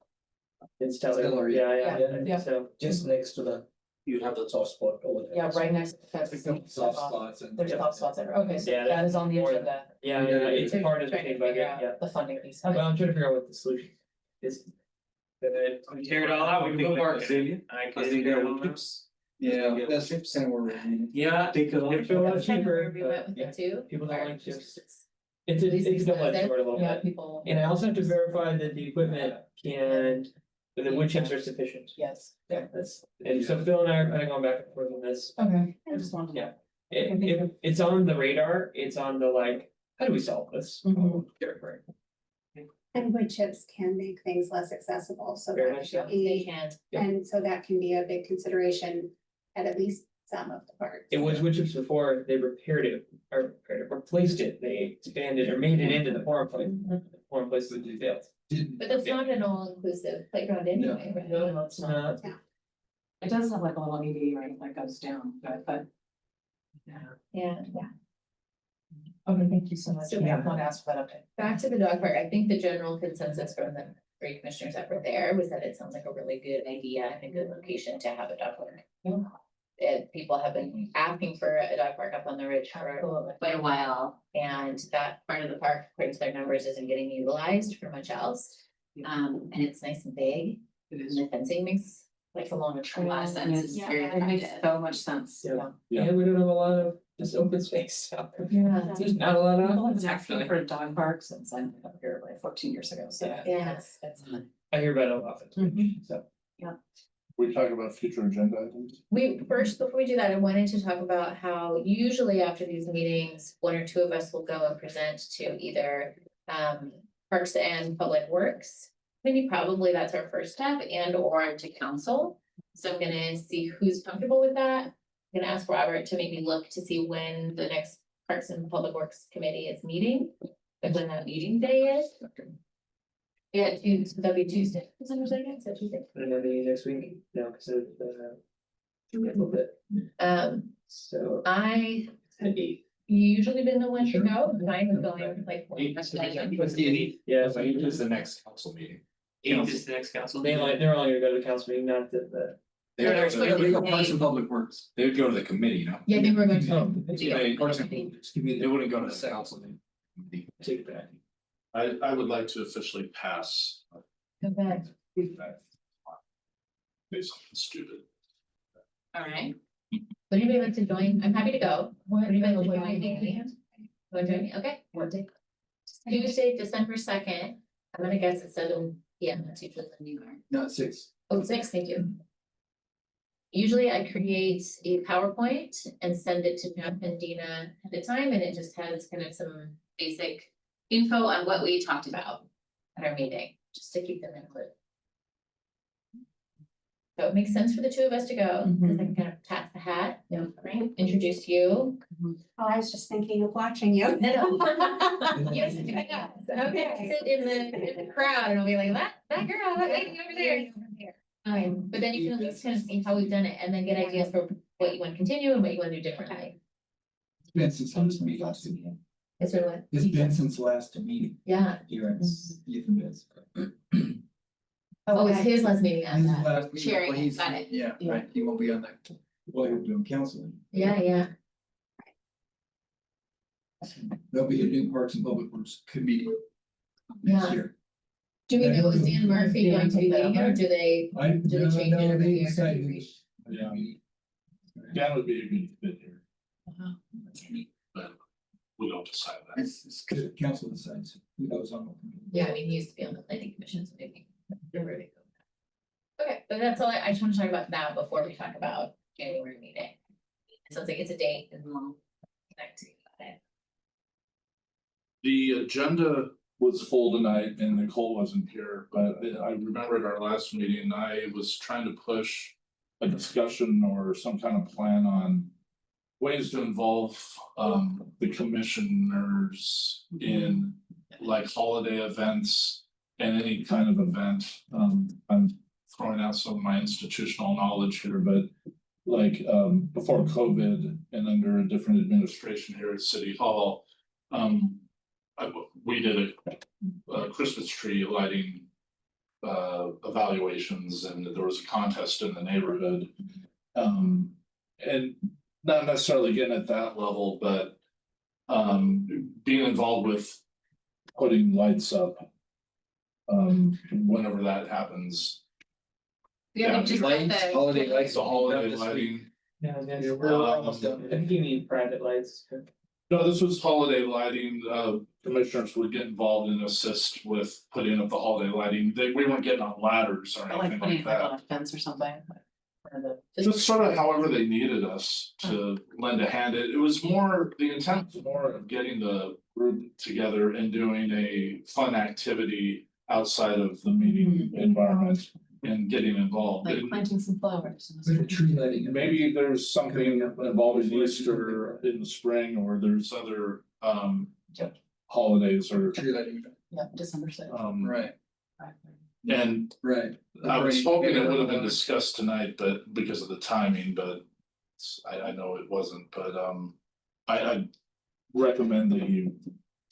It's Stellar, Stellar, yeah, I yeah. think so. just next to the, you have the soft spot over there. yeah, right next to that. Soft spots and. There's soft spots everywhere, okay, so Yeah, that is on the more- agenda. Yeah, it's part of the Trying to thing, but figure yeah, out yeah. The funding piece. Well, Okay. I'm trying to figure out what the solution is. We tear it all out, we put more. I could figure it all out. Yeah, that's kind of where we're. Yeah, it's a lot cheaper, Where we but went with it too. people don't Or like just- chips. It's a double-edged sword a little Yeah, bit. people. And I also have to verify that the equipment can, that the wood chips are sufficient. Yes, Yeah, and so Phil and I are kind of going back and forth on this. okay, I just wanted to. Yeah. It's on the radar, it's on the like, how do we solve this? Mhm. Territory. And wood chips can make things less accessible, so Very that much so. should They be, can. and so that can be a big consideration at least some of the parts. It was wood chips before, they repaired it, or repaired it, replaced it, they expanded or made it into the forum place. The forum place would do failed. But that's not an all-inclusive playground anyway, right? No, it's not. It does have like a little EV, right, that goes down, but. Yeah. Okay, thank you so much. So- Yeah, I'm not asked for that update. Back to the dog park, I think the general consensus from the three commissioners that were there was that it sounds like a really good idea and a good location to have a dog park. People have been asking for a dog park up on the ridge for Absolutely. quite a while, and that part of the park, according to their numbers, isn't getting utilized for much else. And it's nice and big, and the fencing makes like a long trail. A lot of sense. and it's Yeah, very it makes attractive. so much sense. Yeah. Yeah. And we don't have a lot of just open space, so Yeah. there's not a lot of. People have options, been asking actually. for dog parks since I'm up here like 14 years ago, so. Yeah. It's. I hear about it often, Mhm. so. We talk about future agenda items. Before we do that, I wanted to talk about how usually after these meetings, one or two of us will go and present to either Parks and Public Works. Maybe probably that's our first step, and or to council. So I'm gonna see who's comfortable with that. I'm gonna ask Robert to maybe look to see when the next Parks and Public Works Committee is meeting, like when that meeting day is. Yeah, that'll be Tuesday. Is that Tuesday? And then next week, no, because of a little bit, so. I usually been the one to go, mine was going like. Yeah, So it is the next council meeting. eight is the next council, they're only gonna go to the council meeting, not the. They Or go there's to going to they go be- Parks and Public Works. They would go to the committee, you know? Yeah, I think we're going They- to. Parks and Public Works committee, they wouldn't go to the council meeting. Take it back. I would like to officially pass. Okay. Say something stupid. All right. Would anybody like to join? I'm happy to go. Would anybody like to join me? Want to join me? Okay. What day? Tuesday, December 2nd. I'm gonna guess it's 7 p.m. That's usually when you are. Not 6. Oh, 6, thank you. Usually I create a PowerPoint and send it to Jeff and Dina at a time, and it just has kind of some basic info on what we talked about at our meeting, just to keep them in the loop. So it makes sense for the two of us to go, because I can kind of tap the hat, right, introduce you. Oh, I was just thinking of watching you. Yes, okay, sit in the crowd and I'll be like, that girl, that lady over there. But then you can at least kind of see how we've done it and then get ideas for what you want to continue and what you want to do differently. It's been since last meeting. It's sort of what. It's been since last meeting. Yeah, Here at Ethan Benz. oh, it's his last meeting on His that, last meeting, sharing well, it, he's- got it. Yeah, right, he won't be on that. Well, he'll be on counseling. Yeah. There'll be a new Parks and Public Works committee Yeah. next year. Do we know, is Dan Murphy going to be leading it, or do they? I, Do they no, change it no, every they year? decided who's- Yeah. Dan would be a good fit here. But we don't decide that. It's because the council decides who goes on. what committee. Yeah, I mean, he used to be on the planning commission, so maybe. they're ready to go. Okay, but that's all, I just want to talk about that before we talk about January meeting. It sounds like it's a date and we'll connect to you about it. The agenda was full tonight and Nicole wasn't here, but I remember at our last meeting, I was trying to push a discussion or some kind of plan on ways to involve the commissioners in like holiday events and any kind of event. I'm throwing out some of my institutional knowledge here, but like before COVID and under a different administration here at City Hall, we did a Christmas tree lighting evaluations, and there was a contest in the neighborhood. And not necessarily getting at that level, but being involved with putting lights up whenever that happens. Yeah, Yeah, just lights, like the. holiday lights. The holiday This week. lighting. Yeah, we're almost done. I think you need private lights. No, this was holiday lighting. Commissioners would get involved and assist with putting up the holiday lighting. We weren't getting on ladders or Like anything putting like it like that. on a fence or something. Or the. Just sort of however they needed us to lend a hand. It was more, the intent was more of getting the group together and doing a fun activity outside of the meeting environment and getting involved. Like And planting some flowers. With the tree lighting. maybe there's something involving Easter in the spring, or there's other Yep. holidays or Tree lighting, Yeah, December 6th. right, and right. I was hoping it would have been discussed tonight, but because of the timing, but I know it wasn't, but I recommend that you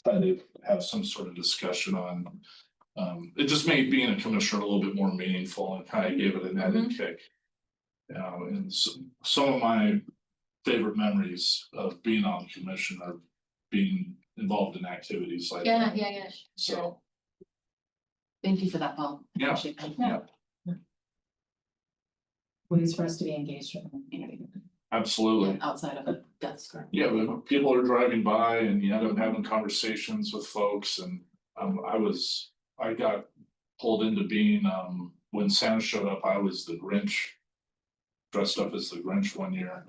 try to have some sort of discussion on it just made being a commissioner a little bit more meaningful and kind of gave it an added kick. And some of my favorite memories of being on the commission are being involved in activities like that. Yeah. So, Thank you for that, Paul. I Yeah. appreciate that. yeah, Ways for us to be engaged with the community. absolutely. Outside of a desk or. Yeah, but people are driving by and you end up having conversations with folks, and I got pulled into being, when Santa showed up, I was the Grinch. Dressed up as the Grinch one year.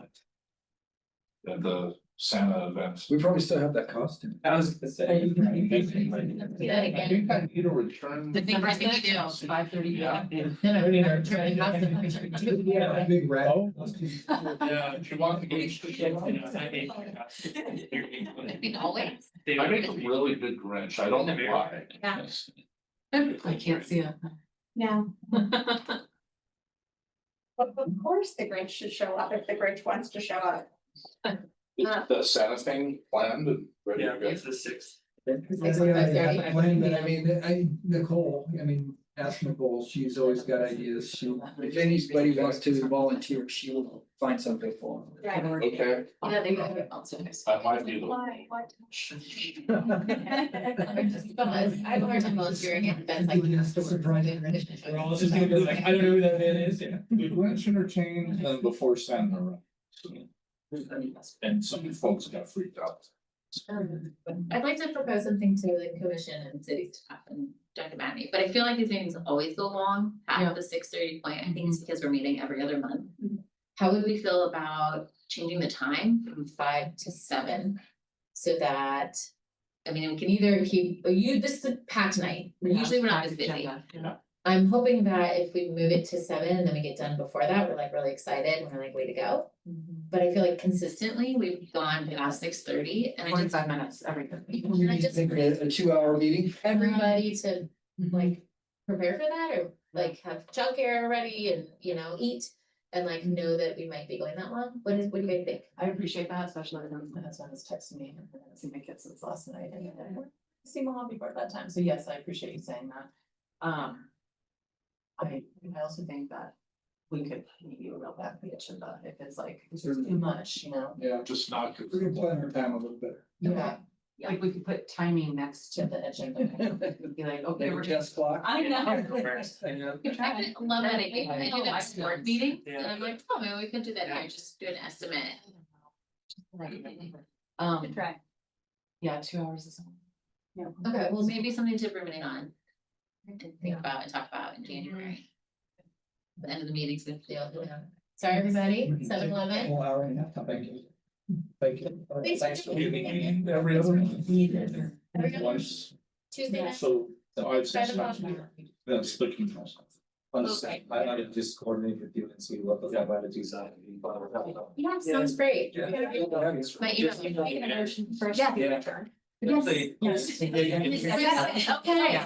At the Santa event. We probably still have that costume. I was gonna say. Do that again. I need a return. The big rest of you do. 5:30. Yeah. No, no, Really we're not turning off the picture. Yeah, big rat. Yeah, if you want the Grinch. I mean, always. I make a really good Grinch, I don't know why. Yeah. I can't see it. Yeah. But of course the Grinch should show up if the Grinch wants to show up. Is the Santa thing planned and ready Yeah, to go? it's the 6th. Nicole, ask Nicole, she's always got ideas. If anybody wants to volunteer, she will find something for them. Right. Okay, Yeah, they got it also. I might be the. Why? I've learned to volunteering at events like. We're all just gonna be like, I don't know who that man is, yeah. The Grinch interchange and before Santa arrives. And some folks got freaked out. I'd like to propose something to the commission and city staff and Dr. Matney, but I feel like these meetings always go long Yeah. at the 6:30 point. I think it's because we're meeting every other month. How would we feel about changing the time from 5 to 7? So that, I mean, we can either keep, this is a packed night. Usually we're not as busy. I'm hoping that if we move it to 7 and then we get done before that, we're like really excited and we're like, way to go. But I feel like consistently we've gone past 6:30 and I just, 45 minutes, everything. and I just Think a 2-hour meeting? everybody to like prepare for that or like have childcare ready and, eat. And like know that we might be going that long. What do you guys think? I appreciate that, especially when my husband has texted me and I haven't seen my kids since last night and I haven't seen mom before that time. So yes, I appreciate you saying that. I also think that we could maybe a real back the agenda if it's like, it's just too much, Yeah. Just not. We're gonna plan our time a little better. Yeah. Like we could put timing next to the agenda. Be like, okay, Maybe we're chess clock. I know. I would love that idea. I do that sport meeting and Yeah. I'm like, oh, maybe we could do that here, just do an estimate. Um, Try. yeah, 2 hours is. Okay, well, maybe something to ruminate on. And think about and talk about in January. The end of the meeting's gonna feel. Sorry, everybody, 7-Eleven. Whole hour and a half, thank you. Thank you. Thanks for giving being me every other. Once, Tuesday night. so I'd say 5 o'clock. that's the control. Understand, I will just coordinate with you and see what the formalities are. Yeah, sounds great. Yeah. My email. Motion first. Yeah. Yeah. Yes. Yes. Yes, okay.